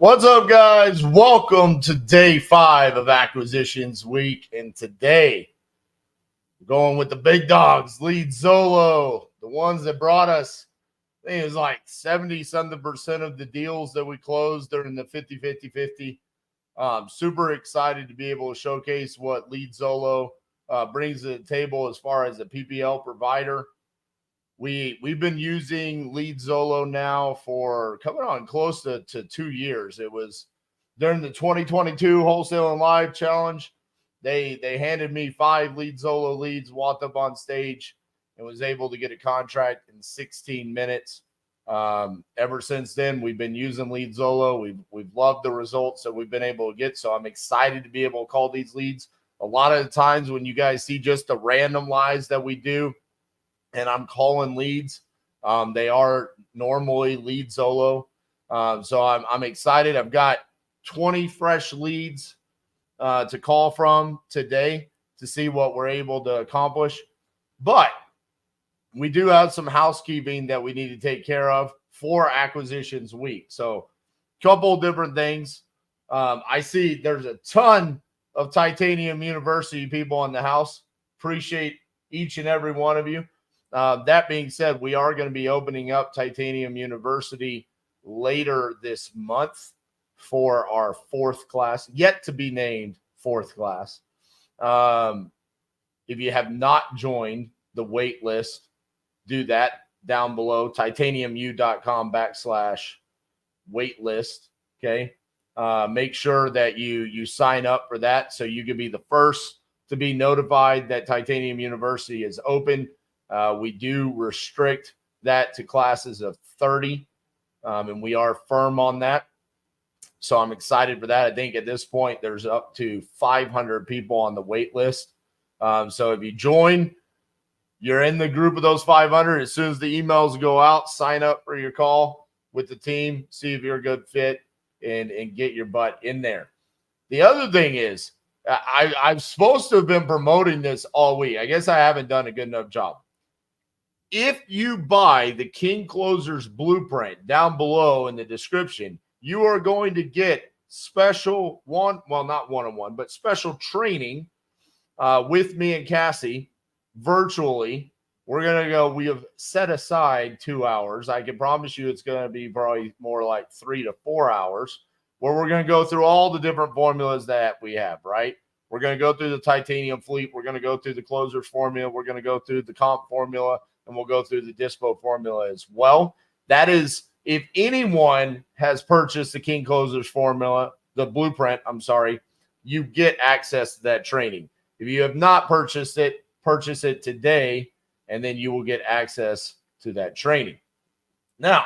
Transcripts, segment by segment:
What's up, guys? Welcome to day 5 of Acquisitions Week. And today, we're going with the big dogs, LeadZolo, the ones that brought us, I think it was like 70-something% of the deals that we closed during the 50-50-50. Super excited to be able to showcase what LeadZolo brings to the table as far as a PPL provider. We've been using LeadZolo now for coming on close to 2 years. It was during the 2022 Wholesaling Live Challenge. They handed me 5 LeadZolo leads, walked up on stage, and was able to get a contract in 16 minutes. Ever since then, we've been using LeadZolo. We've loved the results that we've been able to get. So I'm excited to be able to call these leads. A lot of the times when you guys see just the random lives that we do, and I'm calling leads, they are normally LeadZolo. So I'm excited. I've got 20 fresh leads to call from today to see what we're able to accomplish. But we do have some housekeeping that we need to take care of for Acquisitions Week. So a couple of different things. I see there's a ton of Titanium University people in the house. Appreciate each and every one of you. That being said, we are going to be opening up Titanium University later this month for our 4th class, yet to be named 4th class. If you have not joined the wait list, do that down below, titaniumu.com/waitlist. Okay. Make sure that you sign up for that so you can be the first to be notified that Titanium University is open. We do restrict that to classes of 30, and we are firm on that. So I'm excited for that. I think at this point, there's up to 500 people on the wait list. So if you join, you're in the group of those 500. As soon as the emails go out, sign up for your call with the team, see if you're a good fit, and get your butt in there. The other thing is, I'm supposed to have been promoting this all week. I guess I haven't done a good enough job. If you buy the King Closers Blueprint down below in the description, you are going to get special not one-on-one, but special training with me and Cassie virtually. We're going to go, we have set aside 2 hours. I can promise you it's going to be probably more like 3 to 4 hours, where we're going to go through all the different formulas that we have, right? We're going to go through the titanium fleet. We're going to go through the closers formula. We're going to go through the comp formula, and we'll go through the dispo formula as well. That is, if anyone has purchased the King Closers formula, the blueprint, you get access to that training. If you have not purchased it, purchase it today, and then you will get access to that training. Now,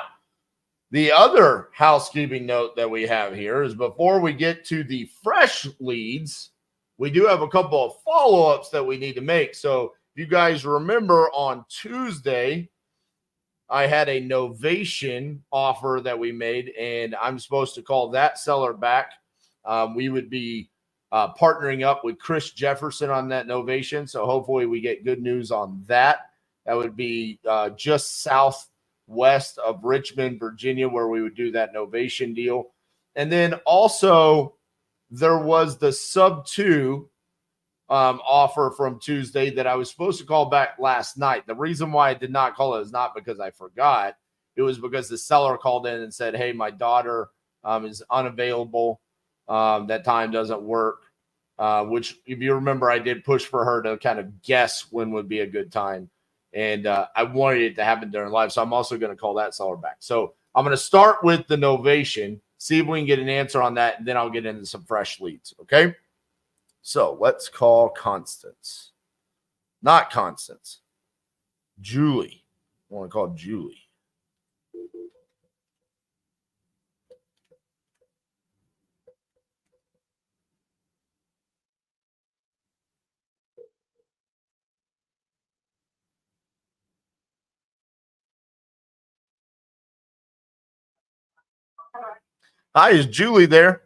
the other housekeeping note that we have here is before we get to the fresh leads, we do have a couple of follow-ups that we need to make. So if you guys remember, on Tuesday, I had a novation offer that we made, and I'm supposed to call that seller back. We would be partnering up with Chris Jefferson on that novation. So hopefully we get good news on that. That would be just southwest of Richmond, Virginia, where we would do that novation deal. And then also there was the sub 2 offer from Tuesday that I was supposed to call back last night. The reason why I did not call it is not because I forgot. It was because the seller called in and said, hey, my daughter is unavailable. That time doesn't work, which, if you remember, I did push for her to kind of guess when would be a good time. And I wanted it to happen during live. So I'm also going to call that seller back. So I'm going to start with the novation, see if we can get an answer on that, and then I'll get into some fresh leads. Okay. So let's call Constance. Not Constance. Julie. I want to call Julie. Hi, is Julie there?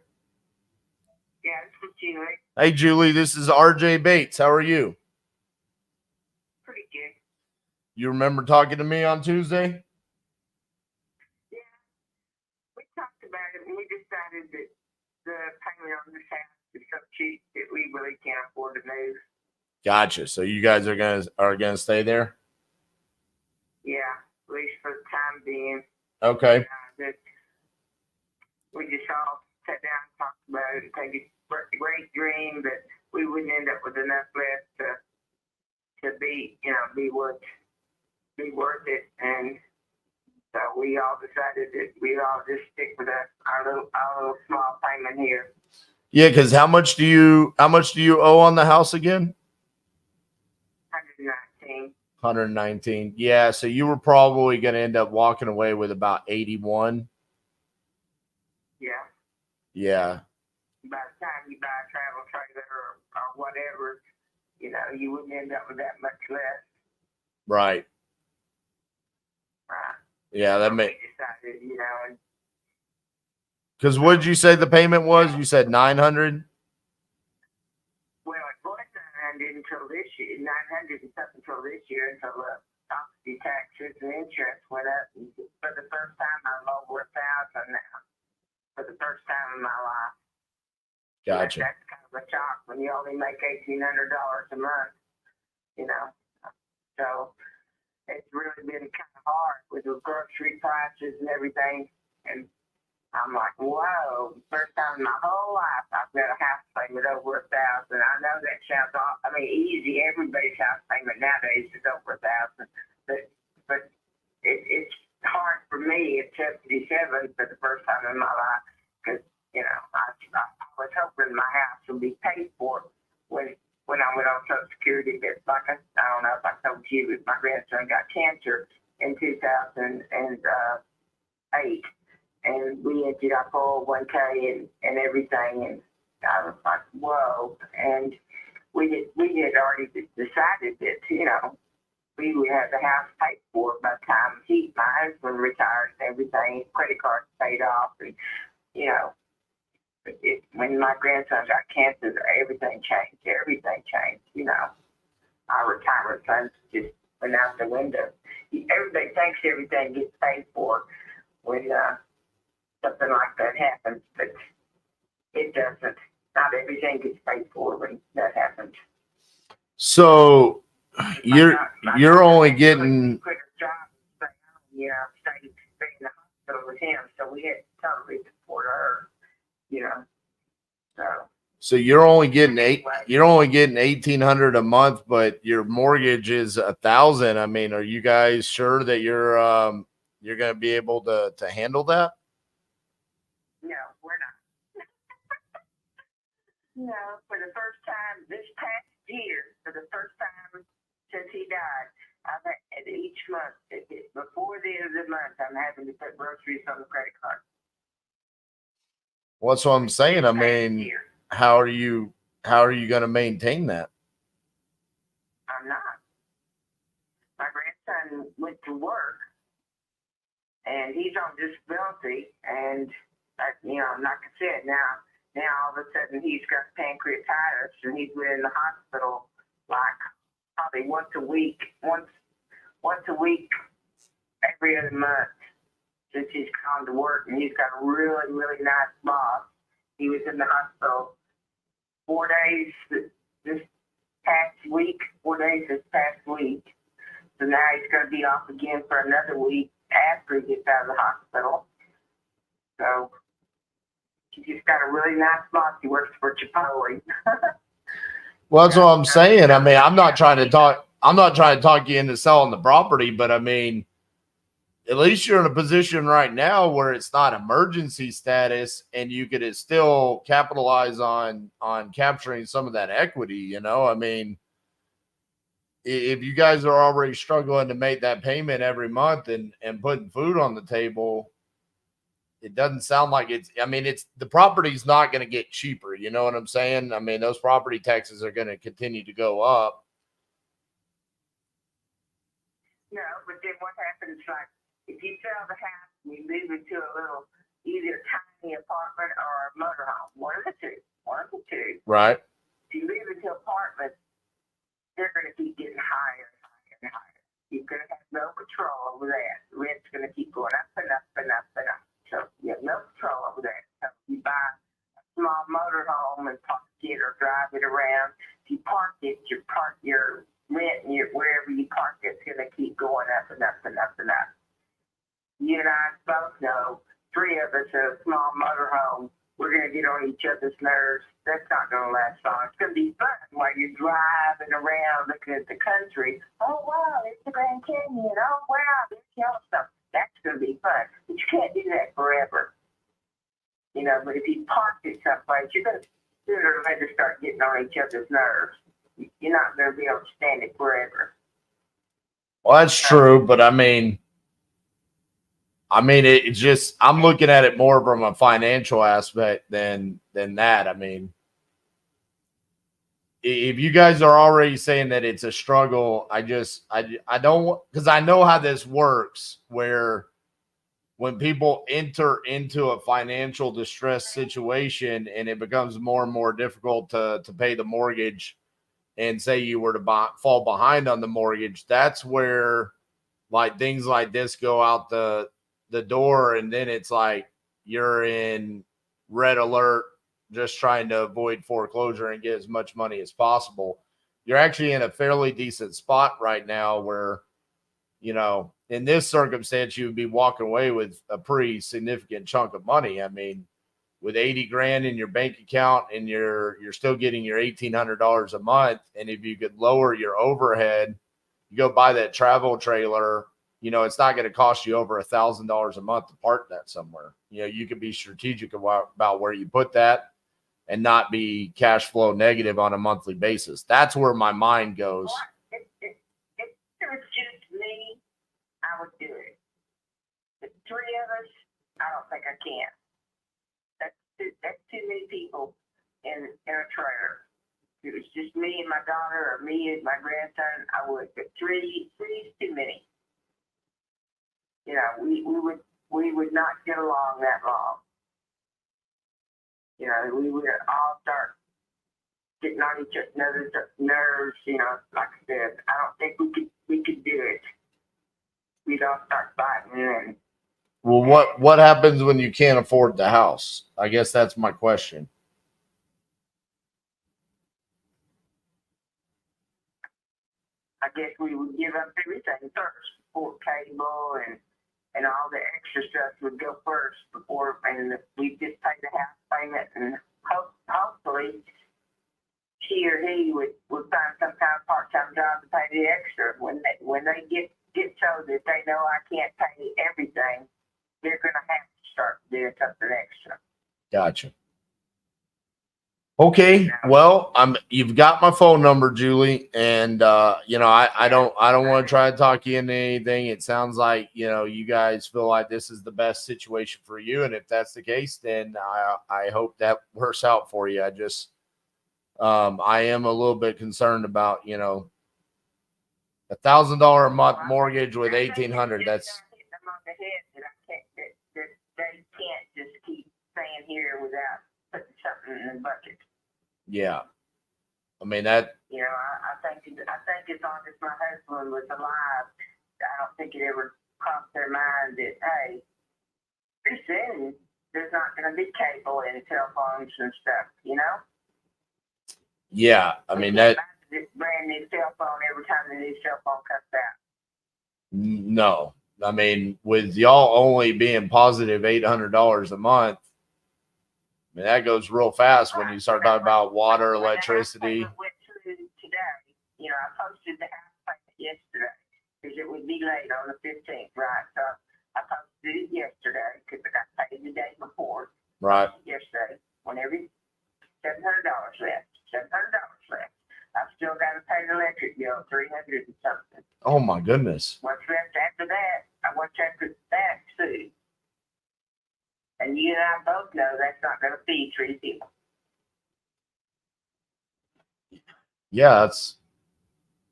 Yeah, this is Julie. Hey, Julie, this is RJ Bates. How are you? Pretty good. You remember talking to me on Tuesday? Yeah. We talked about it and we decided decided that the payment on this house is so cheap that we really can't afford to move. Gotcha. So you guys are gonna stay there? Yeah, at least for the time being. Okay. That we just all sat down and talked about it. Think it's a great dream, but we wouldn't end up with enough left to be, be worth it. And so we all decided that we'd all just stick with our little small payment here. Yeah, because how much do you owe on the house again? 119. 119. Yeah, so you were probably going to end up walking away with about 81. Yeah. Yeah. By the time you buy a travel trailer or whatever, you wouldn't end up with that much less. Right. Right. Yeah, that So makes. we decided, and Because what did you say the payment was? You said 900. well, it was 900 until this year, 900 and something until this year, until the property taxes and insurance went up. And for the first time, I'm over 1,000 now. For the first time in my life. Gotcha. That's kind of a shock when you only make $1,800 a month, So it's really been kind of hard with the grocery prices and everything. And I'm like, whoa, first time in my whole life I've got a house payment over 1,000. I know that sounds easy. Everybody's house payment nowadays is over 1,000. But it's hard for me at 77 for the first time in my life because, I was hoping my house would be paid for when I went on Social Security. But like I don't know if I told you, but my grandson got cancer in 2008. And we emptied our 401k and everything, and I was like, whoa. And we had already decided that, we would have the house paid for by the time my husband retired and everything, credit cards paid off, and, when my grandson got cancer, everything changed. Our retirement funds just went out the window. Everybody thinks everything gets paid for when, something like that happens, but it doesn't. Not everything gets paid for when that happens. So you're only getting. Quit her job, stay in the hospital with him, so we had to totally support her. So you're only getting 1,800 a month, but your mortgage is 1,000. I mean, are you guys sure that you're going to be able to handle that? No, we're not. No, for the first time this past year, for the first time since he died, I've had each month, before the end of the month, I'm having to put groceries on the credit card. Well, that's what I'm saying. I mean, how are you going to maintain that? I'm not. My grandson went to work, and he's on disability, and like I said, now all of a sudden he's got pancreatitis, and he's been in the hospital like probably once a week, every other month since he's gone to work, and he's got a really, really nice boss. He was in the hospital 4 days this past week. So now he's going to be off again for another week after he gets out of the hospital. So he just got a really nice boss. He works for Chipotle. Well, that's what I'm saying. I mean, I'm not trying to talk you into selling the property, but I mean, at least you're in a position right now where it's not emergency status and you could still capitalize on capturing some of that equity. I mean, if you guys are already struggling to make that payment every month and putting food on the table, it doesn't sound like the property's not going to get cheaper. You know what I'm saying? I mean, those property taxes are going to continue to go up. No, but then what happens, like, if you sell the house and you move into a little, either tiny apartment or a motorhome, one of the two. Right. If you move into apartments, they're going to keep getting higher and higher and higher. You're going to have no control over that. The rent's going to keep going up and up and up and up. So you have no control over that. So if you buy you and I both know, three of us in a small motorhome, we're going to get on each other's nerves. That's not going to last long. It's going to be fun while you're driving around looking at the country. Oh, wow, there's the Grand Canyon. Oh, wow, there's Yellowstone. That's going to be fun. But you can't do that forever. You know, but if you park it someplace, you're going to sooner or later start getting on each other's nerves. You're not going to be able to stand it forever. Well, that's true, but I mean, it just, I'm looking at it more from a financial aspect than that. I mean, if you guys are already saying that it's a struggle, I don't, because I know how this works, where when people enter into a financial distress situation and it becomes more and more difficult to pay the mortgage, and say you were to fall behind on the mortgage, that's where like things like this go out the door, and then it's like you're in red alert, just trying to avoid foreclosure and get as much money as possible. You're actually in a fairly decent spot right now where, you know, in this circumstance, you would be walking away with a pretty significant chunk of money. I mean, with 80 grand in your bank account, and you're still getting your $1,800 a month. And if you could lower your overhead, you go buy that travel trailer, you know, it's not going to cost you over $1,000 a month to park that somewhere. You know, you can be strategic about where you put that and not be cash flow negative on a monthly basis. That's where my mind goes. If it was just me, I would do it. The three of us, I don't think I can. That's too many people in a trailer. If it was just me and my daughter, or me and my grandson, I would. But three is too many. You know, we would not get along that long. You know, we would all start getting on each other's nerves. You know, like I said, I don't think we could do it. We'd all start fighting and. Well, what happens when you can't afford the house? I guess that's my question. I guess we would give up everything first before cable and all the extra stuff would go first before, and we just pay the house payment, and hopefully she or he would find some kind of part-time job to pay the extra. When they get so that they know I can't pay everything, they're going to have to start doing something extra. Gotcha. Okay, well, you've got my phone number, Julie, and you know, I don't want to try to talk you into anything. It sounds like, you know, you guys feel like this is the best situation for you, and if that's the case, then I hope that works out for you. I just I am a little bit concerned about, you know, $1,000 a month mortgage with 1,800. That's They can't just keep staying here without putting something in the bucket. Yeah, I mean that. You know, I think as long as my husband was alive, I don't think it ever crossed their mind that, hey, pretty soon there's not going to be cable and cell phones and stuff. You know. Yeah, I mean that. This brand new cell phone every time the new cell phone comes out. No, I mean, with y'all only being positive $800 a month, I mean, that goes real fast when you start talking about water, electricity. Went through today. You know, I posted the house payment yesterday because it would be late on the 15th, right? So I posted it yesterday because I got paid the day before. Right. Yesterday, whenever $700 left. I've still got to pay the electric bill, $300 and something. Oh my goodness. What's left after that? What's after that too? And you and I both know that's not going to feed three people. Yeah,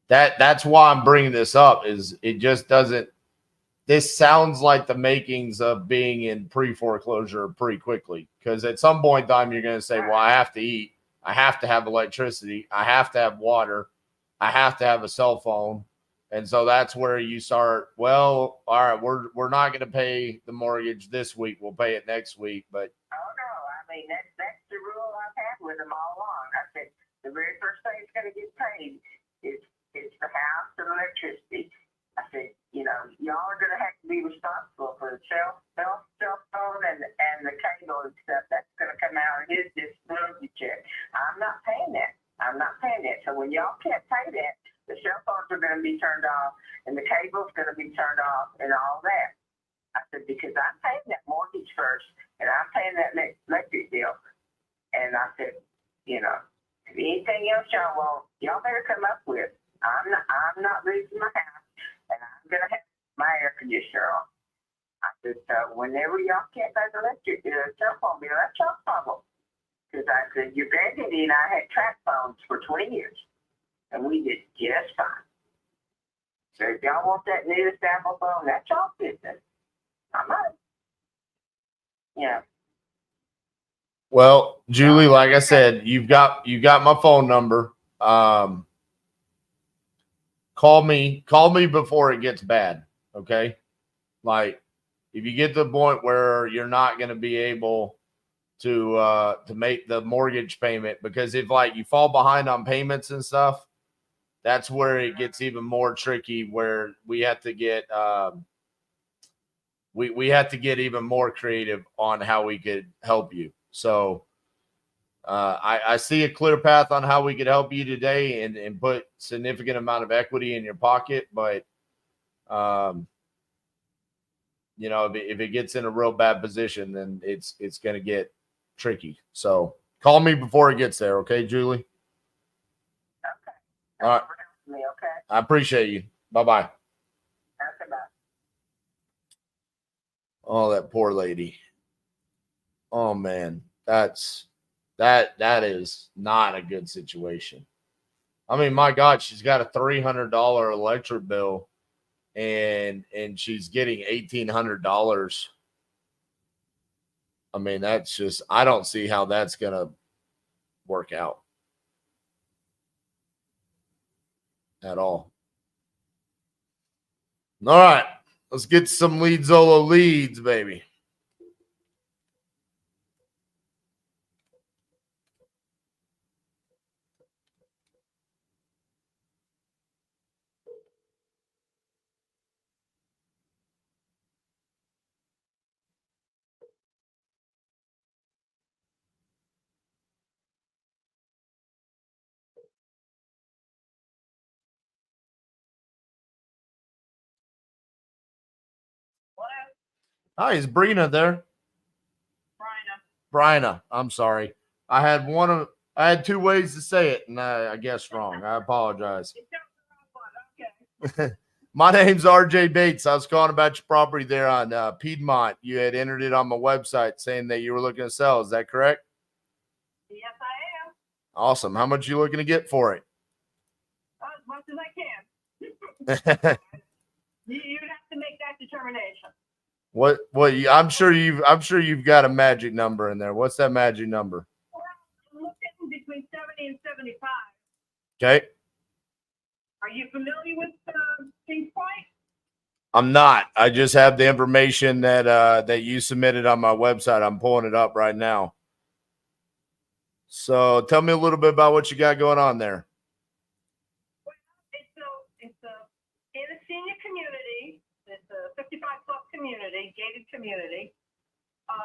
that's why I'm bringing this up. Is it just doesn't. This sounds like the makings of being in pre-foreclosure pretty quickly, because at some point in time you're going to say, well, I have to eat. I have to have electricity. I have to have water. I have to have a cell phone. And so that's where you start, well, all right, we're not going to pay the mortgage this week. We'll pay it next week. But oh no, I mean that's the rule I've had with them all along. I said the very first thing that's going to get paid is the house and electricity. I said, you know, y'all are going to have to be responsible for the cell phone and the cable and stuff, that's going to come out of his disability check. I'm not paying that. I'm not paying that. So when y'all can't pay that, the cell phones are going to be turned off and the cable's going to be turned off and all that. I said, because I'm paying that mortgage first and I'm paying that electric bill. And I said, you know, anything else y'all want, y'all better come up with. I'm not losing my house and I'm going to have my air conditioner on. I said, whenever y'all can't pay the electric bill, cell phone bill, that's your problem. Because I said, your granddaddy and I had track phones for 20 years, and we did just fine. So if y'all want that newest Apple phone, that's y'all business. I'm not. Yeah. Well, Julie, like I said, you got my phone number. Call me before it gets bad. Okay. Like if you get to the point where you're not going to be able to make the mortgage payment, because if like you fall behind on payments and stuff, that's where it gets even more tricky, where we have to get we have to get even more creative on how we could help you. So I see a clear path on how we could help you today and put significant amount of equity in your pocket. But, you know, if it gets in a real bad position, then it's going to get tricky. So call me before it gets there. Okay, Julie? Okay. All right. Me, okay. I appreciate you. Bye-bye. Okay, bye. Oh, that poor lady. Oh man, that is not a good situation. I mean, my God, she's got a $300 electric bill and she's getting $1,800. I mean, that's just, I don't see how that's gonna work out at all. All right, let's get some LeadZolo leads, baby. Hi, is Brina there? Bryna. I'm sorry. I had two ways to say it, and I guessed wrong. I apologize. My name's RJ Bates. I was calling about your property there on Piedmont. You had entered it on my website saying that you were looking to sell. Is that correct? Yes, I am. Awesome. How much are you looking to get for it? As much as I can. You'd have to make that determination. What? I'm sure you've got a magic number in there. What's that magic number? Well, I'm looking between 70 and 75. Okay. Are you familiar with Kings Point? I'm not. I just have the information that you submitted on my website. I'm pulling it up right now. So tell me a little bit about what you got going on there. Well, it's in a senior community. It's a 55-plus community, gated community.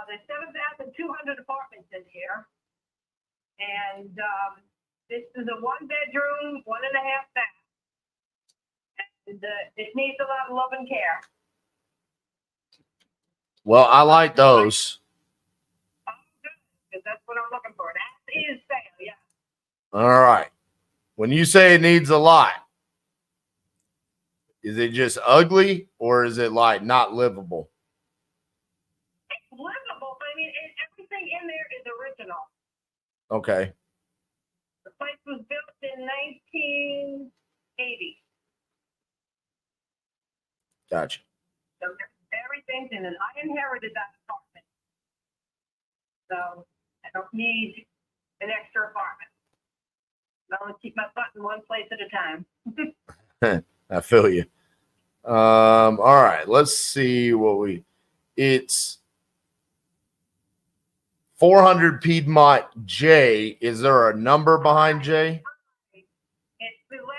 There's 7,200 apartments in here. And this is a one-bedroom, 1.5 bath. And it needs a lot of love and care. Well, I like those. Oh, good, because that's what I'm looking for. That is sale, yeah. All right. When you say it needs a lot, is it just ugly or is it like not livable? It's livable, but I mean, everything in there is original. Okay. The place was built in 1980. Gotcha. So everything's in it. I inherited that apartment. So I don't need an extra apartment. I only keep my butt in one place at a time. I feel you. All right. Let's see what it's 400 Piedmont J. Is there a number behind J? It's the letter I.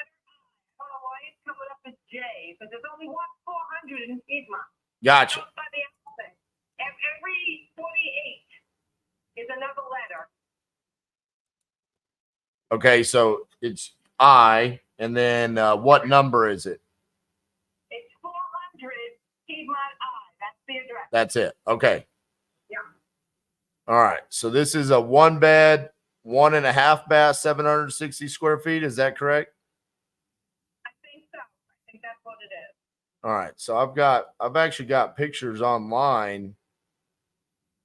I don't know why it's coming up as J, but there's only one 400 in Piedmont. Gotcha. By the Okay, so it's I, and then what number is it? It's 400 Piedmont I. That's the address. That's it. Okay. Yeah. All right. So this is a 1-bed, 1.5 bath, 760 square feet. Is that correct? I think so. I think that's what it is. All right. So I've actually got pictures online.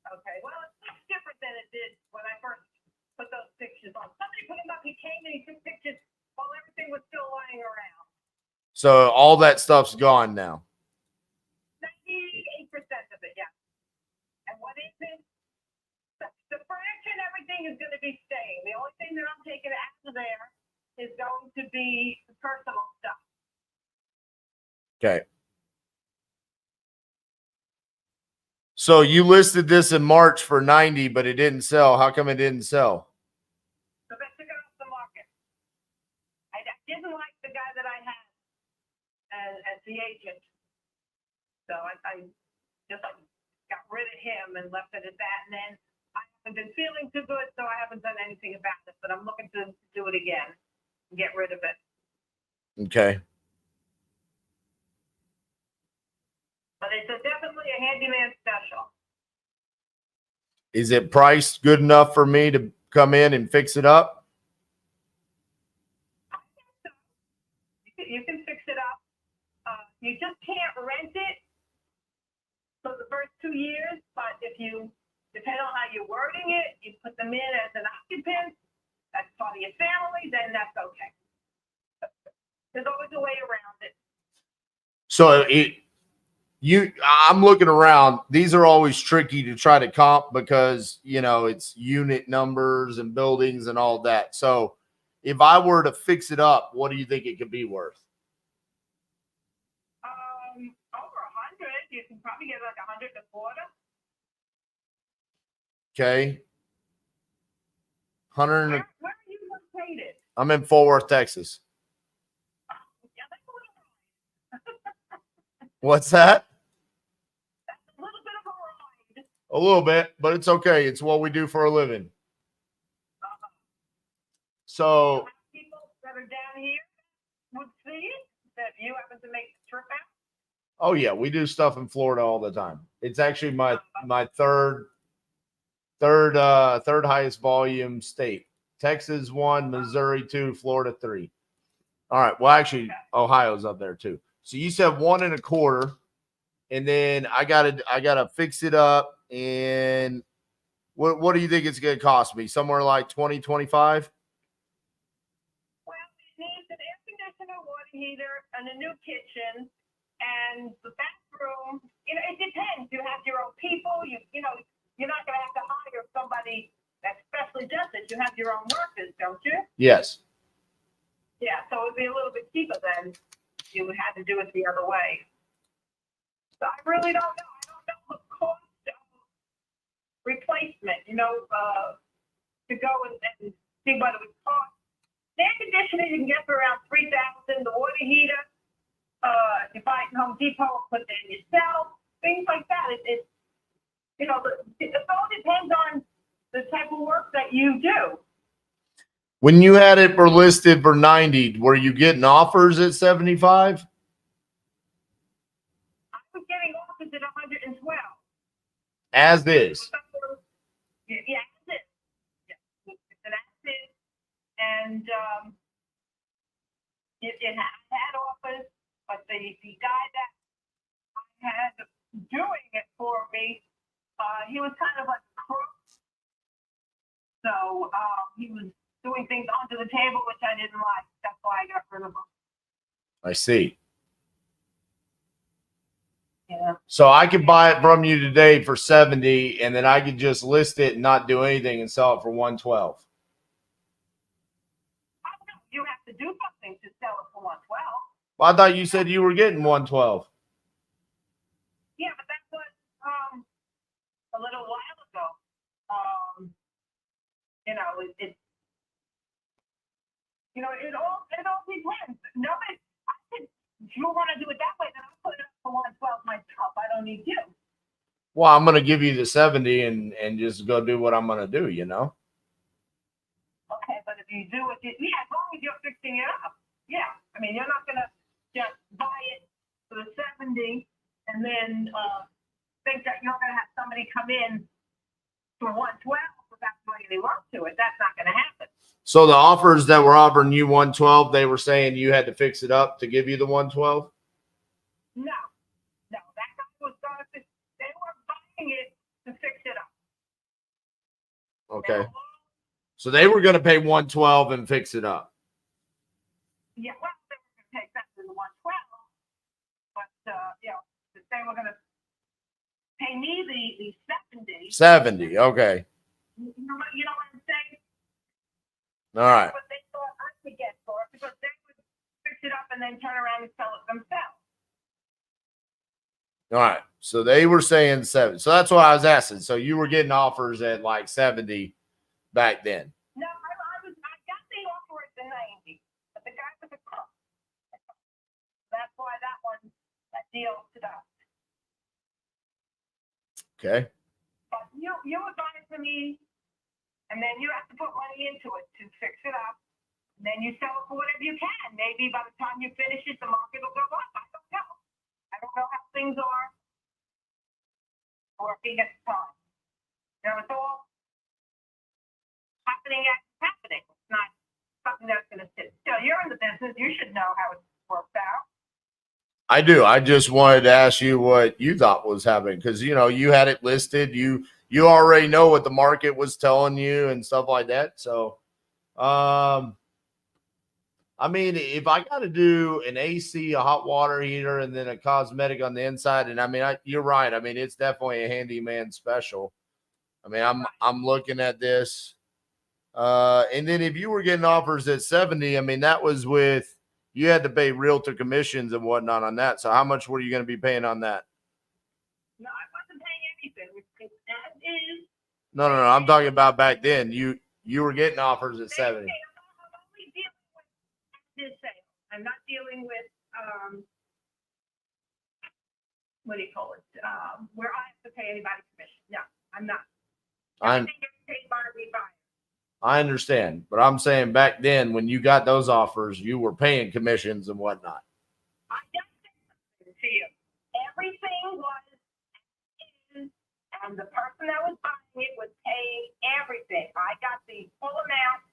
Okay. Well, it looks different than it did when I first put those pictures on. Somebody put them up. He came and he took pictures while everything was still lying around. So all that stuff's gone now. 98% of it, yeah. And what is it? The furniture and everything is going to be staying. The only thing that I'm taking out of there is going to be the personal stuff. Okay. So you listed this in March for 90, but it didn't sell. How come it didn't sell? So they took it off the market. I didn't like the guy that I had as the agent. So I just got rid of him and left it at that. And then I haven't been feeling too good, so I haven't done anything about it. But I'm looking to do it again and get rid of it. Okay. But it's definitely a handyman special. Is it priced good enough for me to come in and fix it up? I think so. You can fix it up. You just can't rent it for the first 2 years, but if you, depending on how you're wording it, you put them in as an occupant, that's part of your family, then that's okay. There's always a way around it. So I'm looking around. These are always tricky to try to comp because, it's unit numbers and buildings and all that. So if I were to fix it up, what do you think it could be worth? Over 100, you can probably get like 100 to quarter. Okay. 100. Where are you located? I'm in Fort Worth, Texas. Yeah, that's a little. What's that? That's a little bit of a ride. A little bit, but it's okay. It's what we do for a living. So People that are down here would see it, that you happen to make the trip out. oh yeah, we do stuff in Florida all the time. It's actually my third highest volume state. Texas 1, Missouri 2, Florida 3. All right. Well, actually, Ohio's up there too. So you said 1.25, and then I gotta fix it up. And what do you think it's gonna cost me? Somewhere like 20, 25? Well, it needs an air conditioner, water heater, and a new kitchen, and the bathroom. It depends. You have your own people. You're not gonna have to hire somebody that specially does it. You have your own workers, don't you? Yes. Yeah, so it'd be a little bit cheaper than you would have to do it the other way. So I really don't know. I don't know the cost of replacement, to go and see what it would cost. The air conditioner you can get for around $3,000. The water heater, you buy it at Home Depot, put it in yourself, things like that. It all depends on the type of work that you do. When you had it listed for 90, were you getting offers at 75? I was getting offers at 112. As is. Yeah, as is. Yeah. It's an as is. And it had offers, but the guy that I had doing it for me, he was kind of like a crook. So he was doing things under the table, which I didn't like. That's why I got rid of him. I see. Yeah. So I could buy it from you today for 70, and then I could just list it and not do anything and sell it for 112. You have to do something to sell it for 112. Well, I thought you said you were getting 112. Yeah, but that was a little while ago. It all depends. Nobody, I said, if you want to do it that way, then I'll put it up for 112 myself. I don't need you. Well, I'm going to give you the 70 and just go do what I'm going to do, Okay, but if you do it, yeah, as long as you're fixing it up. Yeah, I mean, you're not gonna just buy it for the 70 and then think that you're gonna have somebody come in for 112 without doing any work to it. That's not gonna happen. So the offers that were offering you 112, they were saying you had to fix it up to give you the 112? No, that guy was gonna fix. They were buying it to fix it up. Okay. So they were going to pay 112 and fix it up. Yeah, well, they were going to take that to the 112, but they were going to pay me the 70. 70, okay. You know what I'm saying? All right. But they thought I could get for it because they would fix it up and then turn around and sell it themselves. All right. So they were saying 70. So that's what I was asking. So you were getting offers at like 70 back then. No, I got the offer at the 90, but the guy was a crook. That's why that deal stood up. Okay. But you would buy it for me, and then you have to put money into it to fix it up. And then you sell it for whatever you can. Maybe by the time you finish it, the market will go up. I don't know. I don't know how things are working at the time. You know, it's all happening. It's not something that's going to sit still. You're in the business. You should know how it works out. I do. I just wanted to ask you what you thought was happening because, you know, you had it listed. You already know what the market was telling you and stuff like that. So, I mean, if I got to do an AC, a hot water heater, and then a cosmetic on the inside, and I mean, you're right. I mean, it's definitely a handyman special. I mean, I'm looking at this. And then if you were getting offers at 70, I mean, that was with, you had to pay realtor commissions and whatnot on that. So how much were you going to be paying on that? No, I wasn't paying anything. That is. No. I'm talking about back then. You were getting offers at 70. I'm only dealing with this sale. I'm not dealing with, what do you call it? Where I have to pay anybody commission. No, I'm not. Everything gets paid by the buyer. I understand, but I'm saying back then when you got those offers, you were paying commissions and whatnot. I just said something to you. Everything was in, and the person that was buying it was paying everything. I got the full amount,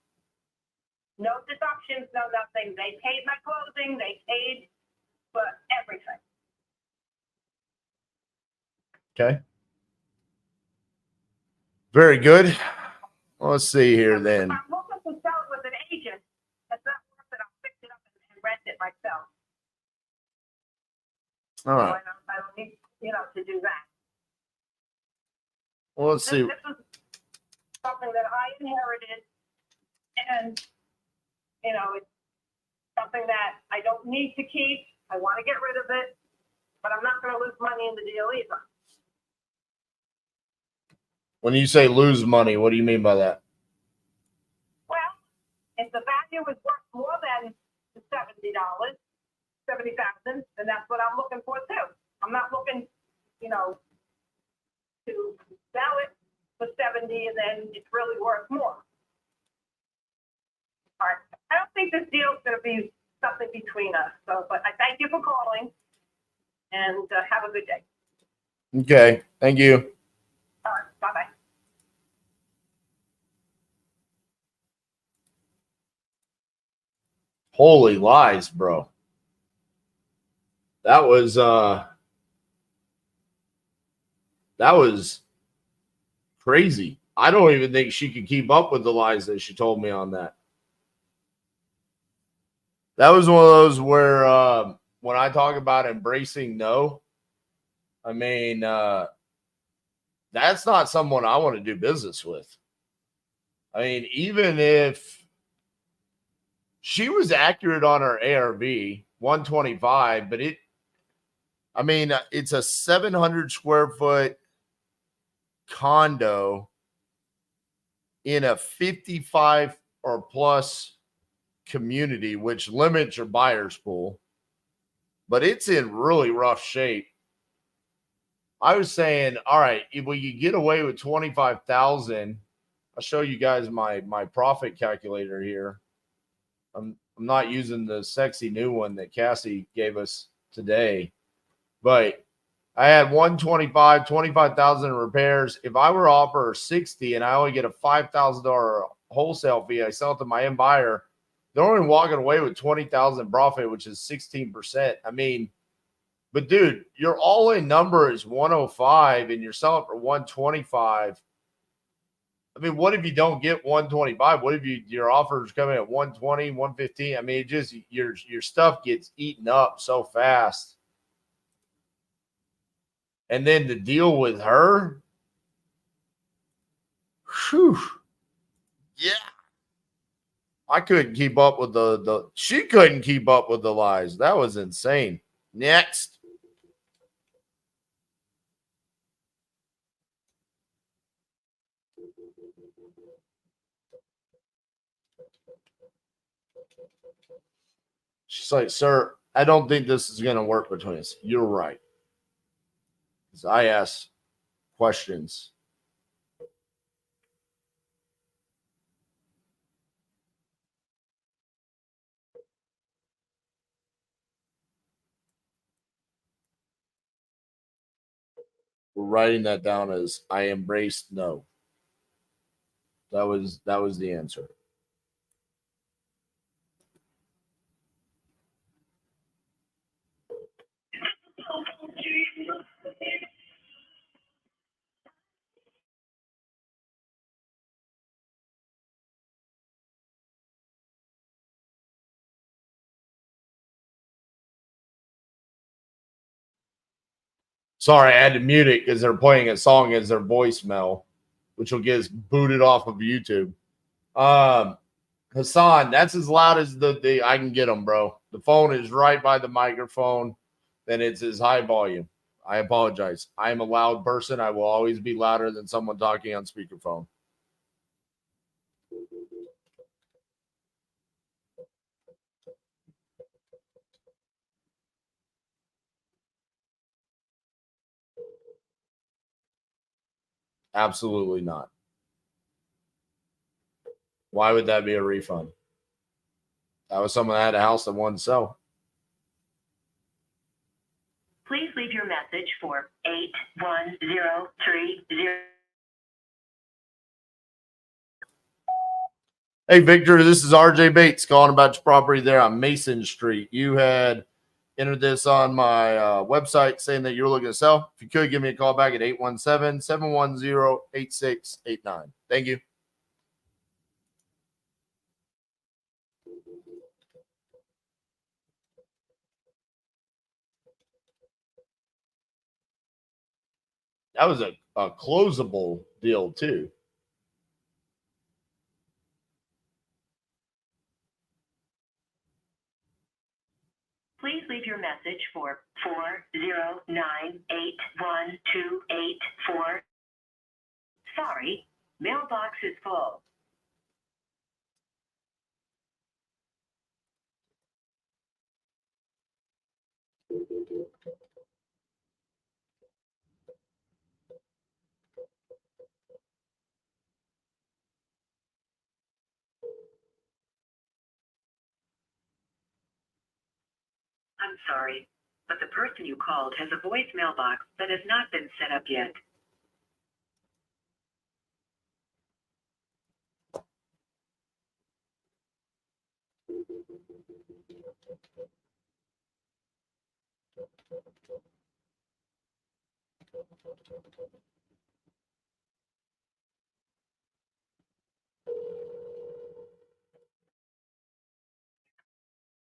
no deductions, no nothing. They paid my closing. They paid for everything. Okay. Very good. Let's see here then. If I'm looking to sell it with an agent, that's not worth it. I'll fix it up and rent it myself. All right. So I don't need, to do that. Well, let's see. This was something that I inherited, and, it's something that I don't need to keep. I want to get rid of it, but I'm not going to lose money in the deal either. When you say lose money, what do you mean by that? Well, if the value is worth more than the $70, $70,000, then that's what I'm looking for too. I'm not looking, to sell it for 70 and then it's really worth more. All right. I don't think this deal is going to be something between us. So, but I thank you for calling, and have a good day. Okay. Thank you. All right. Bye-bye. Holy lies, bro. That was crazy. I don't even think she could keep up with the lies that she told me on that. That was one of those where when I talk about embracing no, I mean, that's not someone I want to do business with. I mean, even if she was accurate on her ARV, 125, but it's a 700 square foot condo in a 55 or plus community, which limits your buyer's pool, but it's in really rough shape. I was saying, all right, if we could get away with 25,000 I'll show you guys my profit calculator here. I'm not using the sexy new one that Cassie gave us today, but I had 25,000 in repairs. If I were to offer 60 and I only get a $5,000 wholesale fee, I sell it to my end buyer, they're only walking away with 20,000 profit, which is 16%. I mean, but dude, your all-in number is 105 and you're selling for 125. I mean, what if you don't get 125? What if your offers coming at 120, 115? I mean, it just your stuff gets eaten up so fast. And then to deal with her, whew, yeah. I couldn't keep up with she couldn't keep up with the lies. That was insane. Next. She's like, sir, I don't think this is going to work between us. You're right. Because I ask questions. We're writing that down as I embraced no. That was the answer. Sorry, I had to mute it because they're playing a song as their voicemail, which will get us booted off of YouTube. Hassan, that's as loud as the I can get them, bro. The phone is right by the microphone, then it's as high volume. I apologize. I am a loud person. I will always be louder than someone talking on speakerphone. Absolutely not. Why would that be a refund? That was someone that had a house that wanted to sell. Please leave your message for 81030. Hey, Victor, this is RJ Bates calling about your property there on Mason Street. You had entered this on my website saying that you were looking to sell. If you could, give me a call back at 817-710-8689. Thank you. That was a closable deal, too. Please leave your message for 409-81284. Sorry, mailbox is full. I'm sorry, but the person you called has a voicemail box that has not been set up yet.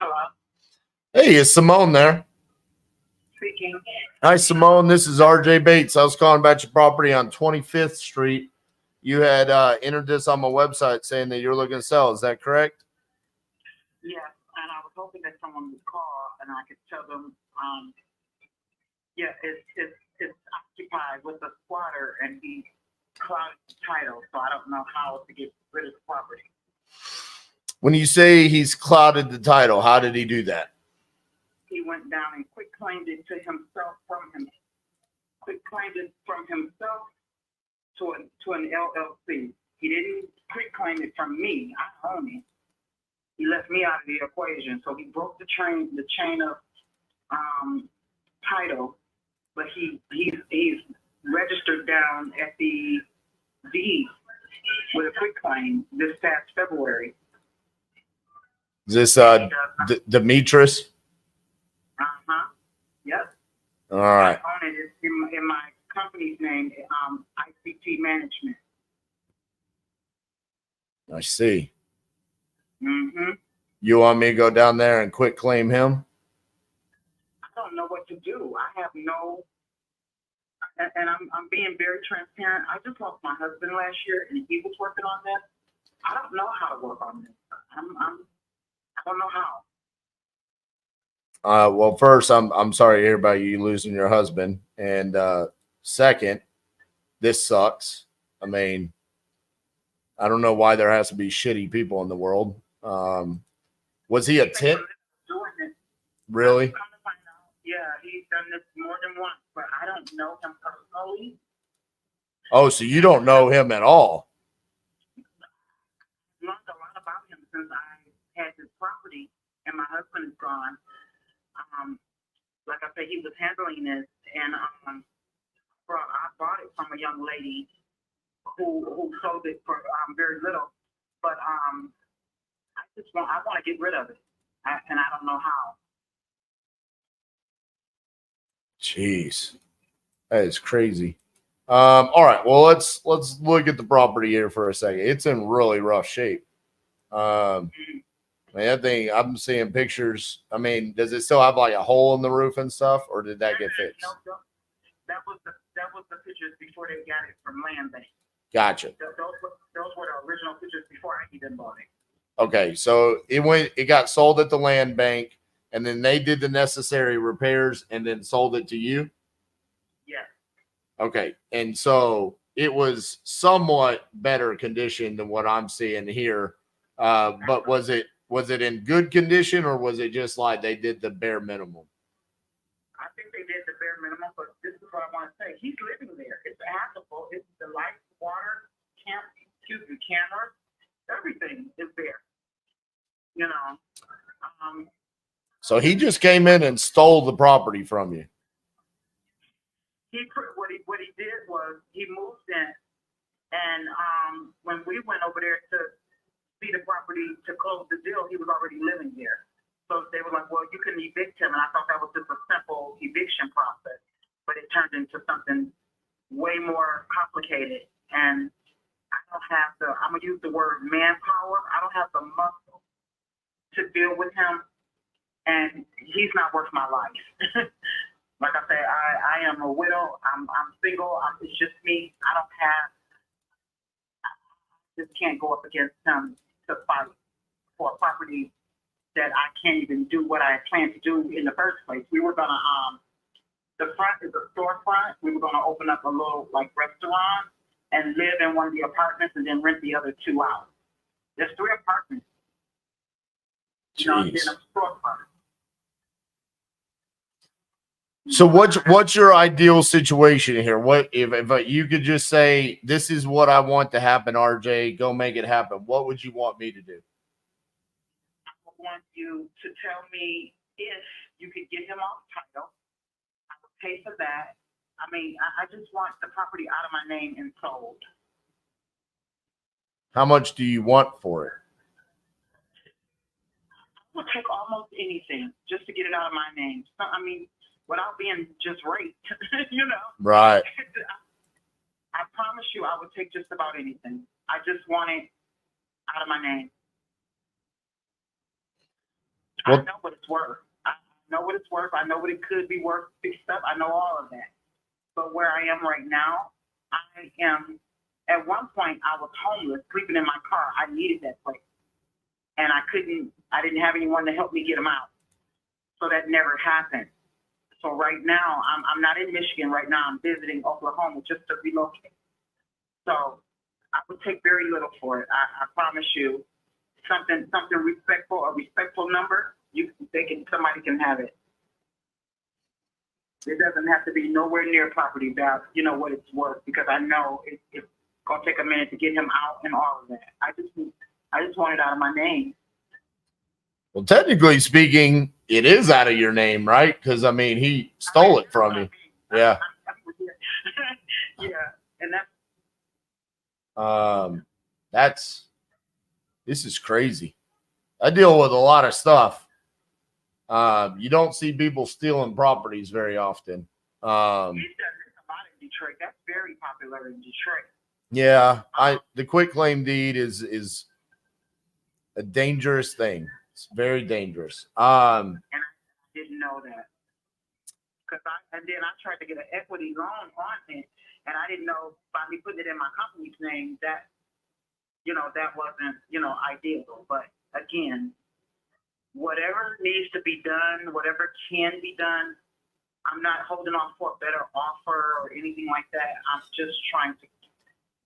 Hello? Hey, is Simone there? Speaking. Hi, Simone. This is RJ Bates. I was calling about your property on 25th Street. You had entered this on my website saying that you're looking to sell. Is that correct? Yes, and I was hoping that someone would call and I could tell them, it's occupied with a squatter and he clouded the title, so I don't know how to get rid of the property. When you say he's clouded the title, how did he do that? He went down and quick claimed it to himself to an LLC. He didn't quit claim it from me. I own it. He left me out of the equation. So he broke the chain of title, but he's registered down at the deed with a quit claim this past February. Is this Demetrius? Yep. All right. I own it. It's in my company's name, ICT Management. I see. Mm-hmm. You want me to go down there and quit claim him? I don't know what to do. I have no, and I'm being very transparent. I just lost my husband last year, and he was working on this. I don't know how to work on this. I don't know how. Well, first, I'm sorry to hear about you losing your husband, and second, this sucks. I mean, I don't know why there has to be shitty people in the world. Was he a tip? Really? Come to find out, yeah, he's done this more than once, but I don't know him personally. Oh, so you don't know him at all? I've learned a lot about him since I had this property and my husband is gone. Like I said, he was handling this, and I bought it from a young lady who sold it for very little. But I want to get rid of it, and I don't know how. Jeez, that is crazy. All right, well let's look at the property here for a second. It's in really rough shape. Man, that thing, I'm seeing pictures. I mean, does it still have like a hole in the roof and stuff, or did that get fixed? No, that was the pictures before they got it from Land Bank. Gotcha. Those were the original pictures before I even bought it. Okay, so it got sold at the land bank, and then they did the necessary repairs and then sold it to you? Yes. Okay, and so it was somewhat better condition than what I'm seeing here. But was it in good condition, or was it just like they did the bare minimum? I think they did the bare minimum, but this is what I want to say. He's living there. It's habitable. It's the light, water, cameras, everything is there. You know. So he just came in and stole the property from you. What he did was he moved in, and when we went over there to see the property to close the deal, he was already living there. So they were like, well, you can evict him. And I thought that was just a simple eviction process. But it turned into something way more complicated. And I don't have I'm going to use the word manpower. I don't have the muscle to deal with him. And he's not worth my life. Like I said, I am a widow. I'm single. It's just me. I just can't go up against him to fight for a property that I can't even do what I planned to do in the first place. We were gonna the front is a storefront. We were gonna open up a little like restaurant and live in one of the apartments and then rent the other two out. There's 3 apartments. You know, in a storefront. So what's your ideal situation here? What if you could just say, this is what I want to happen, RJ, go make it happen. What would you want me to do? I want you to tell me if you could get him off title. I would pay for that. I mean, I just want the property out of my name and sold. How much do you want for it? I would take almost anything just to get it out of my name. So, I mean, without being just raped, you know. Right. I promise you I would take just about anything. I just want it out of my name. Well, I know what it's worth. I know what it's worth. I know what it could be worth fixed up. I know all of that. But where I am right now, at one point I was homeless, sleeping in my car. I needed that place. And I didn't have anyone to help me get him out. So that never happened. So right now, I'm not in Michigan right now. I'm visiting Oklahoma just to relocate. So I would take very little for it. I promise you, something respectful, a respectful number. Somebody can have it. It doesn't have to be nowhere near property value. You know what it's worth, because I know gonna take a minute to get him out and all of that. I just want it out of my name. Well, technically speaking, it is out of your name, right? Because I mean, he stole it from you. Yeah. Yeah, and this is crazy. I deal with a lot of stuff. You don't see people stealing properties very often. there's a lot in Detroit. That's very popular in Detroit. Yeah, the quitclaim deed is a dangerous thing. It's very dangerous. And I didn't know that. And then I tried to get an equity loan on it, and I didn't know by me putting it in my company's name that, that wasn't, ideal. But again, whatever needs to be done, whatever can be done, I'm not holding on for a better offer or anything like that. I'm just trying to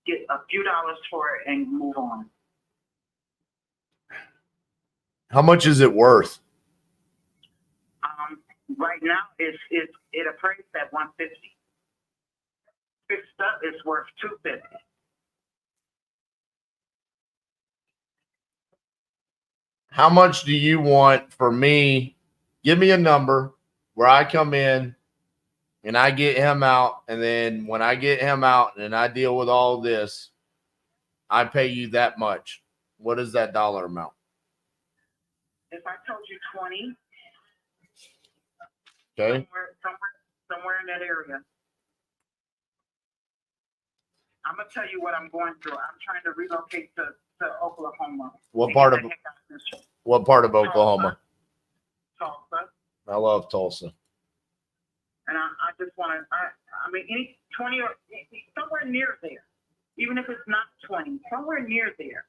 get a few dollars for it and move on. How much is it worth? Right now, it appraised at 150. Fixed up, it's worth 250. How much do you want for me? Give me a number where I come in and I get him out. And then when I get him out and I deal with all this, I pay you that much. What is that dollar amount? If I told you 20, Okay. somewhere in that area. I'm gonna tell you what I'm going through. I'm trying to relocate to Oklahoma. What part of Oklahoma? Tulsa. I love Tulsa. And I just want to. I mean, any 20 or somewhere near there, even if it's not 20, somewhere near there.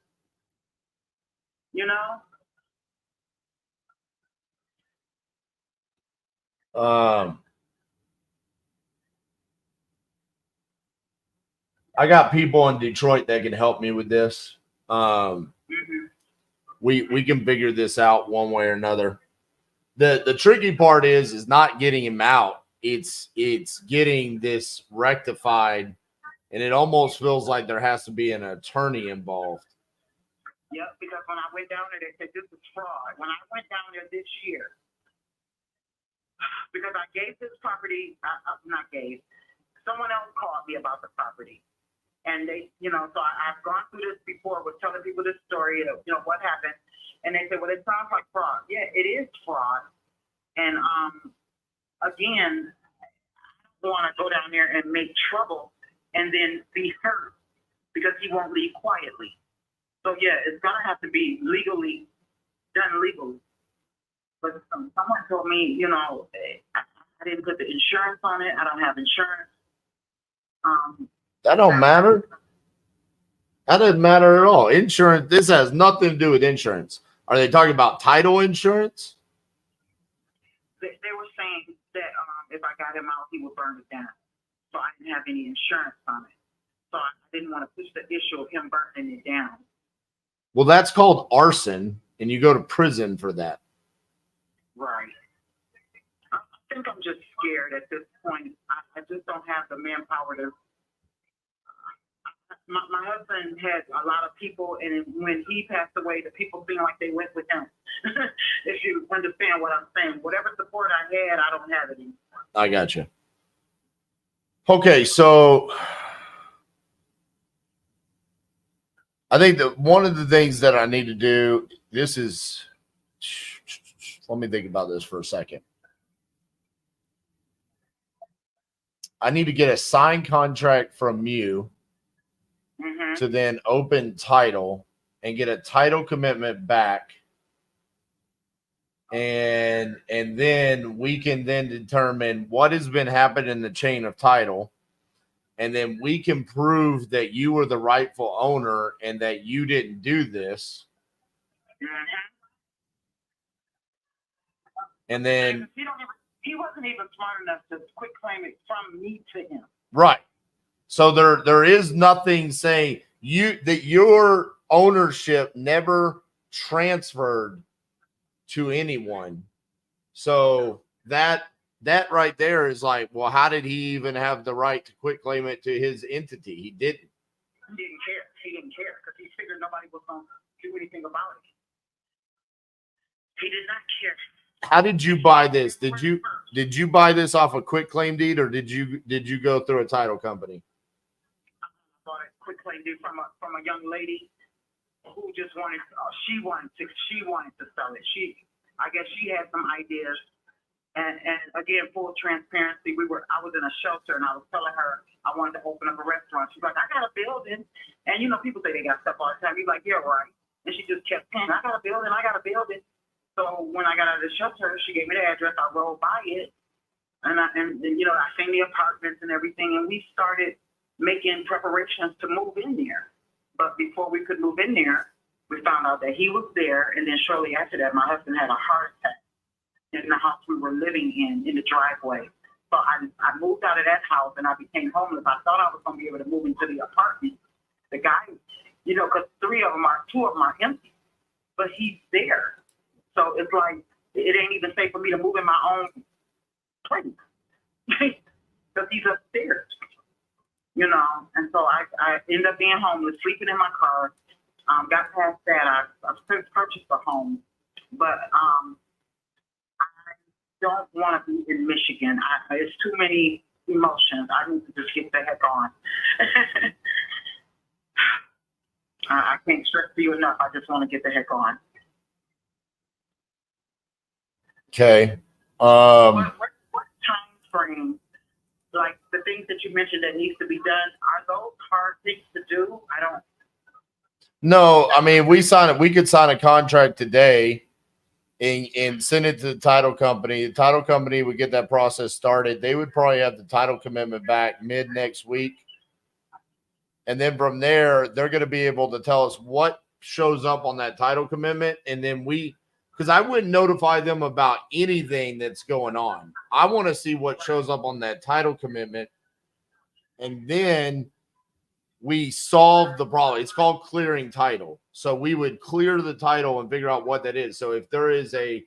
I got people in Detroit that can help me with this. We can figure this out one way or another. The tricky part is not getting him out. It's getting this rectified, and it almost feels like there has to be an attorney involved. Yep, because when I went down there, they said this is fraud. When I went down there this year, because I gave this property, someone else called me about the property. And they, so I've gone through this before with telling people this story of, what happened. And they said, well, it sounds like fraud. Yeah, it is fraud. And again, I don't want to go down there and make trouble and then be hurt because he won't leave quietly. So, yeah, it's going to have to be done legally. But someone told me, I didn't put the insurance on it. I don't have insurance. That don't matter. That doesn't matter at all. Insurance, this has nothing to do with insurance. Are they talking about title insurance? They were saying that if I got him out, he would burn it down. So I didn't have any insurance on it. So I didn't want to push the issue of him burning it down. Well, that's called arson, and you go to prison for that. Right. I think I'm just scared at this point. I just don't have the manpower to. My husband had a lot of people, and when he passed away, the people seemed like they went with him. If you understand what I'm saying. Whatever support I had, I don't have it anymore. I got you. Okay, so I think that one of the things that I need to do, let me think about this for a second. I need to get a signed contract from you to then open title and get a title commitment back. And then we can then determine what has been happening in the chain of title. And then we can prove that you were the rightful owner and that you didn't do this. And then he wasn't even smart enough to quit claiming from me to him. Right. So there is nothing saying that your ownership never transferred to anyone. So that right there is like, well, how did he even have the right to quit claim it to his entity? He didn't. didn't care. He didn't care because he figured nobody was going to do anything about it. He did not care. How did you buy this? Did you buy this off a quick claim deed, or did you go through a title company? I bought a quick claim deed from a young lady who just wanted she wanted to sell it. I guess she had some ideas. And again, full transparency, I was in a shelter and I was telling her I wanted to open up a restaurant. She's like, I got a building. And you know, people say they got stuff all the time. You're like, yeah, right. And she just kept saying, I got a building. So when I got out of the shelter, she gave me the address. I rode by it. And you know, I seen the apartments and everything. And we started making preparations to move in there. But before we could move in there, we found out that he was there. And then shortly after that, my husband had a heart attack in the house we were living in the driveway. So I moved out of that house and I became homeless. I thought I was going to be able to move into the apartment. The guy, you know, because two of them are empty, but he's there. So it's like, it ain't even safe for me to move in my own place because he's upstairs, you know. And so I ended up being homeless, sleeping in my car. Got past that. I've since purchased a home, but don't want to be in Michigan. It's too many emotions. I need to just get the heck on. I can't stress to you enough. I just want to get the heck on. Okay. What time frame, like the things that you mentioned that needs to be done, are those hard things to do? I don't. No, I mean, we could sign a contract today and send it to the title company. The title company would get that process started. They would probably have the title commitment back mid next week. And then from there, they're going to be able to tell us what shows up on that title commitment. And then because I wouldn't notify them about anything that's going on. I want to see what shows up on that title commitment. And then we solve the problem. It's called clearing title. So we would clear the title and figure out what that is. So if there is a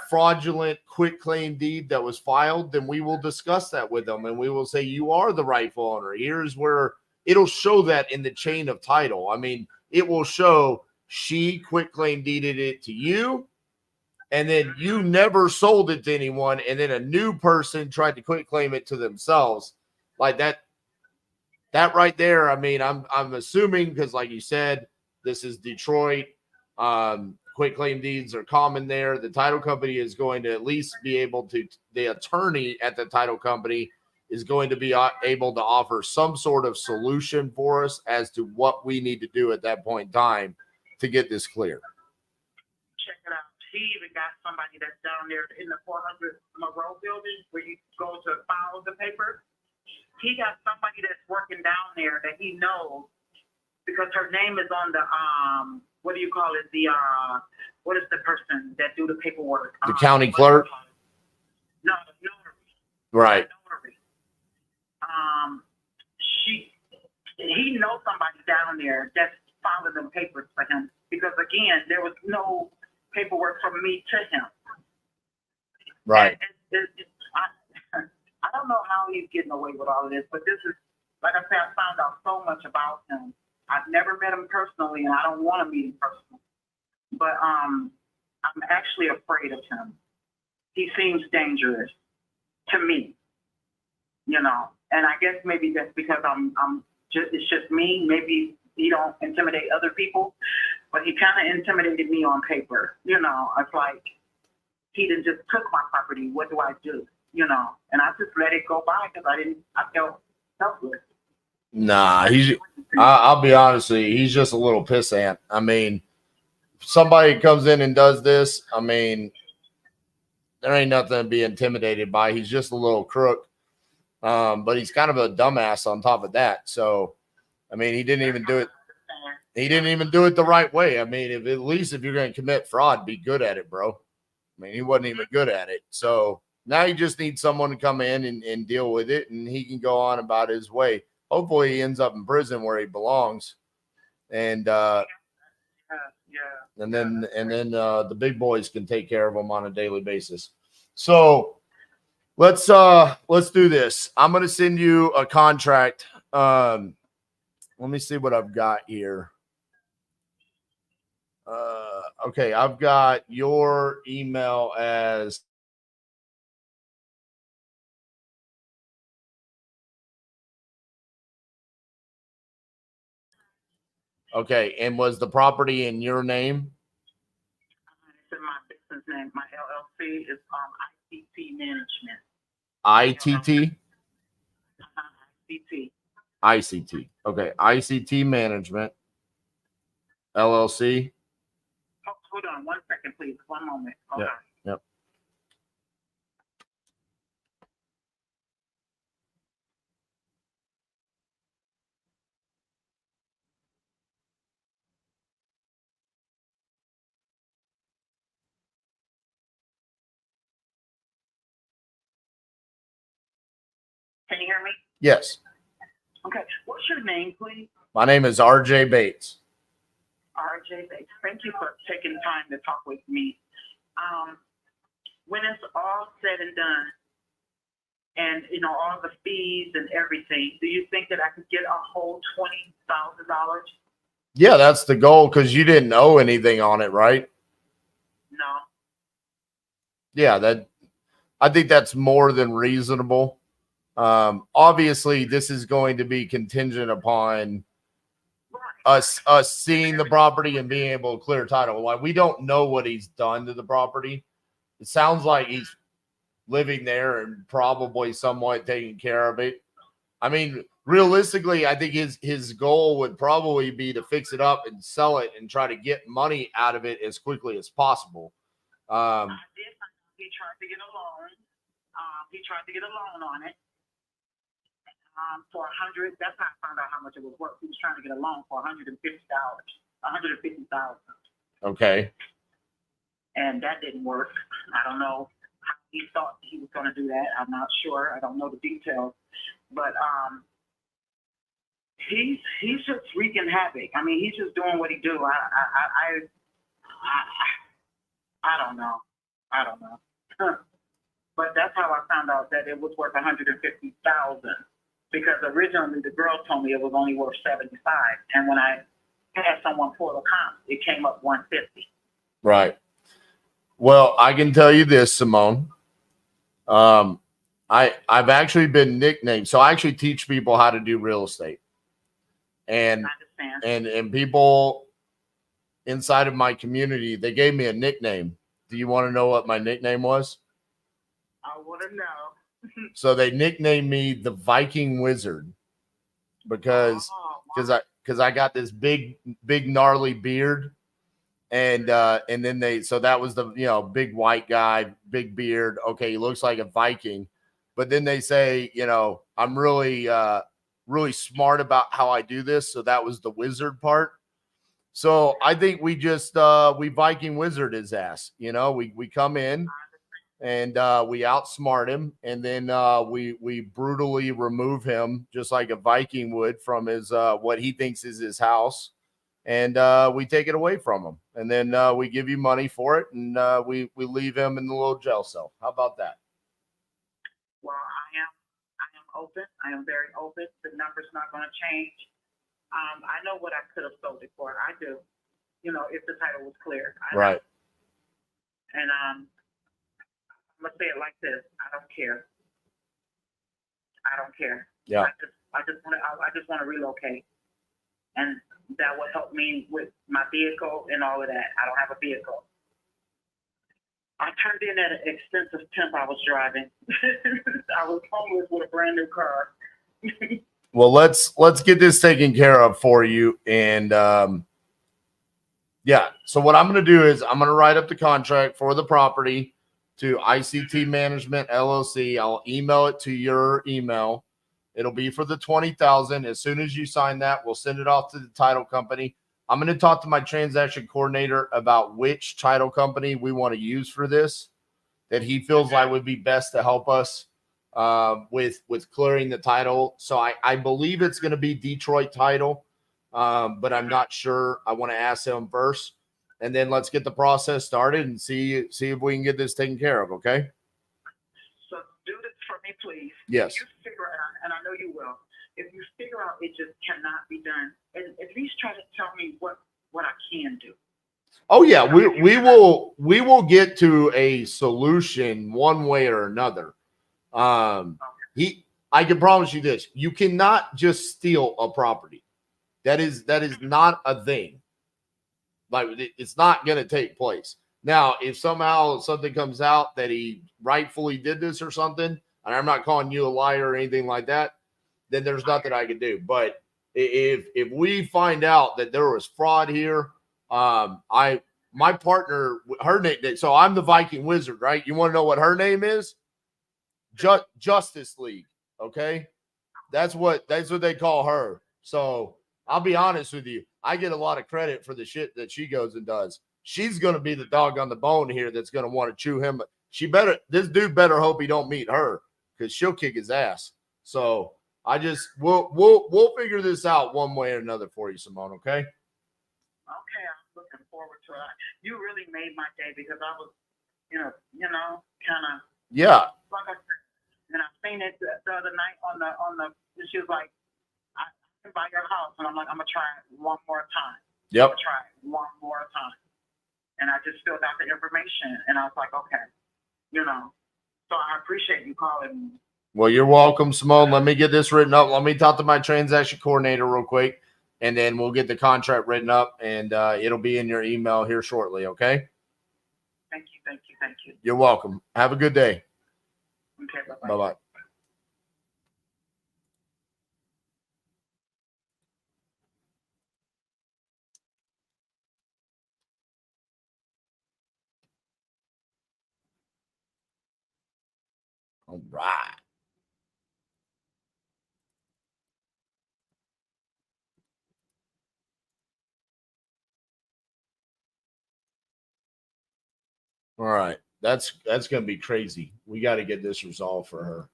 fraudulent quit claim deed that was filed, then we will discuss that with them. And we will say, you are the rightful owner. Here's where it'll show that in the chain of title. I mean, it will show she quit claim deeded it to you, and then you never sold it to anyone, and then a new person tried to quit claim it to themselves. Like that right there, I mean, I'm assuming, because like you said, this is Detroit. Quit claim deeds are common there. The title company is going to at least be able to, the attorney at the title company is going to be able to offer some sort of solution for us as to what we need to do at that point in time to get this clear. Check it out. He even got somebody that's down there in the 400 Monroe building where you go to file the paper. He got somebody that's working down there that he knows because her name is on the, what do you call it? The, what is the person that do the paperwork? The county clerk? No, the notary. Right. The notary. He knows somebody down there that's filing them papers for him because, again, there was no paperwork from me to him. Right. I don't know how he's getting away with all of this, but this is, like I said, I found out so much about him. I've never met him personally, and I don't want to meet him personally. But I'm actually afraid of him. He seems dangerous to me, you know. And I guess maybe that's because it's just me. Maybe he don't intimidate other people, but he kind of intimidated me on paper. You know, it's like he done just took my property. What do I do? You know, and I just let it go by because I felt helpless. Nah, I'll be honest with you, he's just a little pissant. I mean, if somebody comes in and does this, I mean, there ain't nothing to be intimidated by. He's just a little crook. But he's kind of a dumbass on top of that. So, I mean, he didn't even do it. He didn't even do it the right way. I mean, at least if you're going to commit fraud, be good at it, bro. I mean, he wasn't even good at it. So now you just need someone to come in and deal with it, and he can go on about his way. Hopefully he ends up in prison where he belongs. And then the big boys can take care of him on a daily basis. So let's do this. I'm going to send you a contract. let me see what I've got here. Okay, I've got your email as okay, and was the property in your name? It's in my business name. My LLC is ICT Management. ITT? ICT. ICT. Okay, ICT Management LLC. Oh, hold on 1 second, please. 1 moment. Hold Yep. on. Yep. Can you hear me? Yes. Okay. What's your name, please? My name is RJ Bates. RJ Bates. Thank you for taking time to talk with me. When it's all said and done, and you know all the fees and everything, do you think that I could get a whole $20,000? Yeah, that's the goal because you didn't owe anything on it, right? No. Yeah, I think that's more than reasonable. Obviously, this is going to be contingent upon us seeing the property and being able to clear title. Like, we don't know what he's done to the property. It sounds like he's living there and probably somewhat taking care of it. I mean, realistically, I think his goal would probably be to fix it up and sell it and try to get money out of it as quickly as possible. I did. He tried to get a loan. He tried to get a loan on it. For $100. That's how I found out how much it was worth. He was trying to get a loan for $150. $150,000. Okay. And that didn't work. I don't know how he thought he was going to do that. I'm not sure. I don't know the details. But he's just wreaking havoc. I mean, he's just doing what he do. I don't know. I don't know. But that's how I found out that it was worth $150,000. Because originally the girl told me it was only worth $75,000, and when I had someone pull the comp, it came up $150,000. Right. Well, I can tell you this, Simone. I've actually been nicknamed. So I actually teach people how to do real estate, and people inside of my community, they gave me a nickname. Do you want to know what my nickname was? I want to know. So they nicknamed me the Viking Wizard because I got this big gnarly beard, and then so that was the big white guy, big beard. Okay, he looks like a Viking, but then they say I'm really really smart about how I do this, so that was the wizard part. So I think we just we Viking Wizard his ass. We come in and we outsmart him, and then we brutally remove him just like a Viking would from his what he thinks is his house, and we take it away from him, and then we give you money for it, and we leave him in the little jail cell. How about that? Well, I am open. I am very open. The number's not going to change. I know what I could have sold it for. I do. If the title was clear. Right. And I'm gonna say it like this: I don't care. I don't care. Yeah. I just want to relocate, and that would help me with my vehicle and all of that. I don't have a vehicle. I turned in at an expensive temp I was driving. I was homeless with a brand new car. Well, let's get this taken care of for you, and yeah. So what I'm going to do is I'm going to write up the contract for the property to ICT Management LLC. I'll email it to your email. It'll be for the $20,000. As soon as you sign that, we'll send it off to the title company. I'm going to talk to my transaction coordinator about which title company we want to use for this, that he feels like would be best to help us with clearing the title. So I believe it's going to be Detroit Title, but I'm not sure. I want to ask him first, and then let's get the process started and see if we can get this taken care of. Okay. So do this for me, please. Yes. You figure it out, and I know you will. if you figure out it just cannot be done, at least try to tell me what I can do. Oh yeah, we will get to a solution one way or another. I can promise you this: you cannot just steal a property. That is not a thing. Like it's not going to take place. Now, if somehow something comes out that he rightfully did this or something, and I'm not calling you a liar or anything like that, then there's nothing I can do. But if we find out that there was fraud here, my partner, her name, so I'm the Viking Wizard, right? You want to know what her name is? Justice League. Okay, that's what they call her. So I'll be honest with you, I get a lot of credit for the shit that she goes and does. She's gonna be the dog on the bone here that's gonna want to chew him. This dude better hope he don't meet her because she'll kick his ass. So we'll figure this out one way or another for you, Simone. Okay. Okay, I'm looking forward to it. You really made my day because I was, kind of. Yeah. Like I said, and I seen it the other night on the. She was like, "I can buy your house," and I'm like, "I'm gonna try it one more time." Yep. I'm gonna try it one more time, and I just filled out the information, and I was like, "Okay, So I appreciate you calling me. Well, you're welcome, Simone. Let me get this written up. Let me talk to my transaction coordinator real quick, and then we'll get the contract written up, and it'll be in your email here shortly, okay? Thank you. You're welcome. Have a good day. Okay, bye-bye. Bye-bye. All right. All right. That's going to be crazy. We got to get this resolved for her.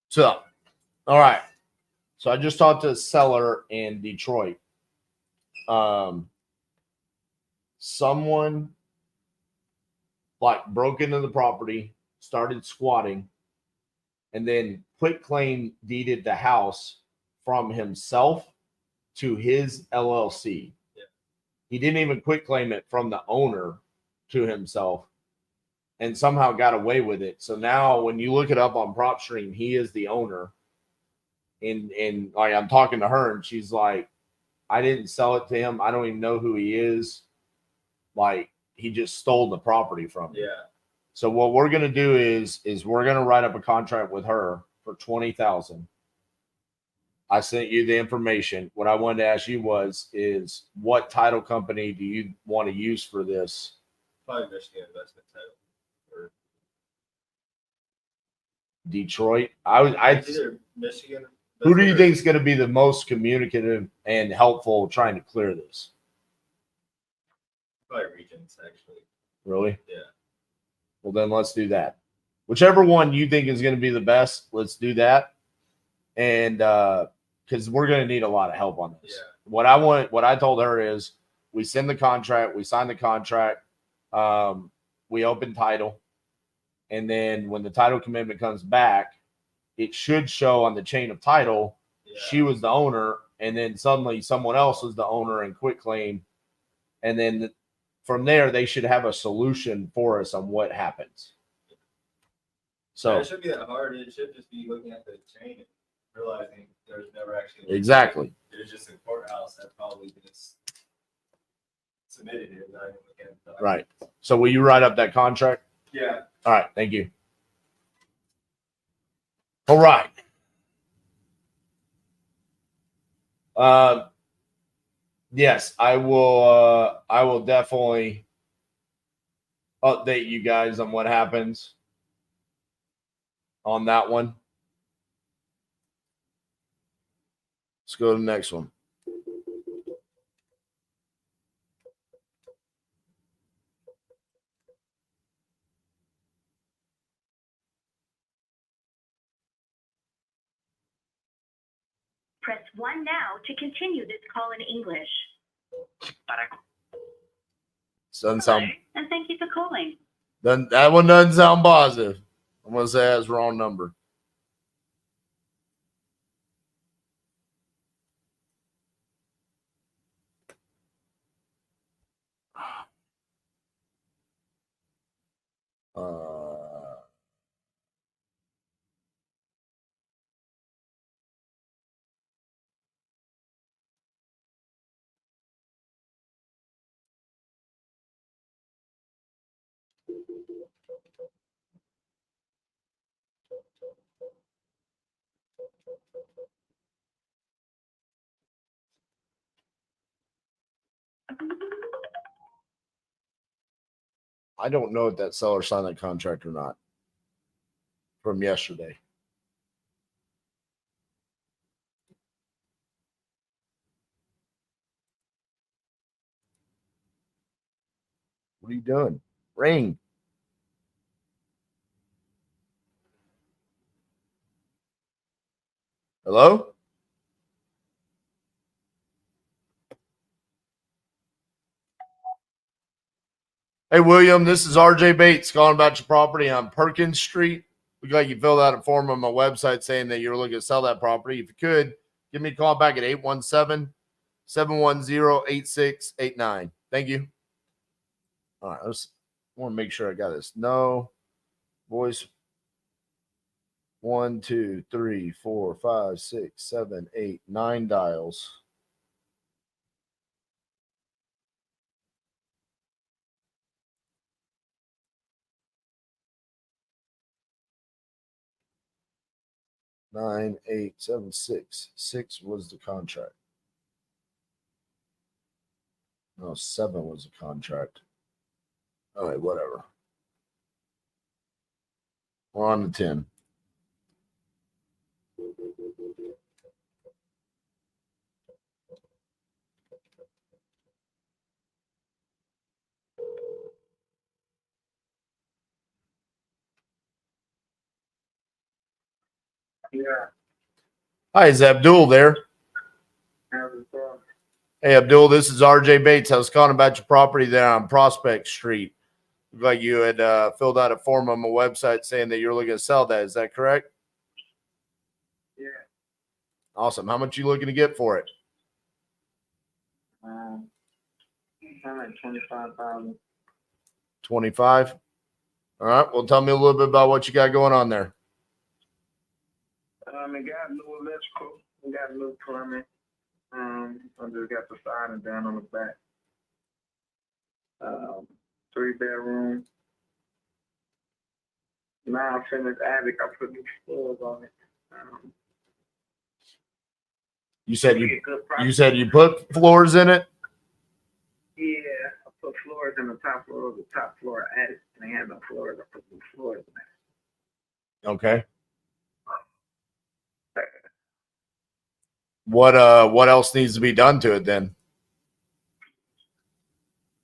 So, all right. So I just talked to a seller in Detroit. Someone like broke into the property, started squatting, and then quit claim deeded the house from himself to his LLC. Yeah. He didn't even quit claim it from the owner to himself and somehow got away with it. So now when you look it up on PropStream, he is the owner. And like I'm talking to her and she's like, I didn't sell it to him. I don't even know who he is. Like he just stole the property from me. Yeah. So what we're gonna do is we're gonna write up a contract with her for $20,000. I sent you the information. What I wanted to ask you is what title company do you want to use for this? Probably Michigan Investment Title. Or Detroit. I either Michigan. Who do you think is going to be the most communicative and helpful trying to clear this? Probably Regents, actually. Really? Yeah. Well, then let's do that. Whichever one you think is going to be the best, let's do that. And because we're going to need a lot of help on this. Yeah. What I told her is we send the contract, we sign the contract, we open title. And then when the title commitment comes back, it should show on the chain of title, she was the owner, and then suddenly someone else was the owner and quit claim. And then from there, they should have a solution for us on what happens. So it shouldn't be that hard. It should just be looking at the chain and realizing there's never actually exactly. There's just a courthouse that probably just submitted it. Not even looking at the right. So will you write up that contract? Yeah. All right. Thank you. All right. Yes, I will. I will definitely update you guys on what happens on that one. Let's go to the next one. Press 1 now to continue this call in English. Doesn't sound. Hello, and thank you for calling. That one doesn't sound positive. I'm gonna say that's the wrong number. I don't know if that seller signed that contract or not from yesterday. What are you doing? Ring. Hello? Hey, William, this is RJ Bates calling about your property on Perkins Street. Look like you filled out a form on my website saying that you're looking to sell that property. If you could, give me a call back at 817-710-8689. Thank you. All right, I want to make sure I got this. No. Voice 1, 2, 3, 4, 5, 6, 7, 8, 9 dials. Nine, 8, 7, 6. 6 was the contract. No, 7 was the contract. All right, whatever. We're on to 10. Yeah. Hi, is Abdul there? How's it going? Hey, Abdul, this is RJ Bates. I was calling about your property there on Prospect Street. Looked like you had filled out a form on my website saying that you're looking to sell that. Is that correct? Yeah. Awesome. How much you looking to get for it? I'm like 25,000. 25. All right. Well, tell me a little bit about what you got going on there. It got new electrical. We got new plumbing. I just got the siding down on the back. 3-bedroom. Now I finished attic. I put new floors on it. You said get you good price. you said you put floors in it. Yeah, I put floors in the top floor of the top floor attic, and they had no floors. I put new floors in there. Okay. What else needs to be done to it then?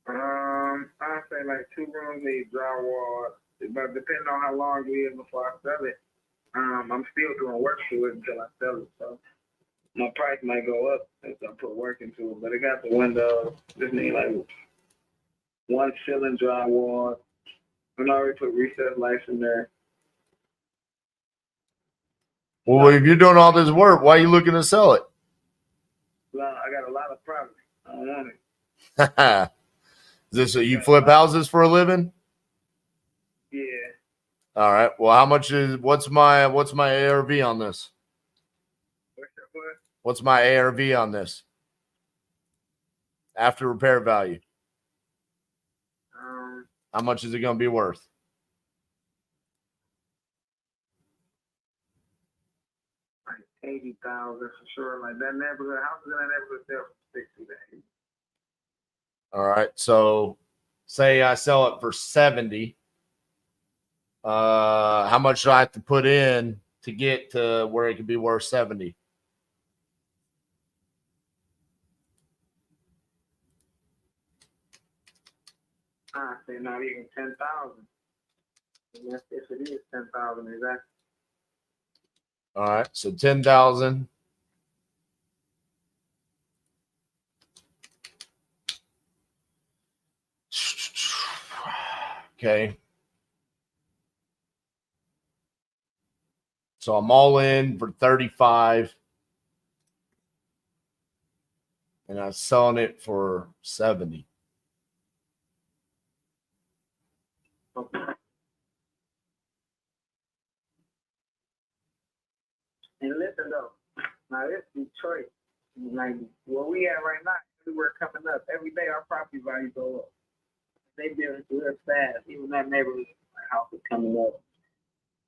I say like 2 rooms need drywall, but depending on how long it is before I sell it, I'm still doing work to it until I sell it. So my price might go up as I put work into it. But it got the windows. Just need like 1 ceiling drywall. And I already put recessed lights in there. Well, if you're doing all this work, why are you looking to sell it? Well, I got a lot of property. I don't want it. Is this you flip houses for a living? Yeah. All right. Well, how much is what's my ARV on this? What's my ARV on this? After repair value. How much is it going to be worth? Like 80,000 for sure. Like that neighborhood, houses in that neighborhood sell for 60 to 80. All right. So say I sell it for 70. How much do I have to put in to get to where it could be worth 70? I say not even 10,000. Yes, if it is 10,000, exactly. All right. So 10,000. Okay. So I'm all in for 35. And I'm selling it for 70. Okay. And listen though, now this Detroit, like where we at right now, everywhere coming up, every day our property values go up. They build real fast. Even that neighborhood house is coming up.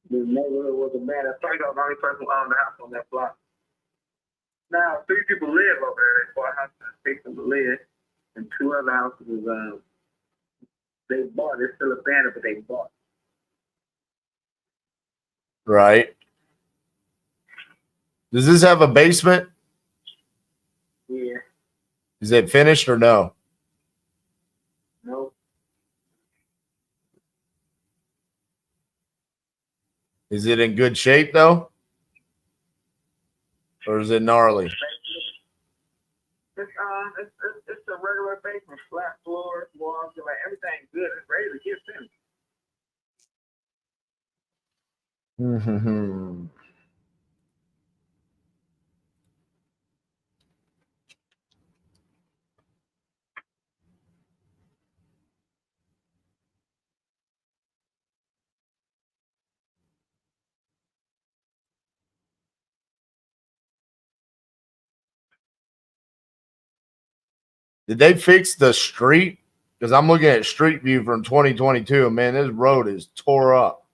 The neighborhood was a man. At first, I was the only person who owned the house on that block. Now 3 people live over there. They bought houses and fixed them to live, and 2 other houses they bought. It's still abandoned, but they bought. Right. Does this have a basement? Yeah. Is it finished or no? Nope. Is it in good shape though? Or is it gnarly? It's a regular basement, flat floors, walls, like everything's good. It's ready to get finished. Mm-hmm. Did they fix the street? Because I'm looking at Street View from 2022. And man, this road is tore up.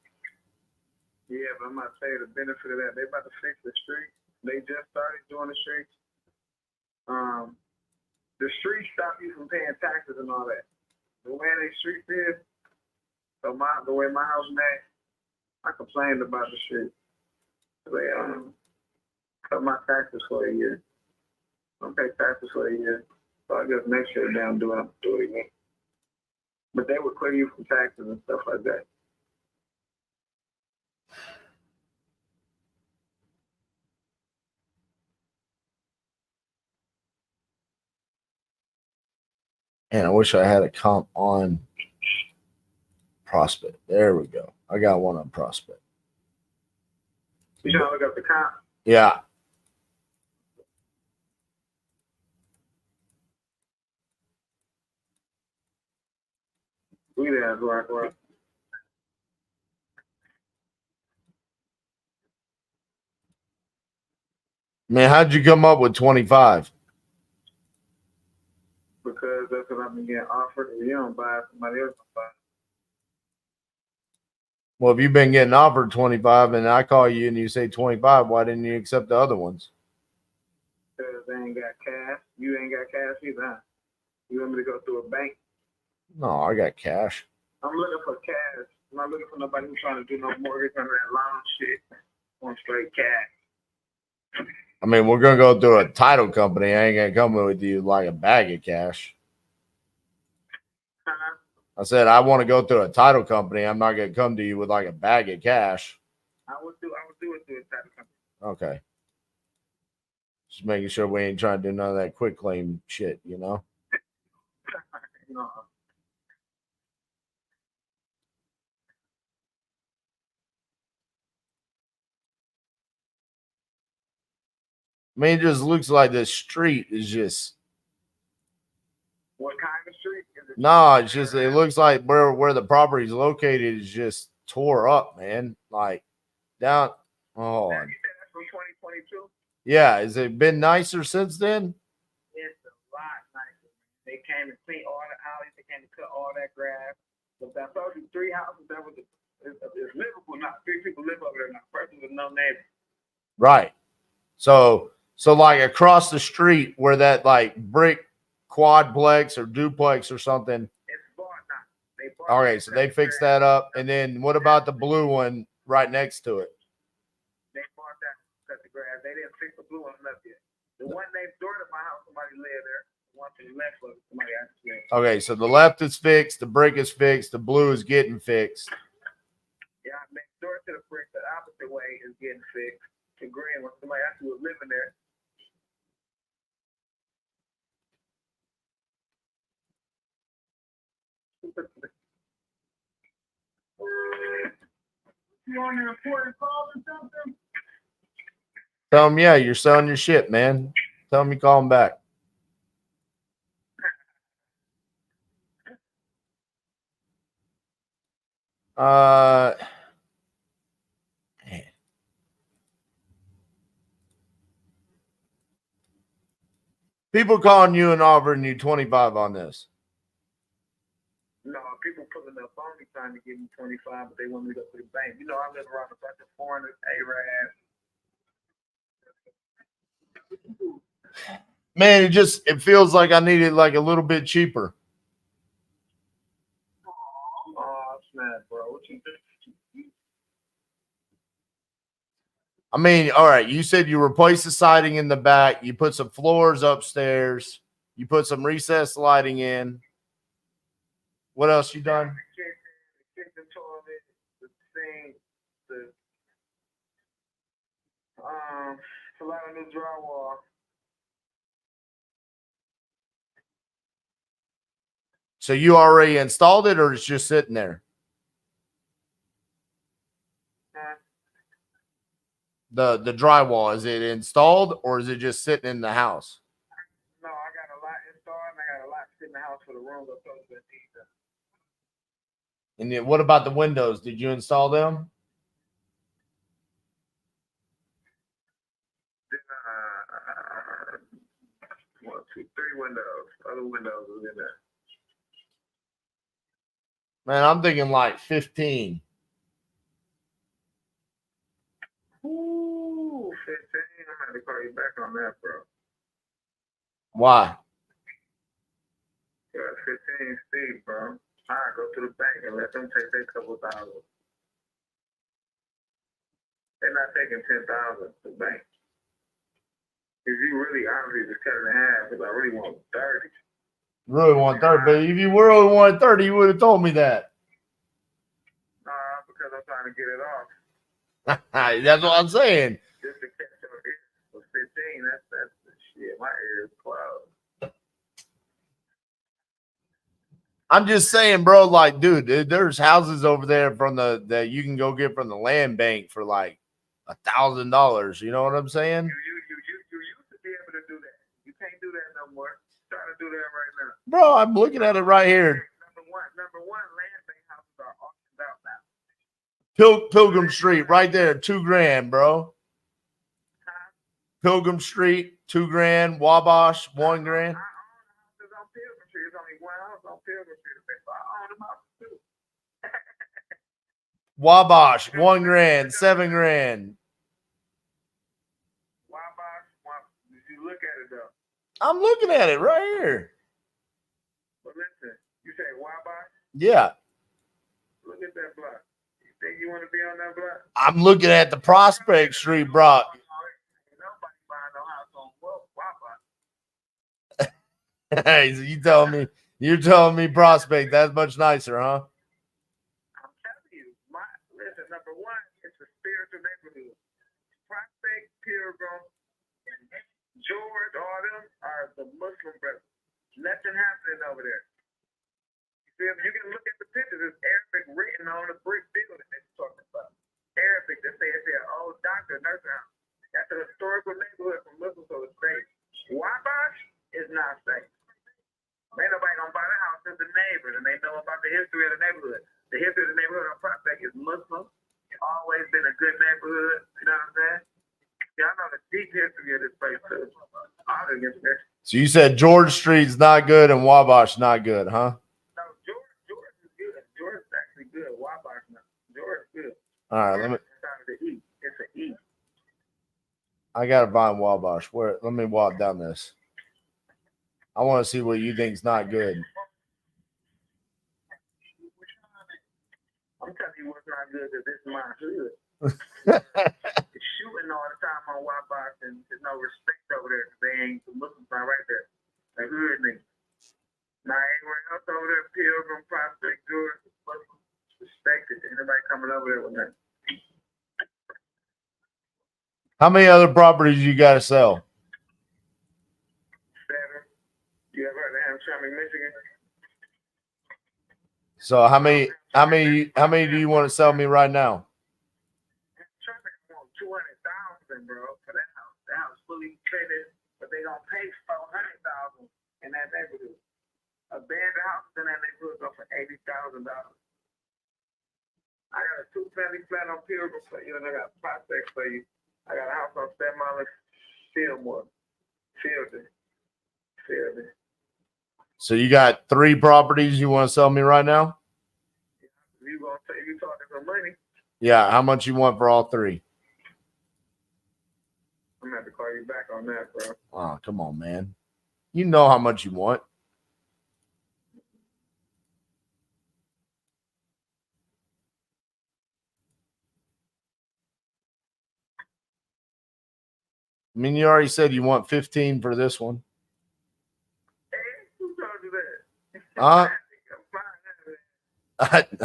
Yeah, but I'm not saying the benefit of that. They about to fix the street. They just started doing the streets. The streets stop you from paying taxes and all that. The way they streets is, so the way my house made, I complained about the street. They cut my taxes for a year. I don't pay taxes for a year. So I guess next year they don't do it again. But they would clear you from taxes and stuff like that. Man, I wish I had a comp on Prospect. There we go. I got one on Prospect. You trying to look up the comp? Yeah. We there, right. Man, how'd you come up with 25? Because that's what I've been getting offered. If you don't buy it, somebody else will buy it. Well, if you've been getting offered 25 and I call you and you say 25, why didn't you accept the other ones? Because they ain't got cash. You ain't got cash either, huh? You want me to go through a bank? No, I got cash. I'm looking for cash. I'm not looking for nobody who's trying to do no mortgage under that loan shit. I want straight cash. I mean, we're going to go through a title company. I ain't going to come with you like a bag of cash. Uh-huh. I said, I want to go through a title company. I'm not going to come to you with like a bag of cash. I would do it through a title company. Okay. Just making sure we ain't trying to do none of that quick claim shit, you know? No. I mean, it just looks like this street is just. What kind of street is it? No, it's just, it looks like where the property is located is just tore up, man. Like down. Oh, You said that's from 2022? yeah. Has it been nicer since then? It's a lot nicer. They came to clean all the alleys. They came to cut all that grass. But I told you 3 houses that was it's livable now. 3 people live over there now. Person with no neighbor. Right. So like across the street where that like brick quadplex or duplex or something. It's bought now. They bought Okay, so they fixed that up. And then what about the blue one right next to it? They bought that, cut the grass. They didn't fix the blue one up yet. The one next door to my house, somebody lived there. The one to the left of it, somebody actually lived. Okay, so the left is fixed, the brick is fixed, the blue is getting fixed. Yeah, next door to the brick, the opposite way is getting fixed. The green one, somebody actually was living there. you on the recorded calls or something? Tell them, yeah, you're selling your shit, man. Tell them you call them back. Man. People calling you and offering you 25 on this. No, people pulling up on me trying to give me 25, but they want me to go to the bank. You know, I live around a bunch of foreigners, Arabs. Man, it feels like I need it like a little bit cheaper. Oh, snap, bro. What you think? I mean, all right, you said you replaced the siding in the back, you put some floors upstairs, you put some recessed lighting in. What else you done? The kitchen toilet, the sink, a lot of new drywall. So you already installed it, or it's just sitting there? The drywall, is it installed or is it just sitting in the house? No, I got a lot installed and I got a lot sitting in the house for the room. And then what about the windows? Did you install them? One, two, three windows. Other windows was in there. Man, I'm thinking like 15. Ooh, 15. I'm going to call you back on that, bro. Why? Yeah, 15 Steve, bro. I go to the bank and let them take their couple thousand. They're not taking 10,000 to the bank. If you really honestly just cut it in half, because I really want 30. Really want 30, but if you really wanted 30, you would have told me that. Because I'm trying to get it off. That's what I'm saying. Just to catch your ear for 15, that's the shit. My ear is closed. I'm just saying, bro, like, dude, there's houses over there from that you can go get from the land bank for like $1,000. You know what I'm saying? You used to be able to do that. You can't do that no more. You're trying to do that right now. Bro, I'm looking at it right here. Number one, land bank houses are auctioned out now. Pilgrim Street, right there, $2,000, bro. Pilgrim Street, $2,000. Wabash, $1,000. I own houses on Pilgrim Street. There's only one house on Pilgrim Street. So I own them houses too. Wabash, $1,000, $7,000. Wabash, did you look at it though? I'm looking at it right here. Well, listen, you say Wabash? Yeah. Look at that block. You think you want to be on that block? I'm looking at the Prospect Street block. Nobody buying no house on Wabash. Hey, so you're telling me Prospect, that's much nicer, huh? I'm telling you, listen, number one, it's a spiritual neighborhood. Prospect, Pilgrim, George, all them are the Muslim brothers. Nothing happening over there. You can look at the pictures. There's Arabic written on the brick building that you're talking about. Arabic, they say it's their old doctor, nursing home. That's a historical neighborhood for Muslims, so it's safe. Wabash is not safe. Ain't nobody gonna buy the house of the neighbors, and they know about the history of the neighborhood. The history of the neighborhood on Prospect is Muslim. It's always been a good neighborhood. You know what I'm saying? Yeah, I know the deep history of this place too. So you said George Street's not good and Wabash not good, huh? No, George is good. George is actually good. Wabash not. George is good. All right, let me. It's an E. I gotta find Wabash. Let me walk down this. I want to see what you think's not good. I'm telling you what's not good because this is my hood. It's shooting all the time on Wabash, and there's no respect over there because they ain't the Muslims are right there. They hood niggas. Now everywhere else over there, Pilgrim, Prospect, George, Muslims respected. Anybody coming over there with that? How many other properties you got to sell? 7. You ever heard of Hamtramck, Michigan? So how many do you want to sell me right now? fully traded, but they don't pay $400,000 in that neighborhood. Abandoned houses in that neighborhood go for $80,000. I got a 2-family flat on Pilgrim for you, and I got prospects for you. I got a house on Stedmont, Fielding. So you got 3 properties you want to sell me right now? You gonna say you talking some money? Yeah. How much you want for all 3? I'm gonna have to call you back on that, bro. Oh, come on, man. You know how much you want. I mean, you already said you want 15 for this one. Hey, who told you that?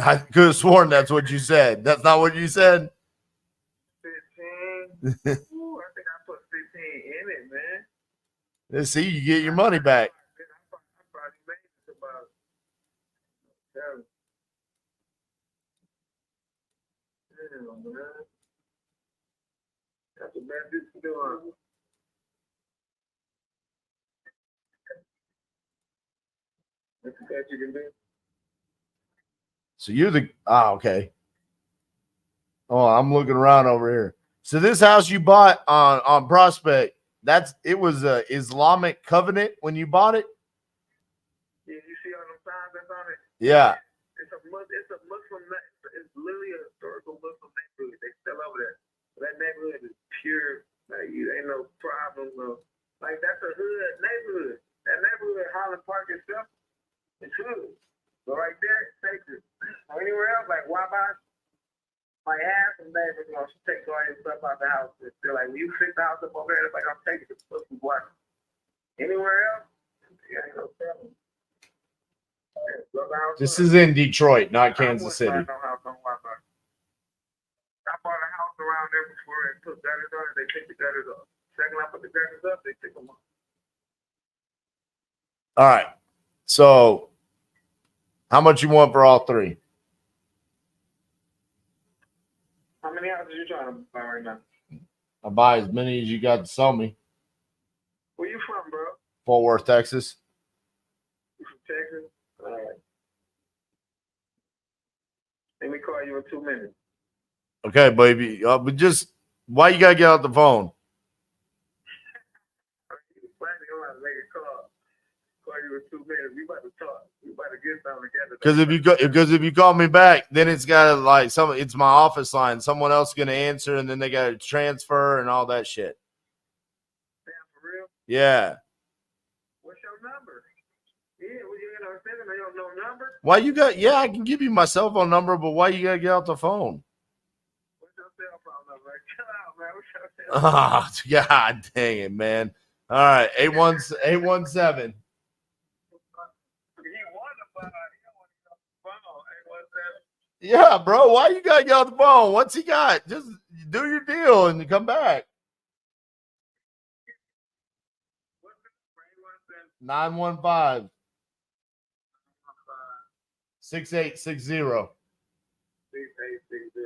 I could have sworn that's what you said. That's not what you said. 15. Ooh, I think I put 15 in it, man. Let's see, you get your money back. I probably made it about 7. Damn, man. That's the best you can do. That's the best you can do. So you're the okay. Oh, I'm looking around over here. So this house you bought on Prospect, it was a Islamic covenant when you bought it? Yeah, you see all them signs that's on it? Yeah. It's literally a historical Muslim neighborhood. They still over there. That neighborhood is pure. Like, you ain't no problems. Like, that's a hood neighborhood. That neighborhood, Highland Park itself, it's hood. But right there, it's sacred. Anywhere else, like Wabash, like half some neighbors gonna take all your stuff out the house. They're like, when you fix the house up over there, everybody gonna take it. It's supposed to be black. Anywhere else, yeah, ain't no problem. This is in Detroit, not Kansas City. I bought a house around there before and put gutters on it. They take the gutters off. Second I put the gutters up, they take them off. All right. So how much you want for all 3? How many houses you trying to buy right now? I'll buy as many as you got to sell me. Where you from, bro? Fort Worth, Texas. You from Texas? All right. Let me call you in 2 minutes. Okay, baby. But just why you gotta get out the phone? You finally gonna make a call. Call you in 2 minutes. We about to talk. We about to get something together. Because if you call me back, then it's gotta it's my office line. Someone else gonna answer, and then they gotta transfer and all that shit. Damn, for real? Yeah. What's your number? Yeah, well, you ain't no sending me no number. Why you got? Yeah, I can give you my cell phone number, but why you gotta get out the phone? What's your cell phone number? Chill out, man. What's your cell phone number? Oh, God dang it, man. All right, 817. Yeah, bro. Why you gotta get off the phone? What's he got? Just do your deal and come back. 915 6860. 6860.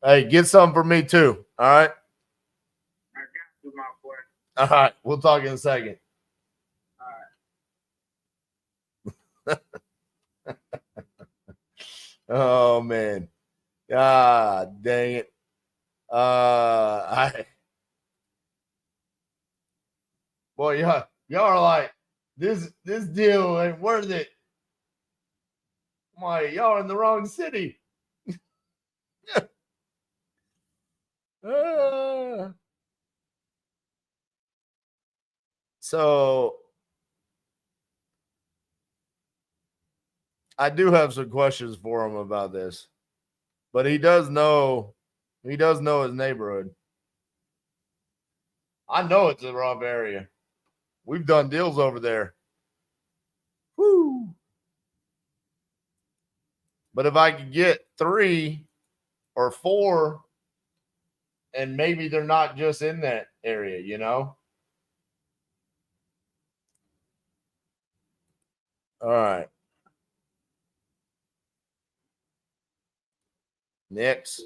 Hey, get something for me too. All right. I got you, my boy. All right. We'll talk in a second. All right. Oh man. God dang it. Boy, y'all are like, this deal ain't worth it. I'm like, y'all are in the wrong city. So I do have some questions for him about this, but he does know his neighborhood. I know it's a rough area. We've done deals over there. Woo. But if I could get 3 or 4, and maybe they're not just in that area, you know? All right. Next.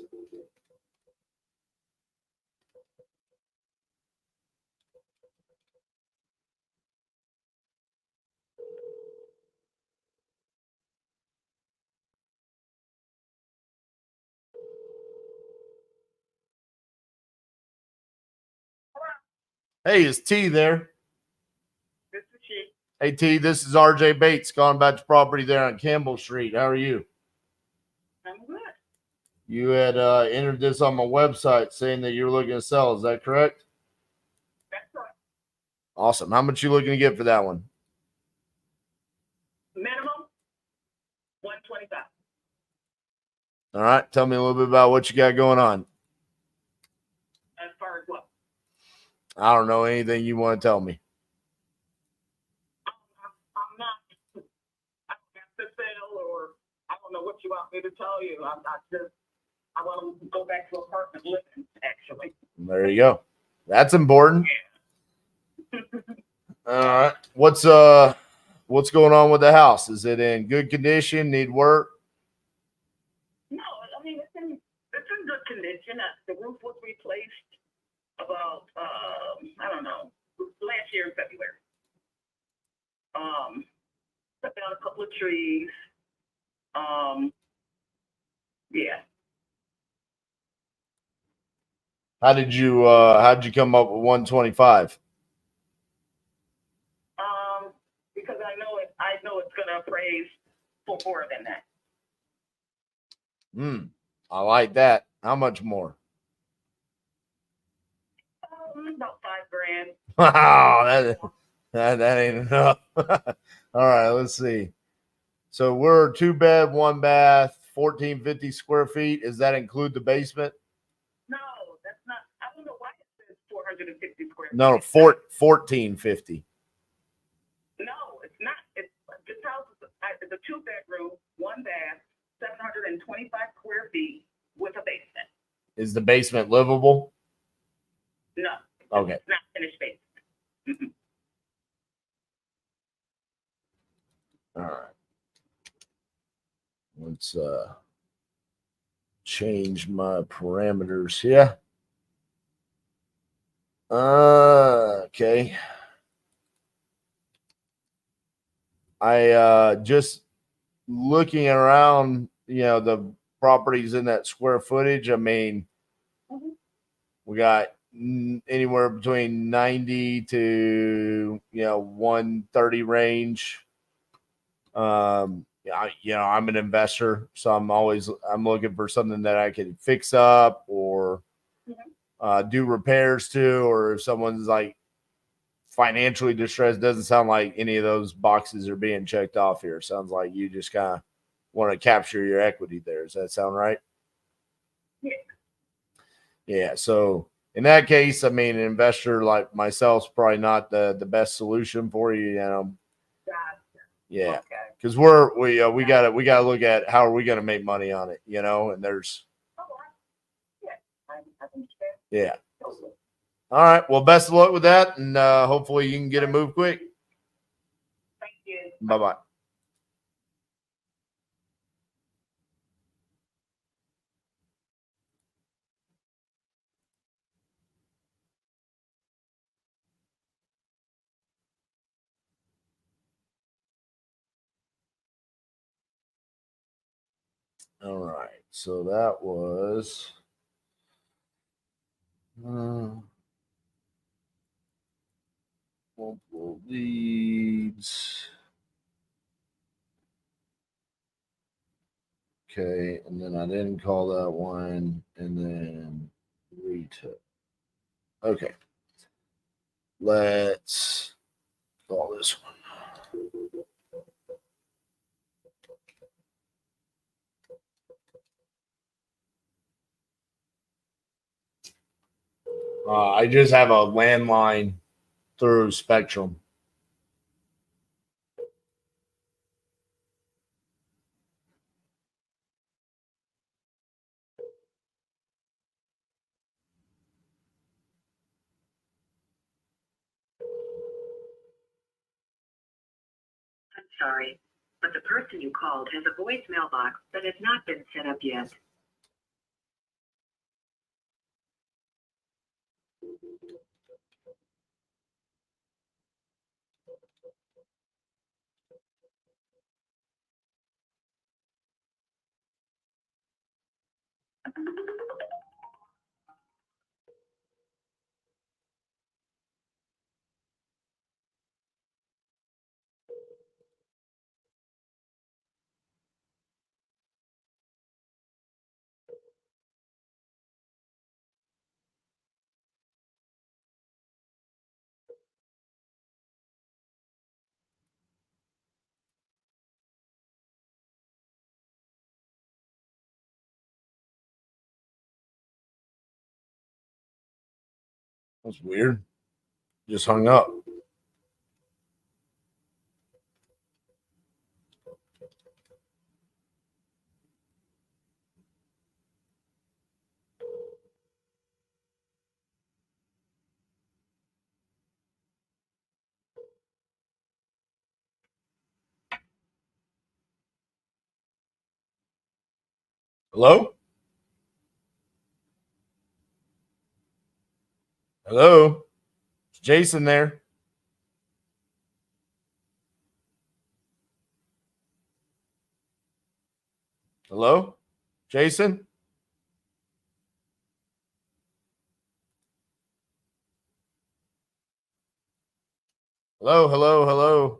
Hey, is T there? This is she. Hey, T, this is RJ Bates calling about your property there on Campbell Street. How are you? I'm good. You had entered this on my website saying that you're looking to sell. Is that correct? That's right. Awesome. How much you looking to get for that one? Minimum 125. All right. Tell me a little bit about what you got going on. As far as what? I don't know anything you want to tell me. I'm not. I don't have to sell, or I don't know what you want me to tell you. I want to go back to apartment living, actually. There you go. That's important. All right. What's going on with the house? Is it in good condition? Need work? No, I mean, it's in good condition. The roof was replaced about, I don't know, last year in February. Cut down a couple of trees. Yeah. How'd you come up with 125? Because I know it's gonna appraise for more than that. I like that. How much more? About $5,000. Wow, that ain't enough. All right, let's see. So we're 2-bed, 1-bath, 1,450 square feet. Does that include the basement? No, that's not. I don't know why it says 450 square feet. No, 1,450. No, it's not. This house is a 2-bedroom, 1-bath, 725 square feet with a basement. Is the basement livable? No. Okay. It's not finished basement. All right. Let's change my parameters here. Okay. I just looking around, the properties in that square footage. I mean, we got anywhere between 90 to 130 range. I'm an investor, so I'm looking for something that I can fix up or do repairs to, or if someone's like financially distressed. Doesn't sound like any of those boxes are being checked off here. Sounds like you just kind of want to capture your equity there. Does that sound right? Yeah. Yeah. So in that case, I mean, an investor like myself is probably not the best solution for you. Yeah. Because we got to look at how are we going to make money on it, and there's yeah. All right. Well, best of luck with that, and hopefully you can get it moved quick. Thank you. Bye-bye. All right. So that was multiple leads. Okay, and then I didn't call that one, and then retail. Okay, let's call this one. I just have a landline through Spectrum. I'm sorry, but the person you called has a voicemail box that has not been set up yet. That's weird. Just hung up. Hello? Hello? Is Jason there? Hello? Jason? Hello, hello, hello.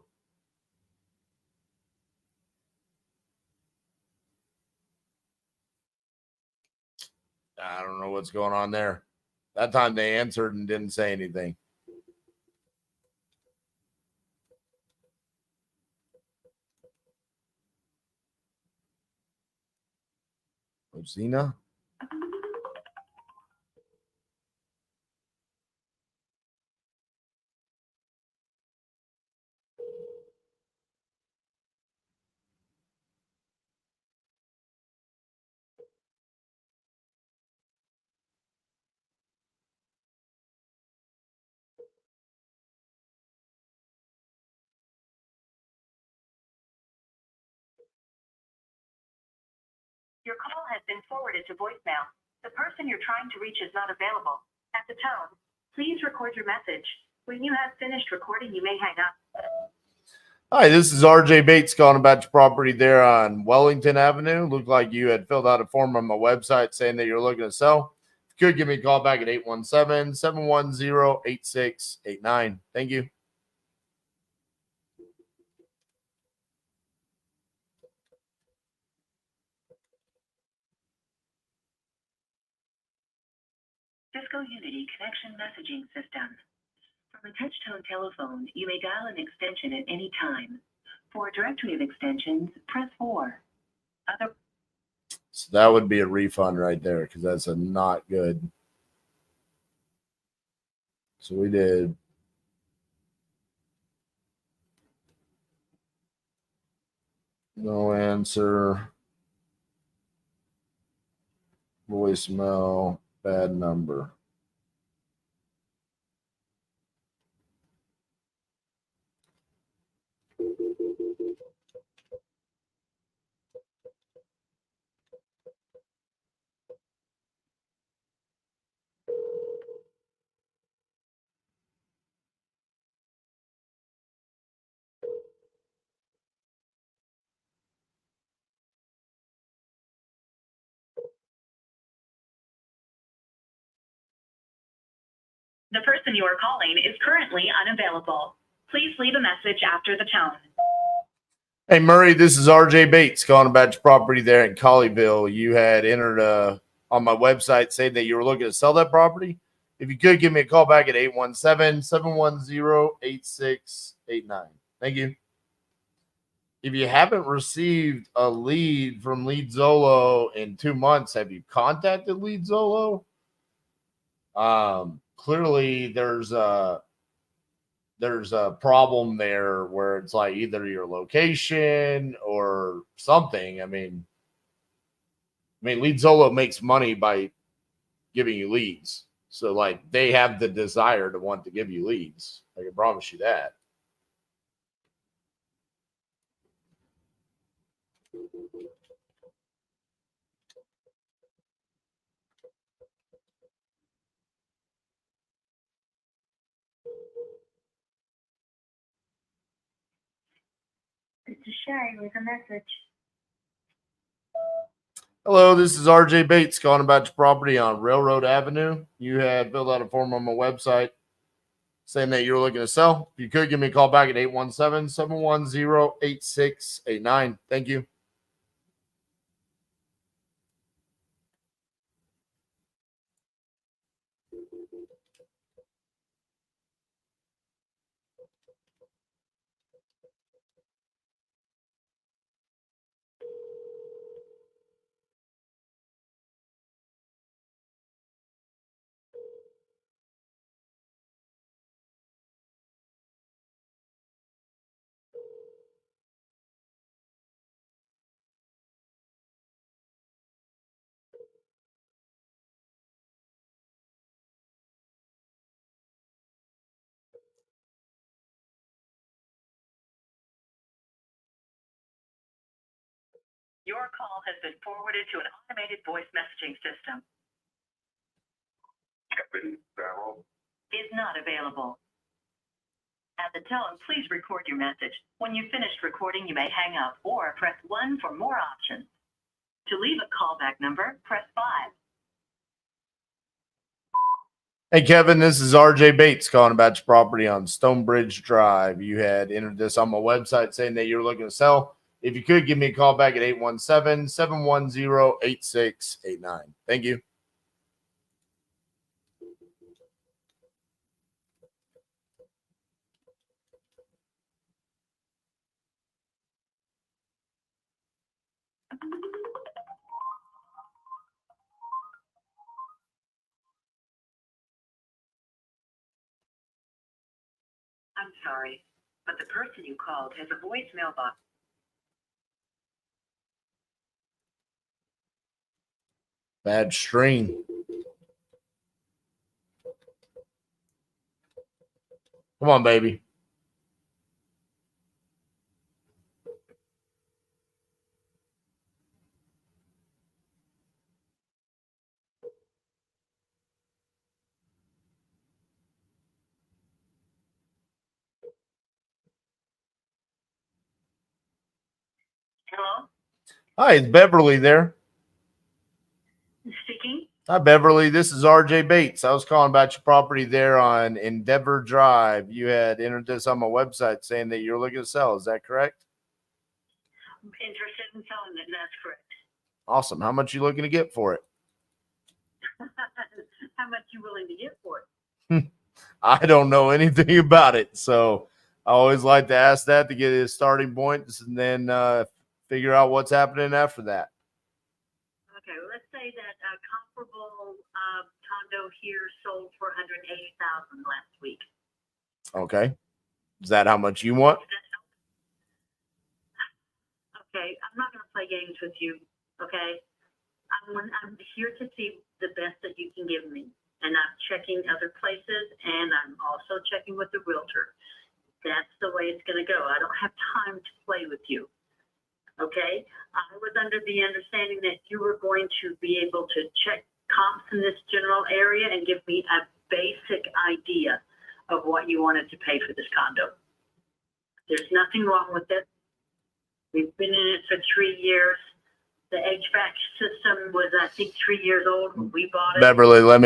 I don't know what's going on there. That time they answered and didn't say anything. Rosina? Your call has been forwarded to voicemail. The person you're trying to reach is not available. At the tone, please record your message. When you have finished recording, you may hang up. Hi, this is RJ Bates calling about your property there on Wellington Avenue. Looked like you had filled out a form on my website saying that you're looking to sell. If you could give me a call back at 817-710-8689. Thank you. Cisco Unity Connection Messaging System. From a touch-tone telephone, you may dial an extension at any time. For a directory of extensions, press 4. So that would be a refund right there because that's a not good. So we did. No answer. Voicemail. Bad number. The person you are calling is currently unavailable. Please leave a message after the tone. Hey, Murray, this is RJ Bates calling about your property there in Colleyville. You had entered on my website saying that you were looking to sell that property. If you could give me a call back at 817-710-8689. Thank you. If you haven't received a lead from LeadZolo in 2 months, have you contacted LeadZolo? Clearly there's a problem there where it's like either your location or something. I mean, LeadZolo makes money by giving you leads. So like they have the desire to want to give you leads. I can promise you that. This is Sherry with a message. Hello, this is RJ Bates calling about your property on Railroad Avenue. You had filled out a form on my website saying that you're looking to sell. If you could give me a call back at 817-710-8689. Thank you. Your call has been forwarded to an automated voice messaging system. Is not available. At the tone, please record your message. When you've finished recording, you may hang up or press 1 for more options. To leave a callback number, press 5. Hey, Kevin, this is RJ Bates calling about your property on Stonebridge Drive. You had entered this on my website saying that you're looking to sell. If you could, give me a call back at 817-710-8689. Thank you. I'm sorry, but the person you called has a voicemail box. Bad string. Come on, baby. Hello? Hi, it's Beverly there. Speaking? Hi, Beverly. This is RJ Bates. I was calling about your property there on Endeavor Drive. You had entered this on my website saying that you're looking to sell. Is that correct? Interested in selling it, that's correct. Awesome. How much you looking to get for it? How much you willing to get for it? I don't know anything about it, so I always like to ask that to get a starting point and then figure out what's happening after that. Okay, well, let's say that a comparable condo here sold for $180,000 last week. Okay. Is that how much you want? Okay, I'm not going to play games with you, okay? I'm here to see the best that you can give me. And I'm checking other places, and I'm also checking with the realtor. That's the way it's going to go. I don't have time to play with you, okay? I was under the understanding that you were going to be able to check comps in this general area and give me a basic idea of what you wanted to pay for this condo. There's nothing wrong with it. We've been in it for 3 years. The HVAC system was, I think, 3 years old when we bought it. Beverly, let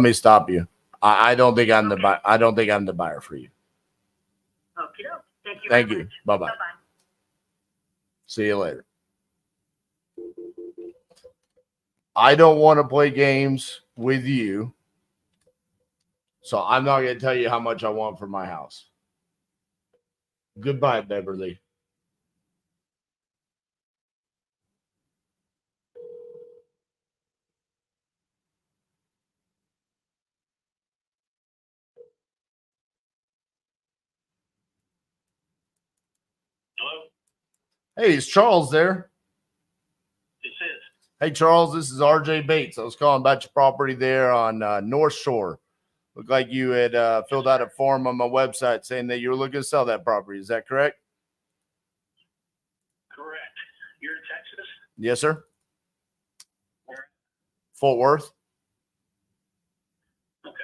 me stop you. I don't think I'm the I don't think I'm the buyer for you. Okay, thank you. Thank very you. much. Bye-bye. Bye-bye. See you later. I don't want to play games with you, so I'm not going to tell you how much I want for my house. Goodbye, Beverly. Hello, Hey, is Charles there? this is. Hey, Charles, this is RJ Bates. I was calling about your property there on North Shore. Looked like you had filled out a form on my website saying that you were looking to sell that property. Is that correct? Correct. You're in Texas? Yes, sir. Where? Fort Worth. Okay.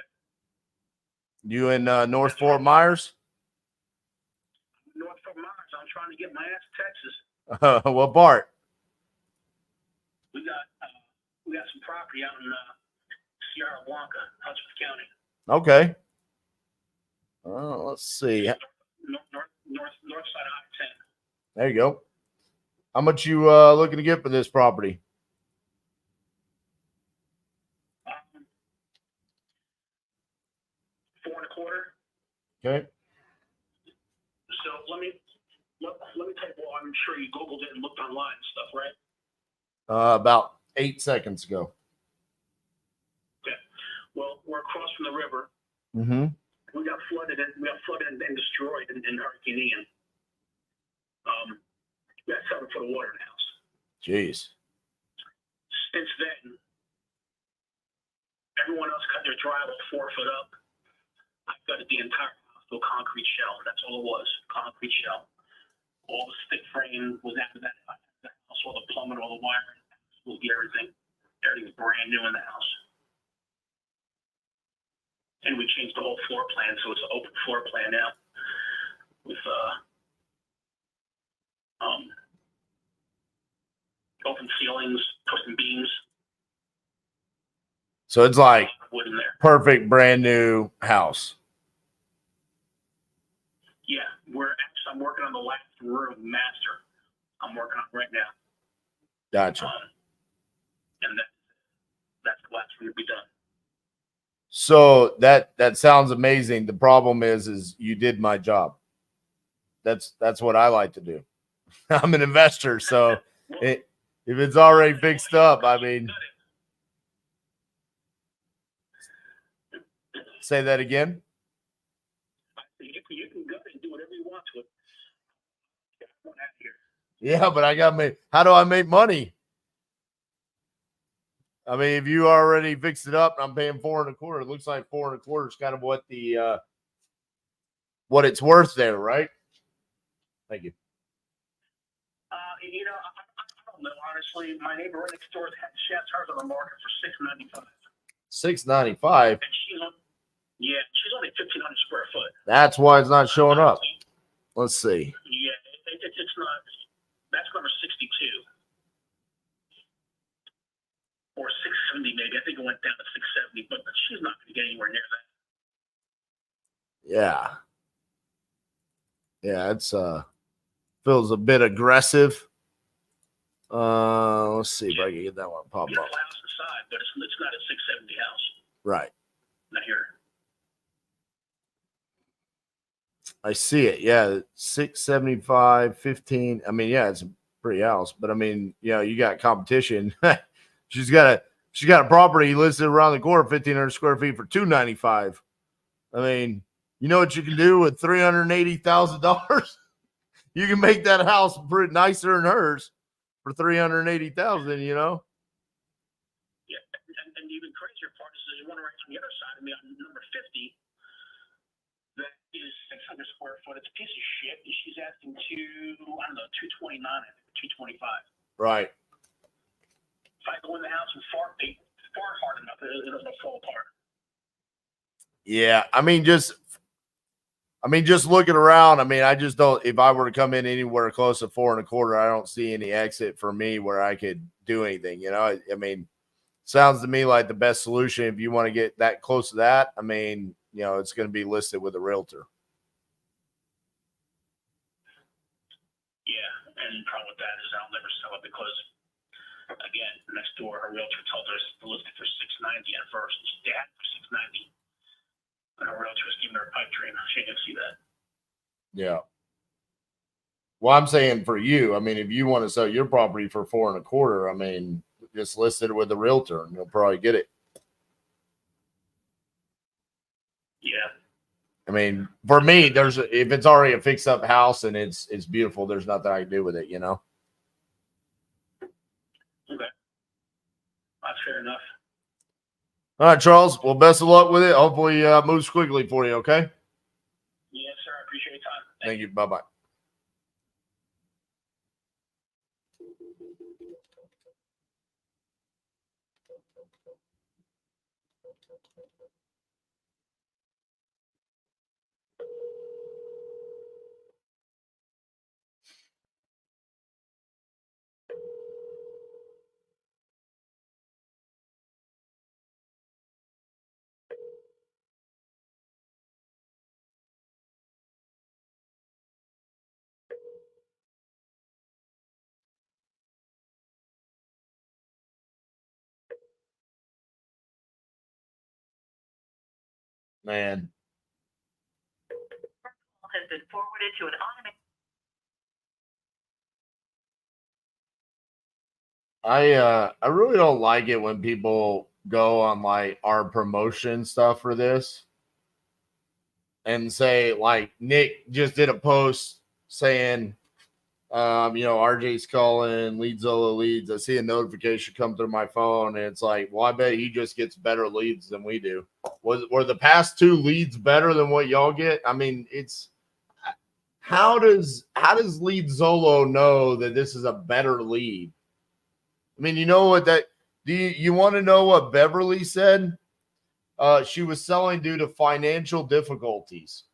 You in North Fort Myers? North Fort Myers. I'm trying to get my ass to Texas. What part? We got some property out in Sierra Blanca, Hudson County. Okay. Let's see. North side of I-10. There you go. How much you looking to get for this property? $4.25. Okay. So let me take. Well, I'm sure you Googled it and looked online and stuff, right? About 8 seconds ago. Okay. Well, we're across from the river. Mm-hmm. We got flooded and destroyed in Hurricane Ian. We got 7 foot of water in the house. Jeez. Since then, everyone else cut their driveway 4 foot up. I gutted the entire house to a concrete shell. That's all it was, concrete shell. All the stick frame was after that house house, all the plumbing, all the wiring, absolutely everything. Everything's brand new in the house. And we changed the whole floor plan, so it's an open floor plan now with open ceilings, twisting beams. So it's like Wood in there. perfect brand new house. Yeah, I'm working on the last room master. I'm working on it right now. Gotcha. And that's the last room to be done. So that sounds amazing. The problem is you did my job. That's what I like to do. I'm an investor, so if it's already fixed up, I mean, say that again. You can go and do whatever you want to it. Get out here. Yeah, but I got me. How do I make money? I mean, if you already fixed it up, and I'm paying 4 1/4. It looks like 4 1/4 is kind of what the what it's worth there, right? Thank you. You know, I don't know, honestly. My neighbor right next door she has hers on the market for $695. $695. And she's only 1,500 square foot. That's why it's not showing up. Let's see. Yeah, it's not. That's number 62 or 670 maybe. I think it went down to 670, but she's not going to get anywhere near that. Yeah. Yeah, it's feels a bit aggressive. Let's see if I can get that one pop Beautiful up. house inside, but it's not a 670 house. Right. Not here. I see it. Yeah, 675, 15. I mean, yeah, it's a pretty house, but I mean, you know, you got competition. she's got a property listed around the corner, 1,500 square feet for $295. I mean, you know what you can do with $380,000? You can make that house pretty nicer than hers for $380,000. You know. Yeah, and even crazier part is there's one right on the other side of me on number 50 that is 600 square foot. It's a piece of shit. And she's asking I don't know, 229, I think, 225. Right. If I go in the house and fart hard enough, it'll fall apart. Yeah, I mean, just looking around. I mean, I just don't. If I were to come in anywhere close to 4 1/4, I don't see any exit for me where I could do anything. You know, I mean, sounds to me like the best solution if you want to get that close to that. I mean, you know, it's going to be listed with a realtor. Yeah, and the problem with that is I'll never sell it because, again, next door, her realtor told her to list it for $690 at first. They had it for $690. And her realtor was giving her a pipe dream. She didn't see that. Yeah. Well, I'm saying for you, I mean, if you want to sell your property for 4 1/4, I mean, just list it with a realtor and you'll probably get it. Yeah. I mean, for me, if it's already a fixed up house and it's beautiful, there's nothing I can do with it, you know? Okay. That's fair enough. All right, Charles. Well, best of luck with it. Hopefully moves quickly for you. Okay. Yes, sir. I appreciate your time. Thank you. Bye-bye. Man. Has been forwarded to an automated. I really don't like it when people go on like our promotion stuff for this and say like Nick just did a post saying you know, RJ's calling LeadZolo leads. I see a notification come through my phone and it's like, well, I bet he just gets better leads than we do. Were the past 2 leads better than what y'all get? I mean, how does LeadZolo know that this is a better lead? I mean, you know what that do you want to know what Beverly said? She was selling due to financial difficulties.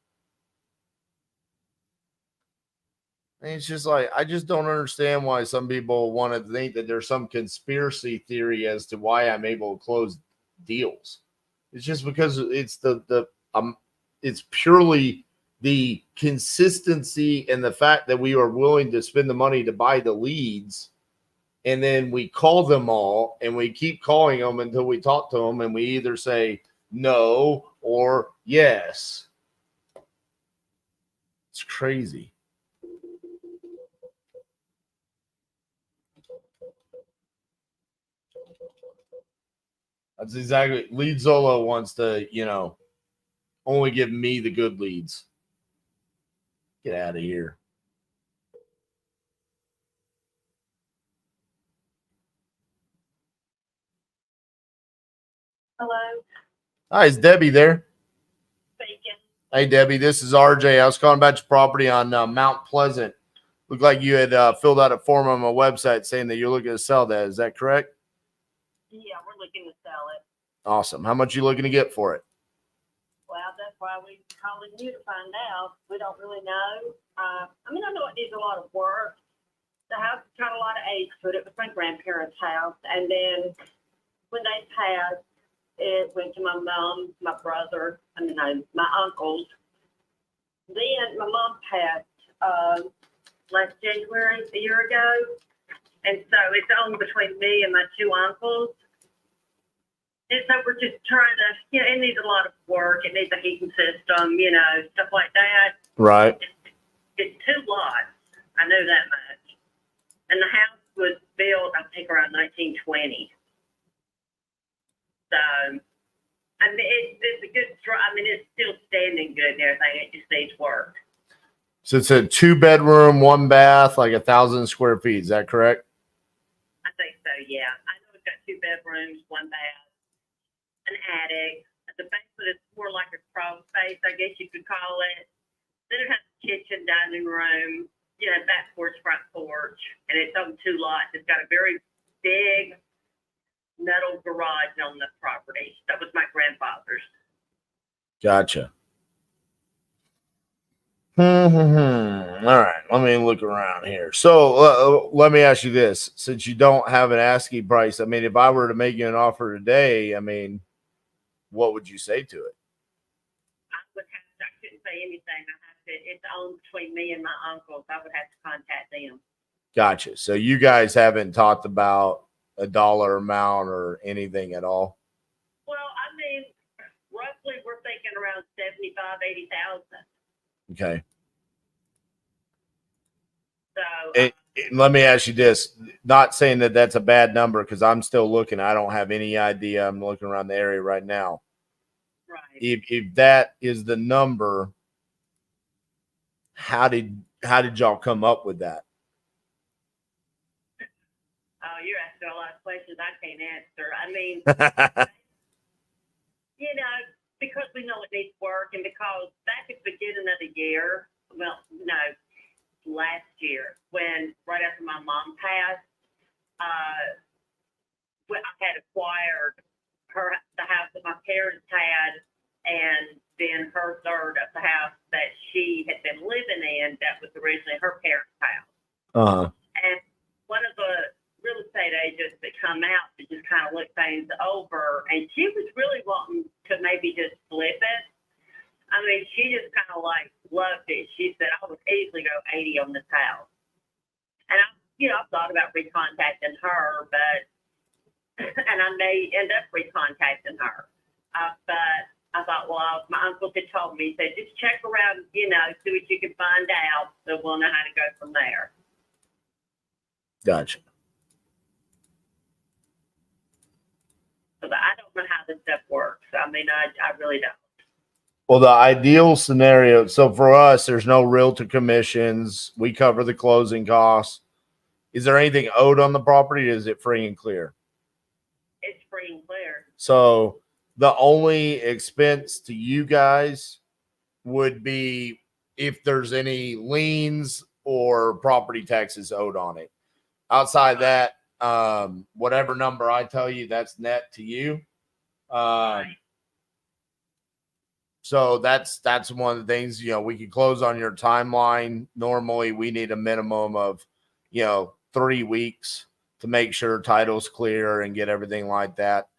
And it's just like, I just don't understand why some people want to think that there's some conspiracy theory as to why I'm able to close deals. It's just because it's it's purely the consistency and the fact that we are willing to spend the money to buy the leads. And then we call them all and we keep calling them until we talk to them and we either say no or yes. It's crazy. That's exactly. LeadZolo wants to, only give me the good leads. Get out of here. Hello, Hi, is Debbie there? Bacon. Hey, Debbie, this is RJ. I was calling about your property on Mount Pleasant. Looked like you had filled out a form on my website saying that you're looking to sell that. Is that correct? Yeah, we're looking to sell it. Awesome. How much are you looking to get for it? Well, that's why we calling you to find out. We don't really know. I know it needs a lot of work. The house has got a lot of age to it. It was my grandparents' house. And then when they passed, it went to my mom, my brother, my uncles. Then my mom passed last January, a year ago. And so it's owned between me and my two uncles. And so we're just trying to, it needs a lot of work. It needs a heating system, stuff like that. Right. It's 2 lots. I know that much. And the house was built, I think, around 1920. So, it's a good, it's still standing good and everything. It just needs work. So it's a 2-bedroom, 1 bath, like 1,000 square feet. Is that correct? I think so, yeah. I know it's got 2 bedrooms, 1 bath, an attic. The basement is more like a crawl space, I guess you could call it. Then it has a kitchen, dining room, back porch, front porch, and it's on 2 lots. It's got a very big metal garage on the property. That was my grandfather's. Gotcha. All right, let me look around here. So let me ask you this: since you don't have an asking price, if I were to make you an offer today, what would you say to it? I couldn't say anything. It's owned between me and my uncles. I would have to contact them. Gotcha. So you guys haven't talked about a dollar amount or anything at all? Well, roughly we're thinking around 75,000-80,000. Okay. So let me ask you this, not saying that that's a bad number because I'm still looking. I don't have any idea. I'm looking around the area right now. right. If that is the number, how did y'all come up with that? Oh, you're asking a lot of questions I can't answer. Because we know it needs work and because back at the beginning of the year, last year, right after my mom passed, I had acquired the house that my parents had, and then her third of the house that she had been living in that was originally her parents' house. Uh-huh. And one of the real estate agents that come out to just kind of look things over, and she was really wanting to maybe just flip it. She just kind of loved it. She said, I would easily go 80 on this house. And I thought about recontacting her, and I may end up recontacting her. But I thought, well, my uncle had told me, he said, just check around, see what you can find out, so we'll know how to go from there. Gotcha. So I don't know how this stuff works. I really don't. Well, the ideal scenario, so for us, there's no realtor commissions. We cover the closing costs. Is there anything owed on the property? Or is it free and clear? It's free and clear. So the only expense to you guys would be if there's any liens or property taxes owed on it. Outside that, whatever number I tell you, that's net to you. So that's one of the things, we can close on your timeline. Normally we need a minimum of, 3 weeks to make sure title's clear and get everything like that.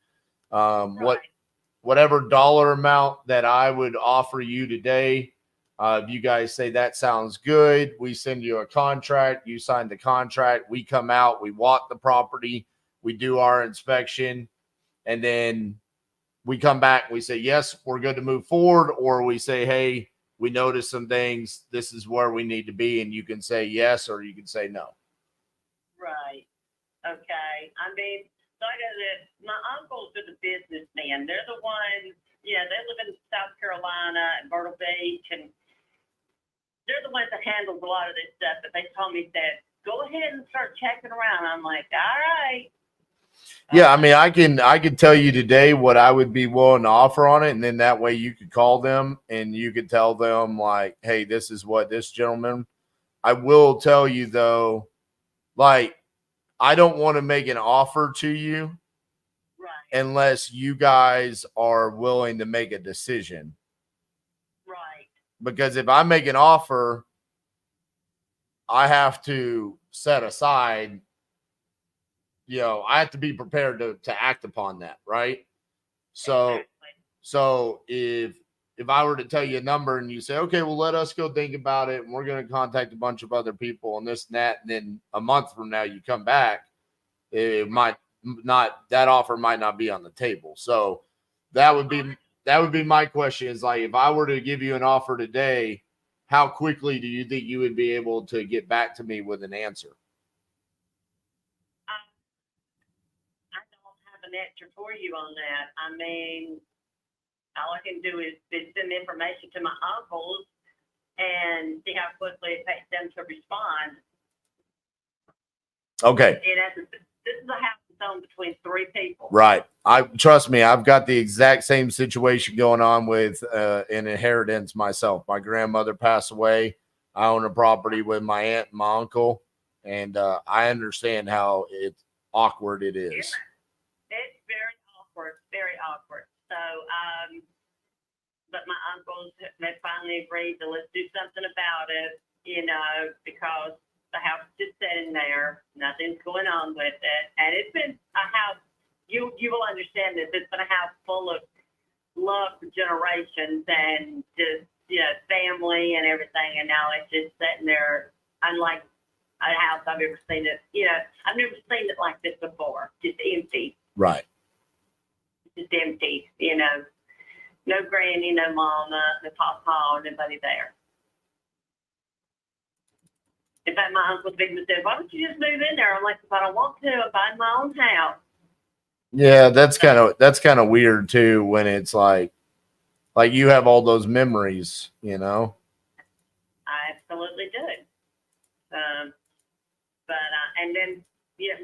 Whatever dollar amount that I would offer you today, if you guys say that sounds good, we send you a contract, you sign the contract, we come out, we walk the property, we do our inspection, and then we come back, we say, yes, we're good to move forward, or we say, hey, we noticed some things, this is where we need to be, and you can say yes, or you can say no. Right. Okay. I mean, like I said, my uncles are the businessmen. They're the ones, they live in South Carolina and Myrtle Beach, and they're the ones that handles a lot of this stuff. But they told me that go ahead and start checking around. I'm like, all right. Yeah, I mean, I can tell you today what I would be willing to offer on it, and then that way you could call them and you could tell them like, hey, this is what this gentleman. I will tell you though, like, I don't want to make an offer to you unless you guys are willing to make a decision. Right. Because if I make an offer, I have to set aside, I have to be prepared to act upon that, right? So, so if I were to tell you a number and you say, okay, well, let us go think about it, and we're going to contact a bunch of other people and this and that, and then a month from now you come back, it might not, that offer might not be on the table. So that would be my question is like, if I were to give you an offer today, how quickly do you think you would be able to get back to me with an answer? I don't have an answer for you on that. I mean, all I can do is send information to my uncles and see how quickly it takes them to respond. Okay. And this is a house that's owned between 3 people. Right. Trust me, I've got the exact same situation going on with an inheritance myself. My grandmother passed away. I own a property with my aunt and my uncle, and I understand how awkward it is. Yeah. It's very awkward, very awkward. So, but my uncles have finally agreed to let's do something about it, because the house is just sitting there, nothing's going on with it, and it's been a house. You will understand this. It's been a house full of love for generations and just family and everything, and now it's just sitting there, unlike a house I've ever seen it. I've never seen it like this before. Just empty. Right. Just empty. No granny, no mama, no papa, nobody there. In fact, my uncle big said, "Why don't you just move in there?" I'm like, "If I don't want to, I'm buying my own house." Yeah, that's kind of weird too when it's like you have all those memories, I absolutely do. And then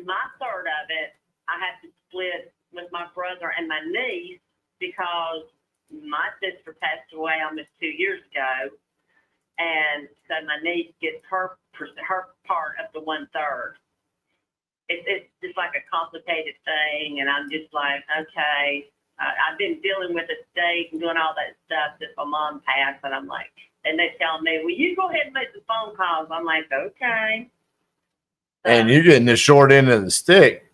my third of it, I had to split with my brother and my niece because my sister passed away almost 2 years ago, and so my niece gets her part of the 1/3. It's just like a complicated thing, and I'm just like, okay, I've been dealing with estate and doing all that stuff since my mom passed, and I'm like, and they tell me, well, you go ahead and make the phone calls. I'm like, okay. And you're getting the short end of the stick.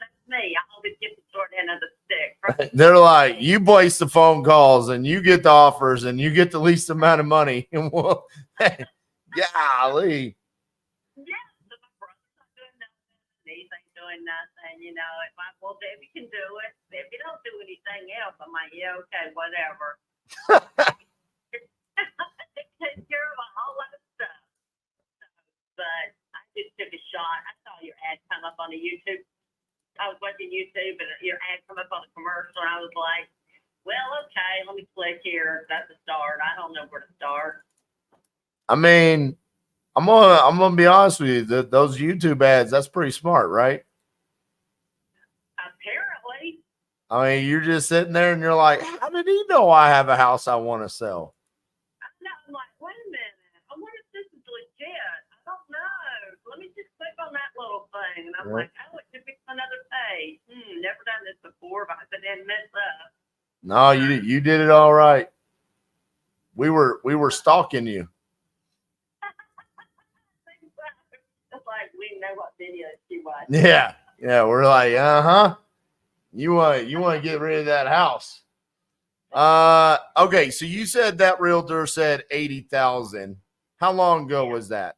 That's me. I always get the short end of the stick. Right? They're like, you place the phone calls and you get the offers and you get the least amount of money. And well, golly. Yeah, so my brother's not doing nothing. Niece ain't doing nothing. If well, Debbie can do it. If you don't do anything else, I'm like, yeah, okay, whatever. Take care of a whole lot of stuff. But I just took a shot. I saw your ad come up on the YouTube. I was watching YouTube, and your ad come up on the commercial, and I was like, well, okay, let me click here. That's a start. I don't know where to start. I mean, I'm gonna be honest with you. Those YouTube ads, that's pretty smart, right? Apparently. I mean, you're just sitting there and you're like, how did he know I have a house I want to sell? No, I'm like, wait a minute. I wonder if this is legit. I don't know. Let me just click on that little thing. And I'm Yeah. like, oh, it should be another page. Never done this before, but I didn't mess up. No, you did it all right. We were stalking you. It's like we know what video she watched. Yeah. Yeah. We're like, you want to get rid of that house. Okay. So you said that realtor said 80,000. How long ago was that?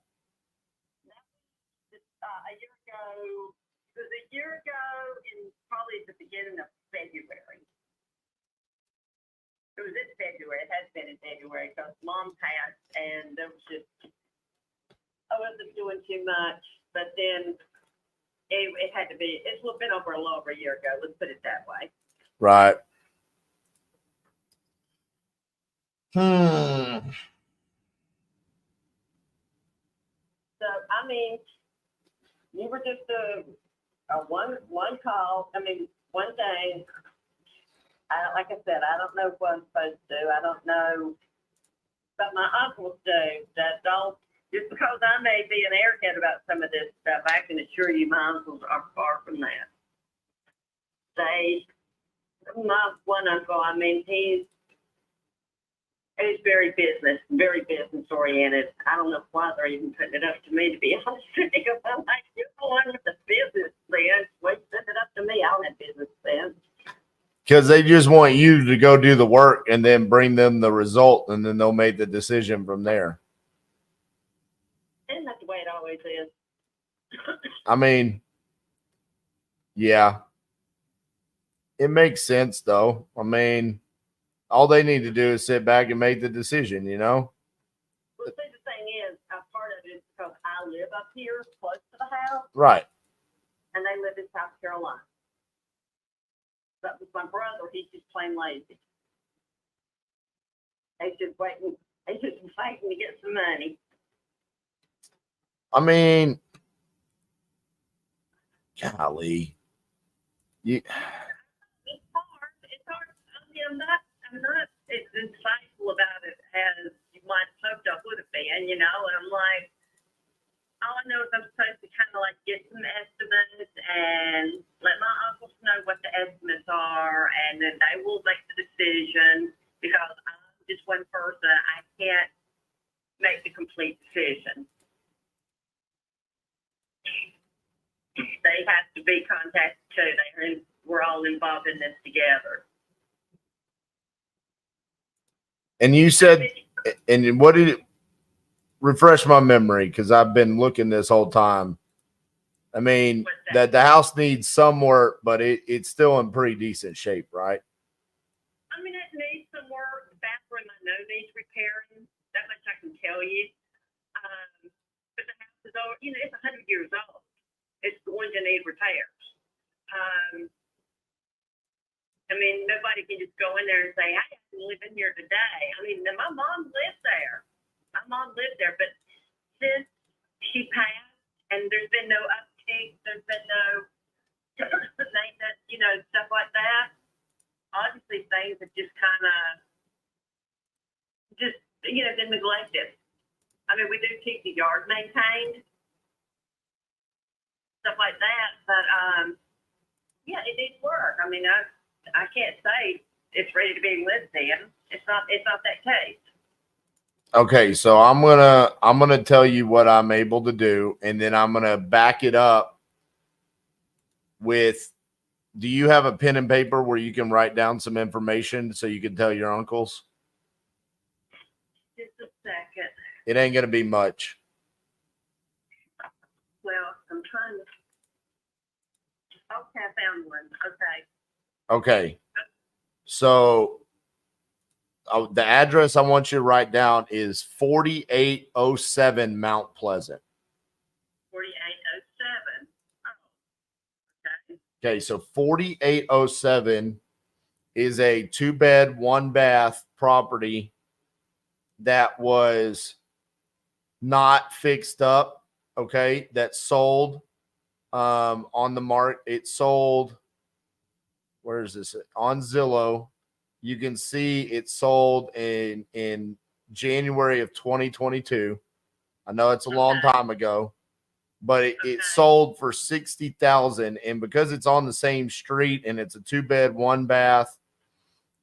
A year ago. It was a year ago in probably the beginning of February. It was in February. It has been in February because Mom passed and there was just, I wasn't doing too much, but then it had to be, it's been over a little over a year ago. Let's put it that way. Right. So, I mean, you were just a one call. I mean, one thing. Like I said, I don't know what I'm supposed to do. I don't know, but my uncles do. That don't, just because I may be an airhead about some of this stuff, I can assure you my uncles are far from that. My one uncle, I mean, he's very business oriented. I don't know why they're even putting it up to me, to be honest with you. I'm like, you're the one with the business sense. Wait, send it up to me. I don't have business sense. Because they just want you to go do the work and then bring them the result, and then they'll make the decision from there. Isn't that the way it always is? I mean, yeah. It makes sense, though. I mean, all they need to do is sit back and make the decision, you know? Well, see, the thing is, part of it is because I live up here close to the house, Right. and they live in South Carolina. But with my brother, he's just plain lazy. He's just waiting to get some money. I mean, golly. It's hard. I mean, I'm not as insightful about it as you might have hoped I would have been, you know, and I'm like, all I know is I'm supposed to kind of like get some estimates and let my uncles know what the estimates are, and then they will make the decision, because I'm just one person. I can't make the complete decision. They have to be contacted too. We're all involved in this together. And you said, and what did it refresh my memory? Because I've been looking this whole time. I mean, that the house needs some work, but it's still in pretty decent shape, right? I mean, it needs some work. The bathroom, I know, needs repairing. That much I can tell you. But the house is over, you know, it's 100 years old. It's going to need repairs. I mean, nobody can just go in there and say, I have to live in here today. I mean, my mom lived there. My mom lived there, but since she passed and there's been no upkeep, there's been no maintenance, you know, stuff like that. Obviously, things have just kind of been neglected. I mean, we do keep the yard maintained, stuff like that, but yeah, it needs work. I mean, I can't say it's ready to be lived in. It's not that case. Okay, so I'm gonna tell you what I'm able to do, and then I'm gonna back it up with. Do you have a pen and paper where you can write down some information so you can tell your uncles? Just a second. It ain't gonna be much. Well, I'm trying to. Okay, I found one. Okay. Okay. So the address I want you to write down is 4807 Mount Pleasant. 4807. Oh, okay. Okay, so 4807 is a 2-bed, 1-bath property that was not fixed up. Okay, that sold on the market. It sold where is this? On Zillow. You can see it sold in January of 2022. I know it's a long time ago, but it sold for $60,000. And because it's on the same street and it's a 2-bed, 1-bath,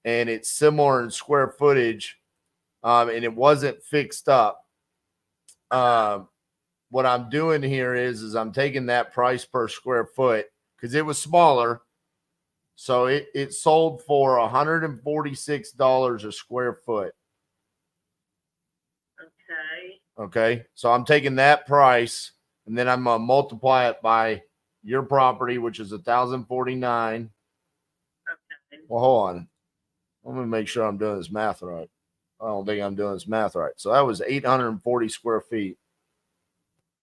and it's similar in square footage, and it wasn't fixed up. What I'm doing here is I'm taking that price per square foot because it was smaller. So it sold for $146 a square foot. Okay. So I'm taking that price and then I'm going to multiply it by your property, which is 1,049. Okay. Well, hold on. Let me make sure I'm doing this math right. I don't think I'm doing this math right. So that was 840 square feet.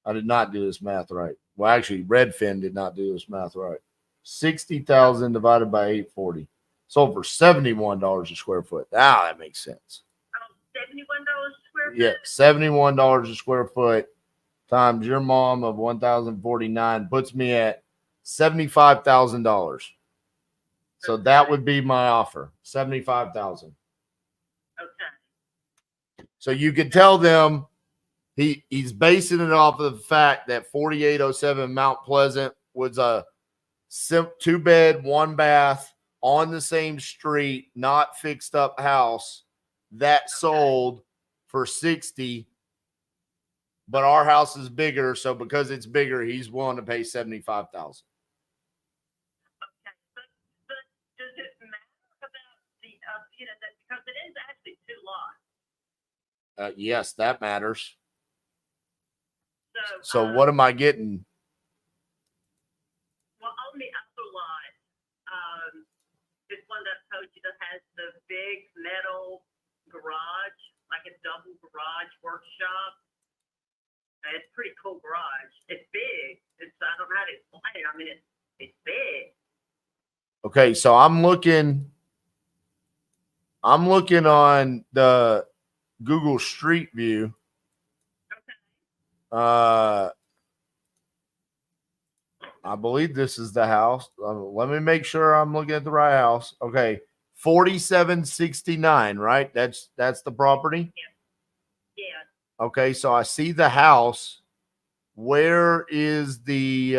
I did not do this math right. Well, actually, Redfin did not do this math right. 60,000 divided by 840. Sold for $71 a square foot. Now that makes sense. Oh, $71 a square foot? Yeah, $71 a square foot times your mom of 1,049 puts me at $75,000. So that would be my offer, $75,000. Okay. So you could tell them he's basing it off of the fact that 4807 Mount Pleasant was a 2-bed, 1-bath on the same street, not fixed up house that sold for 60. But our house is bigger, so because it's bigger, he's willing to pay $75,000. Okay. But does it matter about the that because it is actually 2 lots? Yes, that matters. So what am I getting? Well, on the other lot, this one that I told you that has the big metal garage, like a double garage workshop. It's a pretty cool garage. It's big. I don't know how to explain it. I mean, it's big. Okay, so I'm looking on the Google Street View. Okay. I believe this is the house. Let me make sure I'm looking at the right house. Okay, 4769, right? That's the property. Yeah. Okay, so I see the house. Where is the? If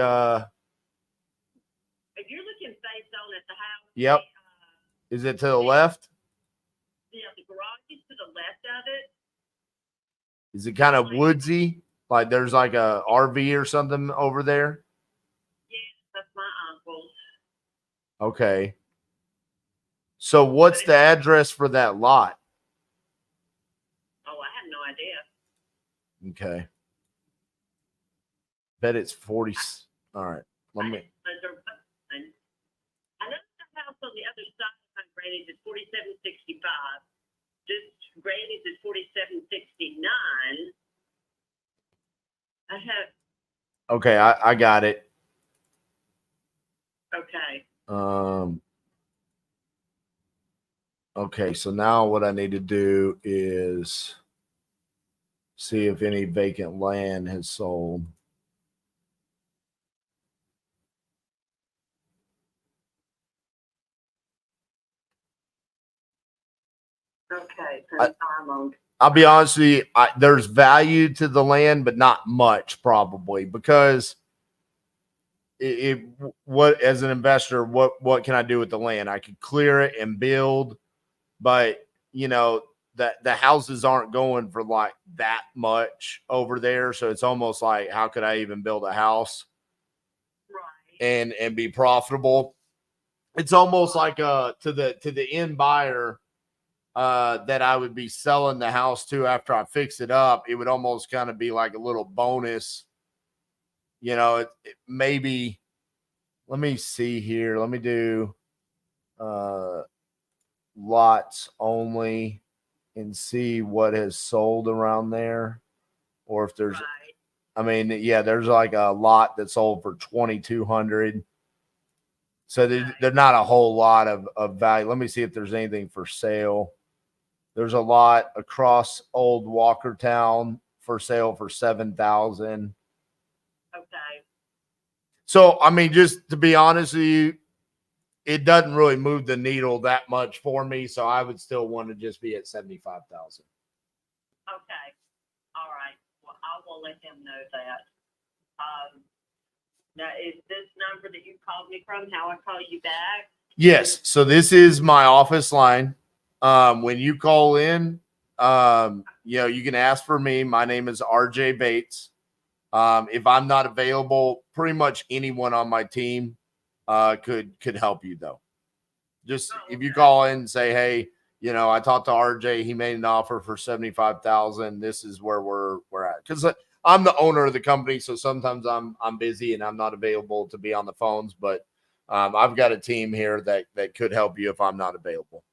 you're looking face on at the house. Yep. Is it to the left? Yeah, the garage is to the left of it. Is it kind of woodsy? Like there's like a RV or something over there? Yeah, that's my uncle's. Okay. So what's the address for that lot? Oh, I have no idea. Okay. Bet it's 40. All right. Let me. I know the house on the other side of my granny's is 4765. This granny's is 4769. I have. Okay, I got it. Okay. Okay, so now what I need to do is see if any vacant land has sold. Okay. I'll be honest with you, there's value to the land, but not much probably because what as an investor, what can I do with the land? I could clear it and build, but the houses aren't going for like that much over there. So it's almost like, how could I even build a house and be profitable? It's almost like to the end buyer that I would be selling the house to after I fix it up. It would almost kind of be like a little bonus. Maybe, let me see here. Let me do lots only and see what has sold around there, or if there's, there's like a lot that sold for 2,200. So there's not a whole lot of value. Let me see if there's anything for sale. There's a lot across Old Walkertown for sale for 7,000. Okay. So, just to be honest with you, it doesn't really move the needle that much for me. So I would still want to just be at 75,000. Okay, all right, well, I will let him know that. Now, is this number that you called me from, how I call you back? Yes. So this is my office line. When you call in, you can ask for me. My name is RJ Bates. If I'm not available, pretty much anyone on my team could help you though. Just if you call in and say, hey, I talked to RJ, he made an offer for 75,000. This is where we're at. Because I'm the owner of the company, so sometimes I'm busy and I'm not available to be on the phones, but I've got a team here that could help you if I'm not available.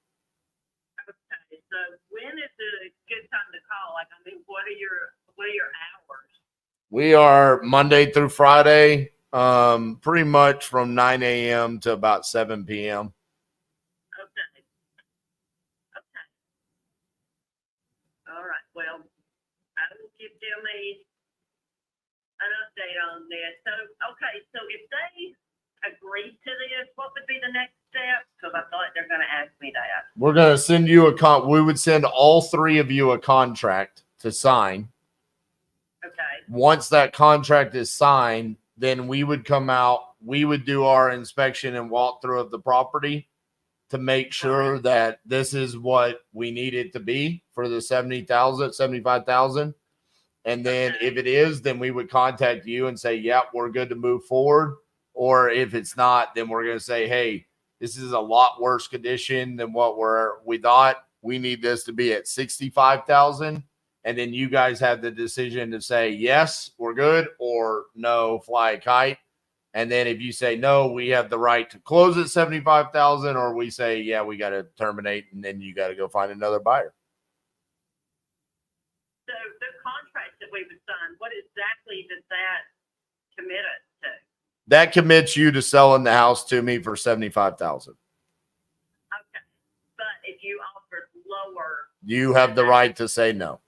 Okay, so when is a good time to call? Like, I mean, what are your hours? We are Monday through Friday, pretty much from 9 a.m. to about 7 p.m. Okay. Okay. All right. Well, I will give them an update on this. So, okay. So if they agree to this, what would be the next step? Because I thought they're going to ask me that. We're going to send you we would send all three of you a contract to sign. Okay. Once that contract is signed, then we would come out, we would do our inspection and walkthrough of the property to make sure that this is what we need it to be for the 75,000. And then if it is, then we would contact you and say, yeah, we're good to move forward. Or if it's not, then we're going to say, hey, this is a lot worse condition than what we thought. We need this to be at 65,000. And then you guys have the decision to say, yes, we're good, or no, fly a kite. And then if you say no, we have the right to close at 75,000, or we say, yeah, we got to terminate, and then you got to go find another buyer. So the contract that we would sign, what exactly does that commit us to? That commits you to selling the house to me for 75,000. Okay, but if you offer lower, you have the right to say no.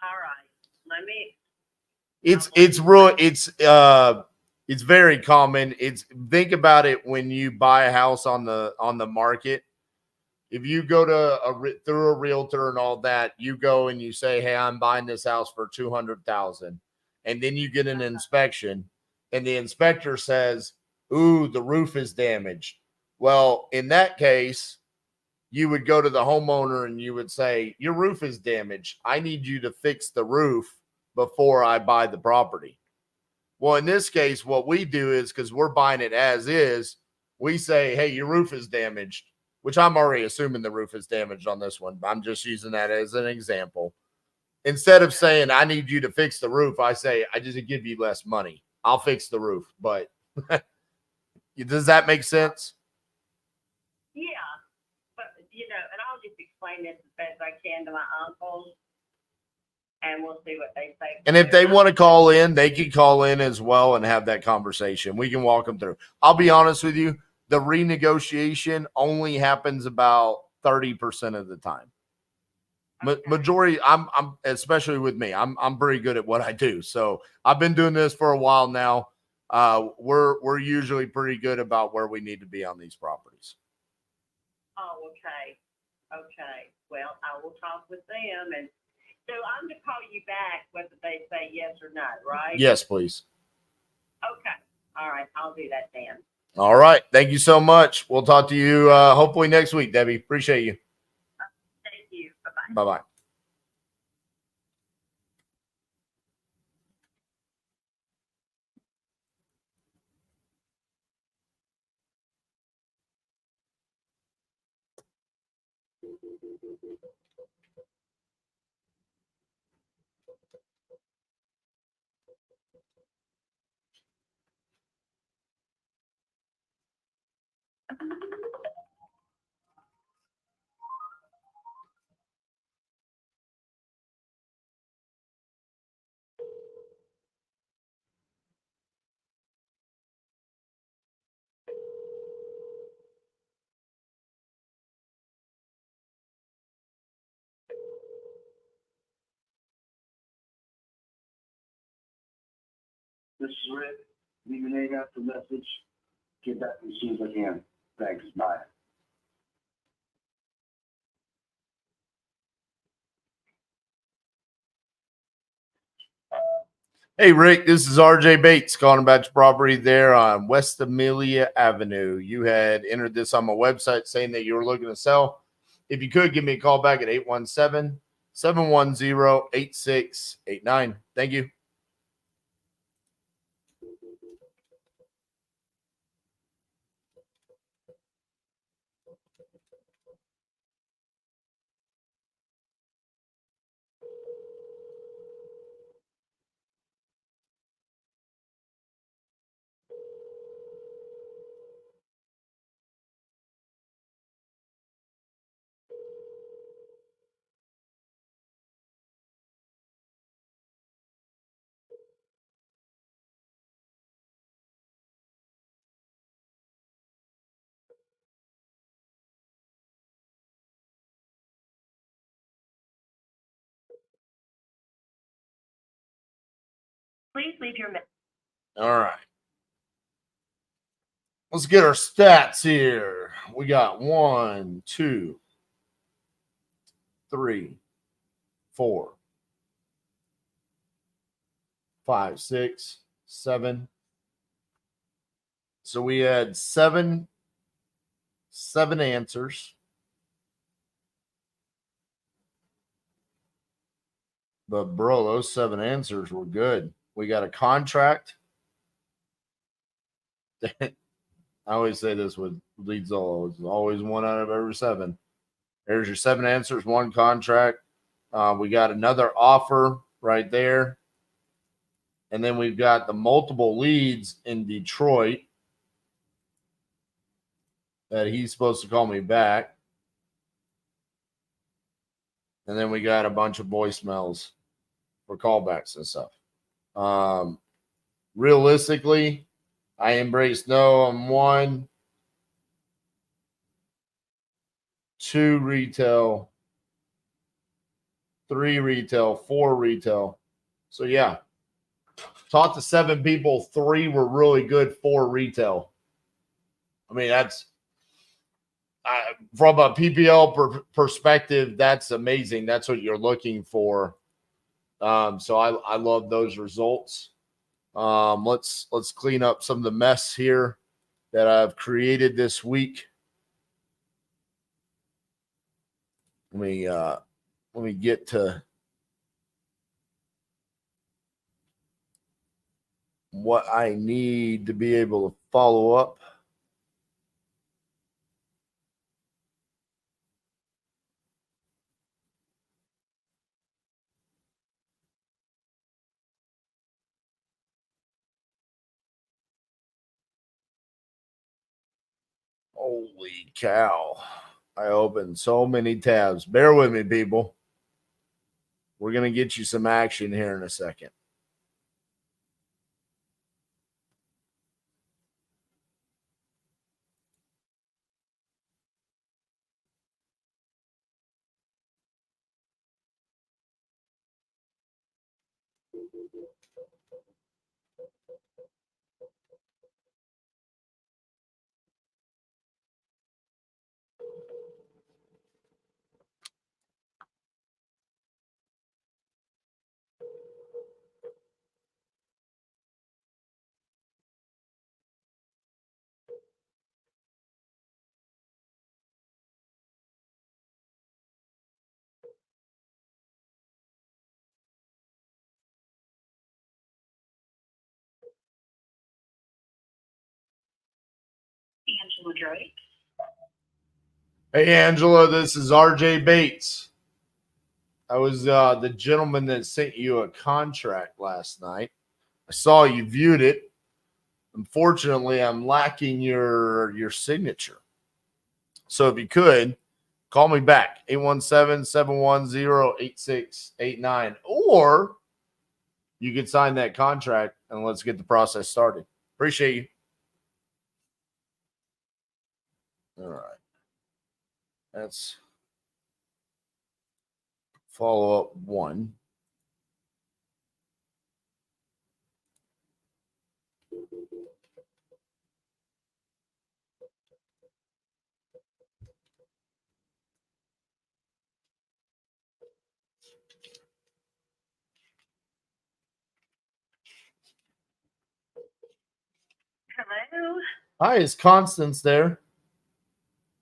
All right, let me. It's very common. Think about it when you buy a house on the market. If you go to through a realtor and all that, you go and you say, hey, I'm buying this house for 200,000. And then you get an inspection and the inspector says, ooh, the roof is damaged. Well, in that case, you would go to the homeowner and you would say, your roof is damaged. I need you to fix the roof before I buy the property. Well, in this case, what we do is, because we're buying it as is, we say, hey, your roof is damaged, which I'm already assuming the roof is damaged on this one. I'm just using that as an example. Instead of saying, I need you to fix the roof, I say, I just give you less money. I'll fix the roof. But does that make sense? Yeah, but and I'll just explain this as best I can to my uncles, and we'll see what they say. And if they want to call in, they can call in as well and have that conversation. We can walk them through. I'll be honest with you, the renegotiation only happens about 30% of the time. Okay. Majority, I'm especially with me, I'm pretty good at what I do. So I've been doing this for a while now. We're usually pretty good about where we need to be on these properties. Oh, okay. Okay. Well, I will talk with them, and so I'm to call you back whether they say yes or no, right? Yes, please. Okay. All right. I'll do that then. All right. Thank you so much. We'll talk to you hopefully next week, Debbie. Appreciate you. Thank you. Bye-bye. Bye-bye. This is Rick. Leave your name after the message. Get that machine again. Thanks. Bye. Hey, Rick, this is RJ Bates calling about your property there on West Amelia Avenue. You had entered this on my website saying that you were looking to sell. If you could, give me a call back at 817-710-8689. Thank you. Please leave your message. All right. Let's get our stats here. We got 1, 2, 3, 4, 5, 6, 7. So we had seven answers. But bro, those 7 answers were good. We got a contract. I always say this with LeadZolo. It's always 1 out of every 7. There's your 7 answers, 1 contract. We got another offer right there. And then we've got the multiple leads in Detroit that he's supposed to call me back. And then we got a bunch of voicemails for callbacks and stuff. Realistically, I embrace no on 1, 2 retail, 3 retail, 4 retail. So yeah, talked to 7 people, 3 were really good, 4 retail. I mean, that's from a PPL perspective, that's amazing. That's what you're looking for. So I love those results. Let's clean up some of the mess here that I've created this week. Let me get to what I need to be able to follow up. Holy cow. I opened so many tabs. Bear with me, people. We're going to get you some action here in a second. Angela Drake. Hey, Angela, this is RJ Bates. I was the gentleman that sent you a contract last night. I saw you viewed it. Unfortunately, I'm lacking your signature. So if you could, call me back, 817-710-8689. Or you could sign that contract and let's get the process started. Appreciate you. All right. That's follow-up 1. Hello. Hi, is Constance there?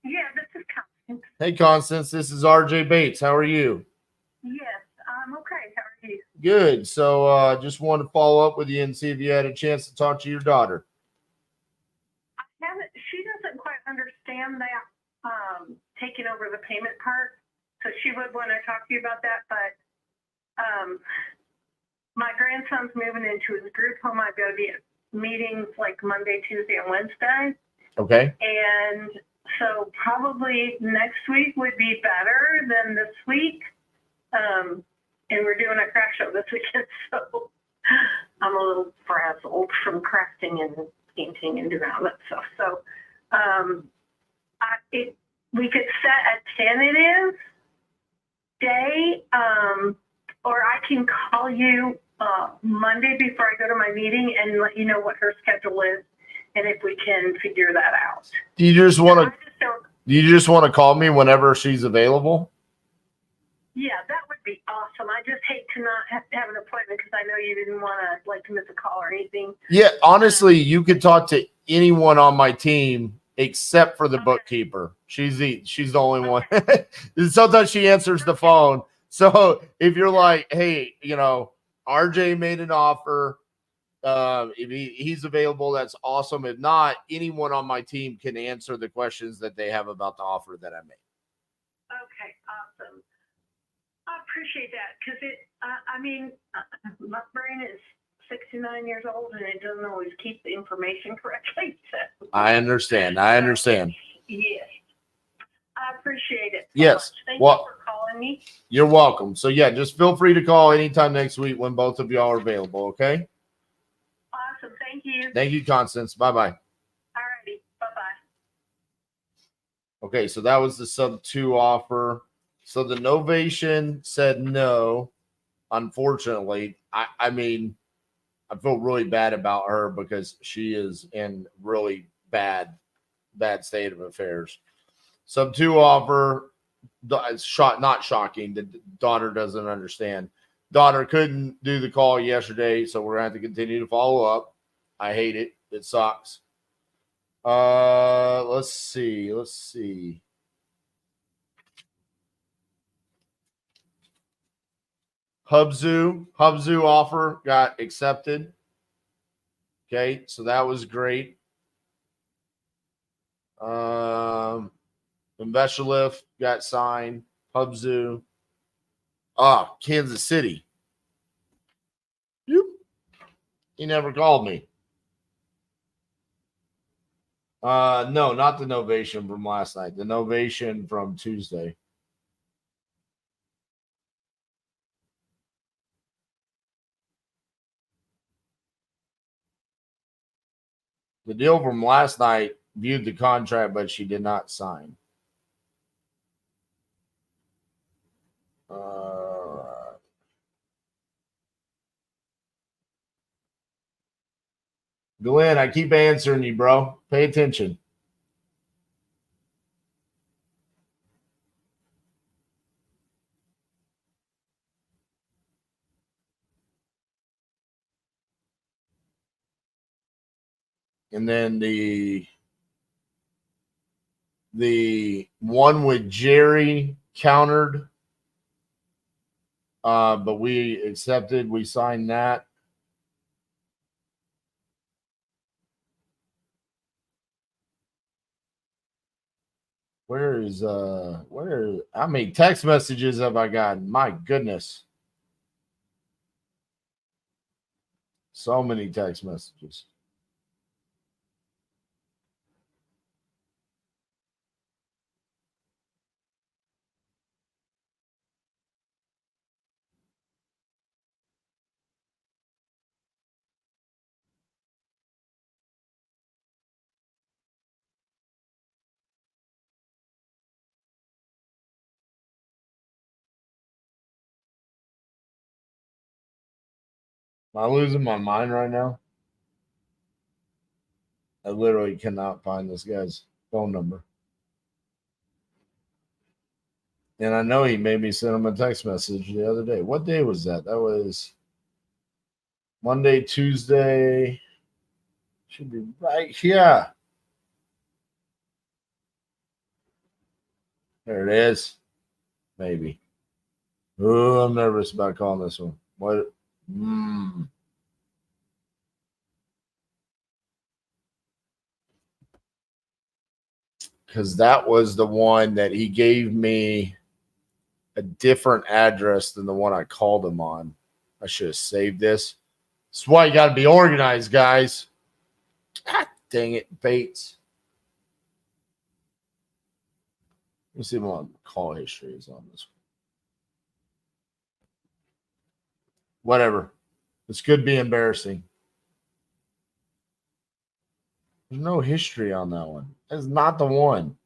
Yeah, this is Constance. Hey, Constance, this is RJ Bates. How are you? Yes, I'm okay. How are you? Good. So just wanted to follow up with you and see if you had a chance to talk to your daughter. I haven't. She doesn't quite understand that taking over the payment part, so she would want to talk to you about that. But my grandson's moving into his group home. I go to meetings like Monday, Tuesday, and Wednesday. Okay. And so probably next week would be better than this week. And we're doing a craft show this weekend, so I'm a little frazzled from crafting and painting and doing all that stuff. So we could set a tentative day, or I can call you Monday before I go to my meeting and let you know what her schedule is and if we can figure that out. Do you just want I to? just don't. Do you just want to call me whenever she's available? Yeah, that would be awesome. I just hate to not have to have an appointment because I know you didn't want to like miss a call or anything. Yeah, honestly, you could talk to anyone on my team except for the bookkeeper. She's the only one. Sometimes she answers the phone. So if you're like, hey, RJ made an offer. If he's available, that's awesome. If not, anyone on my team can answer the questions that they have about the offer that I made. Okay, awesome. I appreciate that because my brain is 69 years old and it doesn't always keep the information correctly. So. I understand. Yes. I appreciate it. Yes. Thank you for calling me. You're welcome. So yeah, just feel free to call anytime next week when both of y'all are available. Okay. Awesome. Thank you. Thank you, Constance. Bye-bye. Alrighty. Bye-bye. Okay. So that was the sub 2 offer. So the Novation said no. Unfortunately, I mean, I feel really bad about her because she is in really bad state of affairs. Sub 2 offer, not shocking. The daughter doesn't understand. Daughter couldn't do the call yesterday, so we're going to have to continue to follow up. I hate it. It sucks. Let's see. Hubzu offer got accepted. Okay, so that was great. InvestorLift got signed. Hubzu. Kansas City. He never called me. No, not the Novation from last night. The Novation from Tuesday. The deal from last night viewed the contract, but she did not sign. Glenn, I keep answering you, bro. Pay attention. And then the one with Jerry countered, but we accepted. We signed that. How many text messages have I gotten? My goodness. So many text messages. Am I losing my mind right now? I literally cannot find this guy's phone number. And I know he made me send him a text message the other day. What day was that? That was Monday, Tuesday. Should be right here. There it is. Maybe. Oh, I'm nervous about calling this one. What? Because that was the one that he gave me a different address than the one I called him on. I should have saved this. That's why you got to be organized, guys. God dang it, Bates. Let's see what call history is on this one. Whatever. This could be embarrassing. There's no history on that one. That's not the one.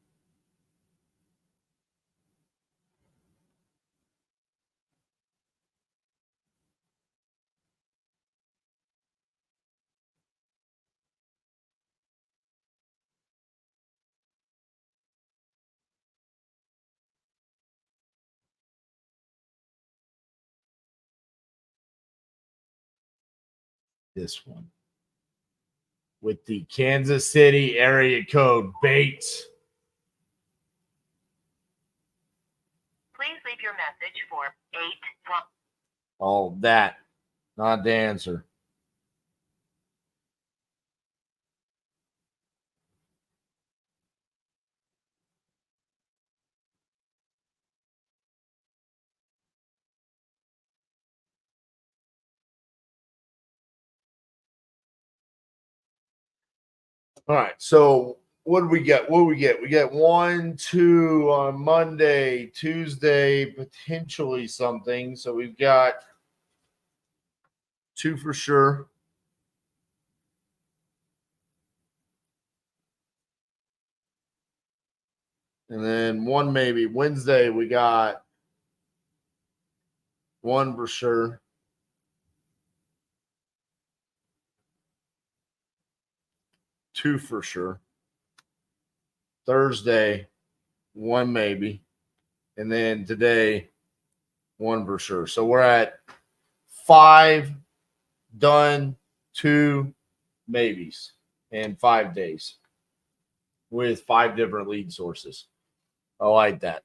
This one. With the Kansas City area code, Bates. Please leave your message for 8. All that. Not the answer. All right. So what do we get? What do we get? We get 1, 2 on Monday, Tuesday, potentially something. So we've got 2 for sure. And then 1 maybe. Wednesday, we got 1 for sure. Two for sure. Thursday, 1 maybe. And then today, 1 for sure. So we're at 5 done, 2 maybes in 5 days with 5 different lead sources. I like that.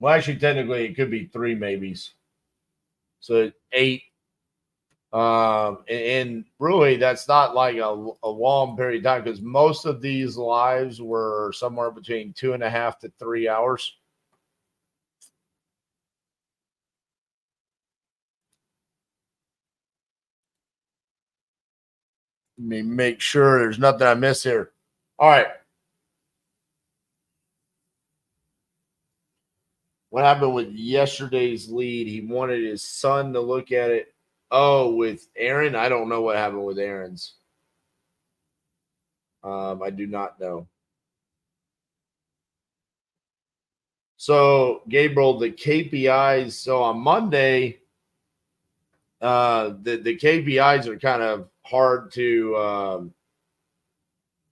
Well, actually, technically, it could be 3 maybes. So 8. And really, that's not like a long period of time because most of these lives were somewhere between 2.5 to 3 hours. Let me make sure there's nothing I miss here. All right. What happened with yesterday's lead? He wanted his son to look at it. Oh, with Aaron? I don't know what happened with Aaron's. I do not know. So, Gabriel, the KPIs. So on Monday, the KPIs are kind of hard to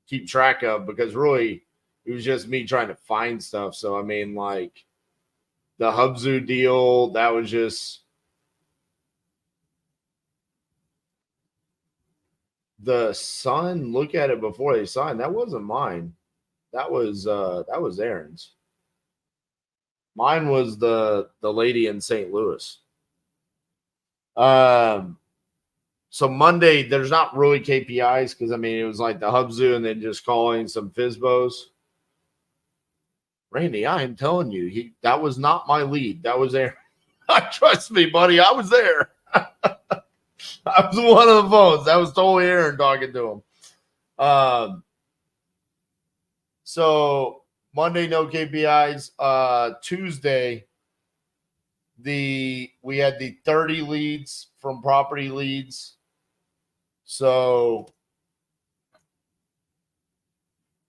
keep track of because really it was just me trying to find stuff. So, I mean, like the Hubzu deal, that was just the son look at it before they signed. That wasn't mine. That was Aaron's. Mine was the lady in St. Louis. So Monday, there's not really KPIs because I mean it was like the Hubzu and then just calling some FISBOs. Randy, I am telling you, that was not my lead. That was Aaron. Trust me, buddy. I was there. I was one of the phones. That was totally Aaron talking to him. So Monday, no KPIs. Tuesday, we had the 30 leads from property leads. So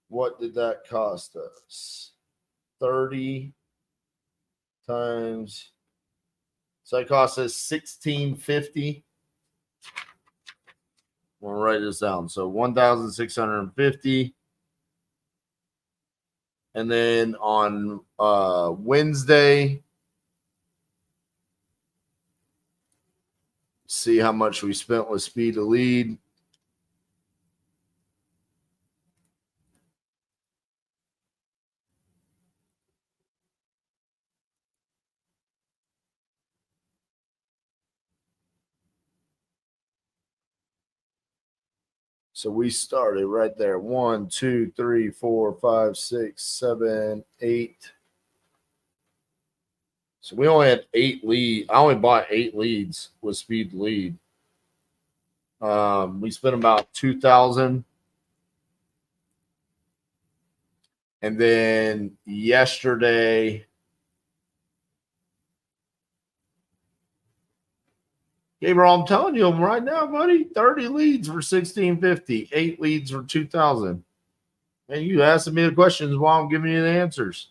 what did that cost us? 30 times. So it cost us $1,650. We'll write this down. So 1,650. And then on Wednesday, see how much we spent with speed to lead. So we started right there. 1, 2, 3, 4, 5, 6, 7, 8. So we only had 8 leads. I only bought 8 leads with Speed Lead. We spent about $2,000. And then yesterday, Gabriel, I'm telling you right now, buddy, 30 leads for $1,650, 8 leads for $2,000. And you asking me the questions while I'm giving you the answers.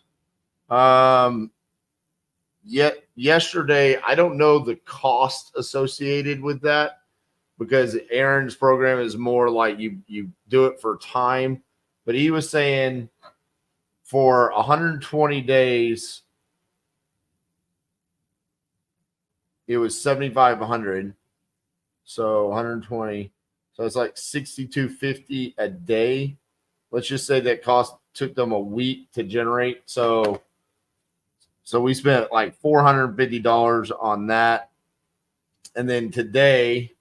Yet yesterday, I don't know the cost associated with that because Aaron's program is more like you do it for time. But he was saying for 120 days, it was 7,500. So 120. So it's like 6,250 a day. Let's just say that cost took them a week to generate. So we spent like $450 on that. And then today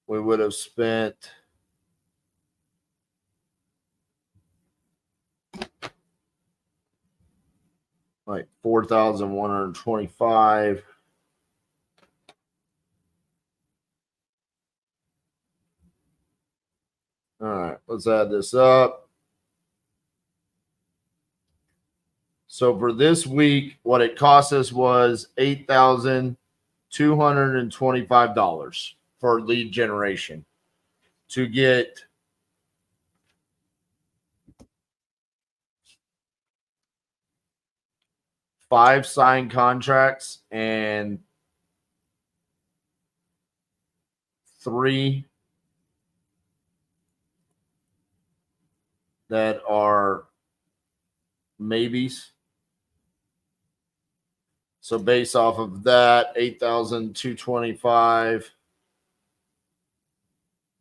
we would have spent like 4,125. All right, let's add this up. So for this week, what it cost us was $8,225 for lead generation to get five signed contracts and 3 that are maybes. So based off of that, 8,225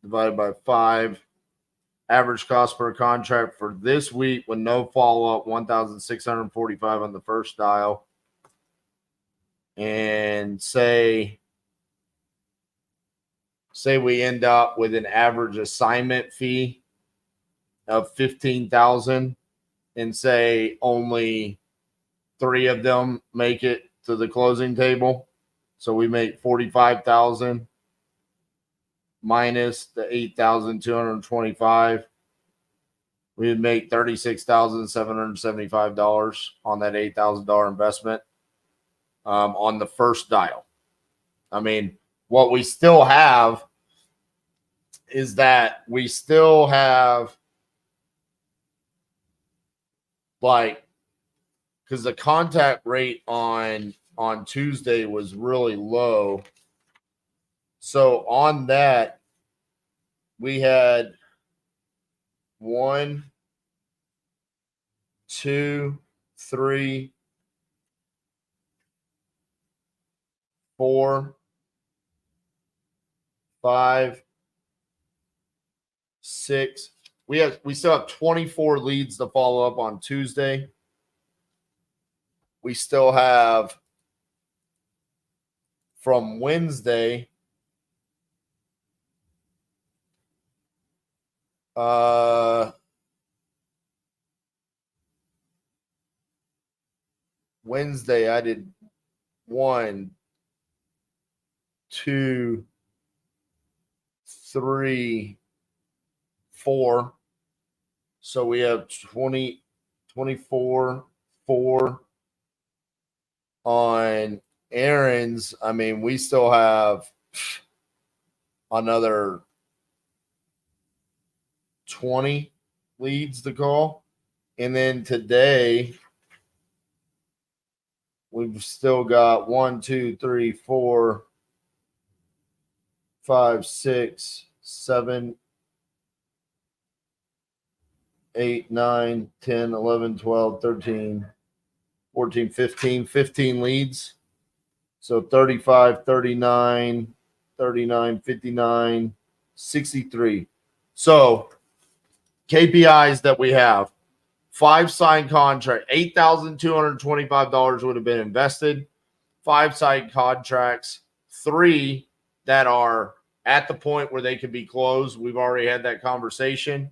divided by 5. Average cost per contract for this week with no follow-up, 1,645 on the first dial. And say we end up with an average assignment fee of 15,000 and say only 3 of them make it to the closing table. So we make 45,000 minus the 8,225. We would make $36,775 on that $8,000 investment on the first dial. I mean, what we still have is that we still have like, because the contact rate on Tuesday was really low. So on that, we had 1, 2, 3, 4, 5, 6. We still have 24 leads to follow up on Tuesday. We still have from Wednesday. Wednesday, I did 1, 2, 3, 4. So we have 20, 24, 4 on Aaron's. I mean, we still have another 20 leads to call. And then today, we've still got 1, 2, 3, 4, 5, 6, 7, 8, 9, 10, 11, 12, 13, 14, 15 leads. So 35, 39, 39, 59, 63. So KPIs that we have: 5 signed contract, $8,225 would have been invested. 5 signed contracts, 3 that are at the point where they can be closed. We've already had that conversation.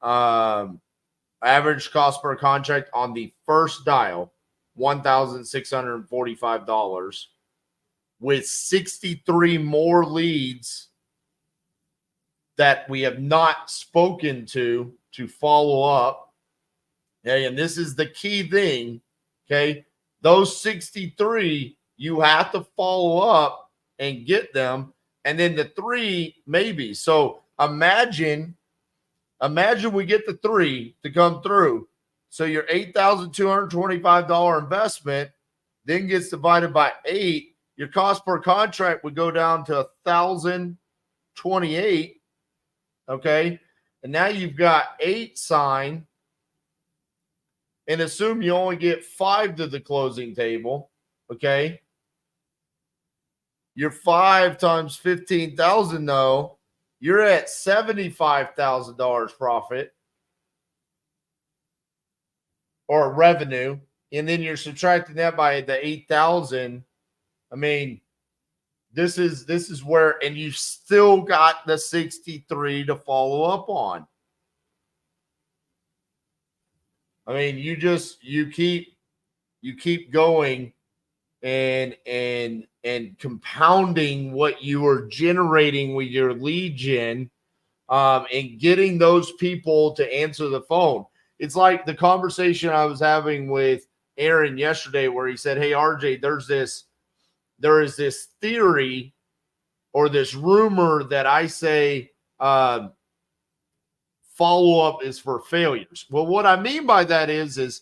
Average cost per contract on the first dial, $1,645, with 63 more leads that we have not spoken to follow up. Okay, and this is the key thing. Okay, those 63, you have to follow up and get them, and then the 3 maybe. So imagine we get the 3 to come through. So your $8,225 investment then gets divided by 8. Your cost per contract would go down to $1,028. Okay. And now you've got 8 signed. And assume you only get 5 to the closing table. Okay. Your 5 times 15,000 though, you're at $75,000 profit or revenue, and then you're subtracting that by the 8,000. I mean, this is where, and you still got the 63 to follow up on. I mean, you keep going and compounding what you are generating with your lead gen, and getting those people to answer the phone. It's like the conversation I was having with Aaron yesterday where he said, hey, RJ, there is this theory or this rumor that I say follow-up is for failures. Well, what I mean by that is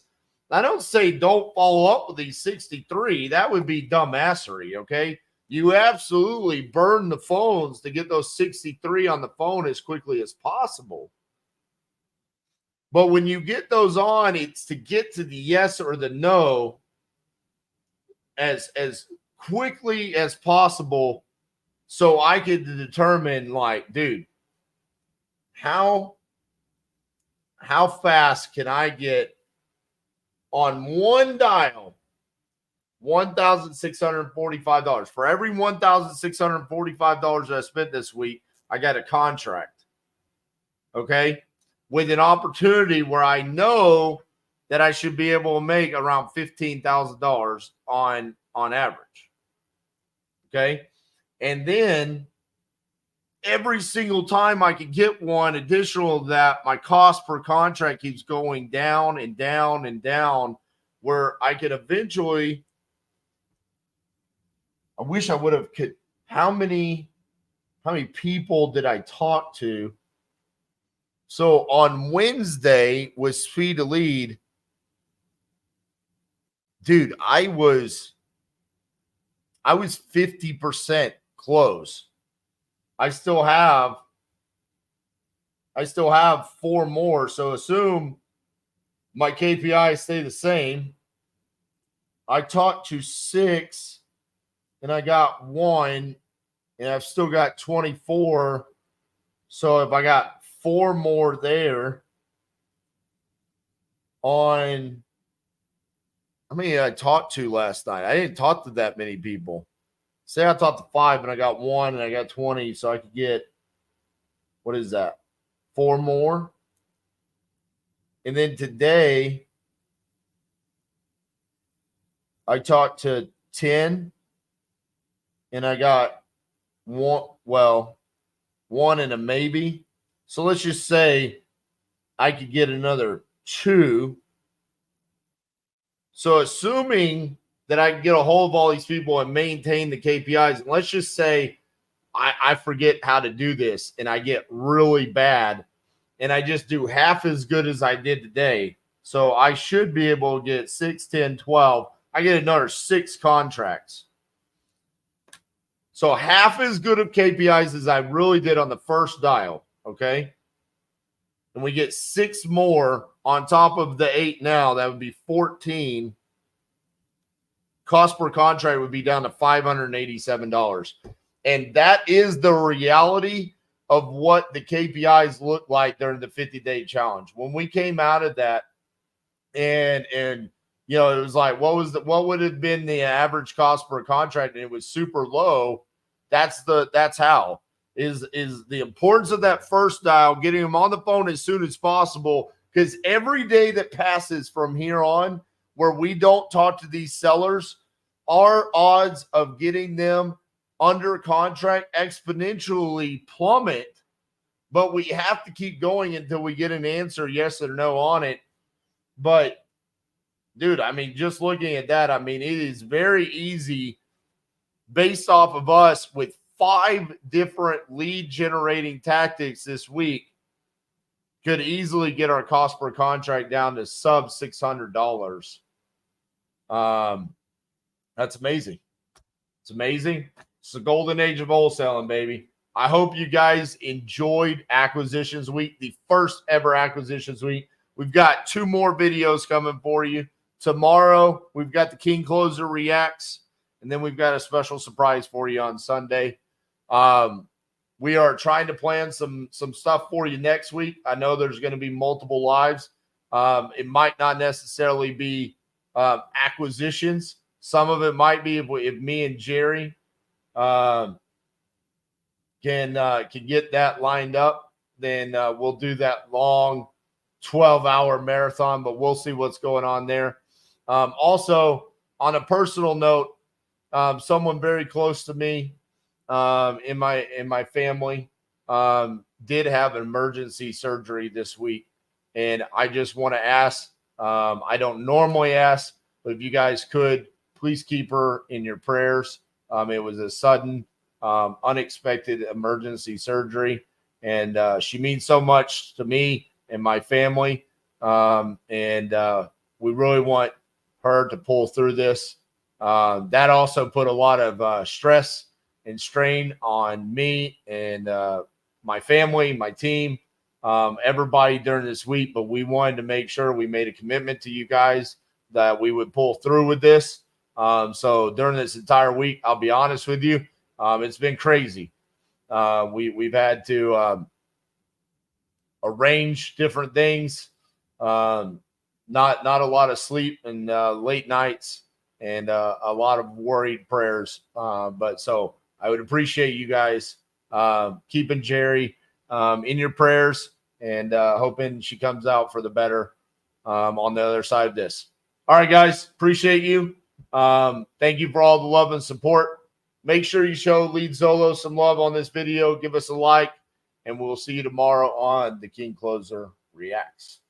I don't say don't follow up with these 63. That would be dumbassery, okay? You absolutely burn the phones to get those 63 on the phone as quickly as possible. But when you get those on, it's to get to the yes or the no as quickly as possible so I could determine, like, dude, how fast can I get on one dial $1,645? For every $1,645 that I spent this week, I got a contract. Okay? With an opportunity where I know that I should be able to make around $15,000 on average. Okay? And then every single time I can get one additional to that, my cost per contract keeps going down and down and down, where I could eventually, I wish I would have, how many people did I talk to? So on Wednesday with Speed to Lead, dude, I was 50% close. I still have 4 more. So assume my KPIs stay the same. I talked to 6 and I got 1, and I've still got 24. So if I got 4 more there on, how many I talked to last night? I didn't talk to that many people. Say I talked to 5 and I got 1 and I got 20, so I could get, what is that? 4 more. And then today I talked to 10 and I got 1 and a maybe. So let's just say I could get another 2. So assuming that I can get a hold of all these people and maintain the KPIs, and let's just say I forget how to do this and I get really bad and I just do half as good as I did today. So I should be able to get 6, 10, 12. I get another 6 contracts. So half as good of KPIs as I really did on the first dial, okay? And we get 6 more on top of the 8 now. That would be 14. Cost per contract would be down to $587. And that is the reality of what the KPIs look like during the 50-day challenge. When we came out of that, and you know, it was like, what would have been the average cost per contract? And it was super low. that's how is the importance of that first dial, getting them on the phone as soon as possible, because every day that passes from here on where we don't talk to these sellers, our odds of getting them under contract exponentially plummet. But we have to keep going until we get an answer, yes or no, on it. But dude, I mean, just looking at that, I mean, it is very easy based off of us with 5 different lead generating tactics this week, could easily get our cost per contract down to sub $600. That's amazing. It's amazing. It's the golden age of wholesaling, baby. I hope you guys enjoyed Acquisitions Week, the first ever Acquisitions Week. We've got 2 more videos coming for you. Tomorrow, we've got the King Closer Reacts, and then we've got a special surprise for you on Sunday. We are trying to plan some stuff for you next week. I know there's going to be multiple lives. It might not necessarily be acquisitions. Some of it might be if me and Jerry can get that lined up, then we'll do that long 12-hour marathon, but we'll see what's going on there. Also, on a personal note, someone very close to me in my family did have an emergency surgery this week, and I just want to ask, I don't normally ask, but if you guys could, please keep her in your prayers. It was a sudden, unexpected emergency surgery, and she means so much to me and my family, and we really want her to pull through this. That also put a lot of stress and strain on me and my family, my team, everybody during this week, but we wanted to make sure we made a commitment to you guys that we would pull through with this. So during this entire week, I'll be honest with you, it's been crazy. We've had to arrange different things, not a lot of sleep and late nights and a lot of worried prayers. But so I would appreciate you guys keeping Jerry in your prayers and hoping she comes out for the better on the other side of this. All right, guys, appreciate you. Thank you for all the love and support. Make sure you show LeadZolo some love on this video. Give us a like, and we'll see you tomorrow on the King Closer Reacts.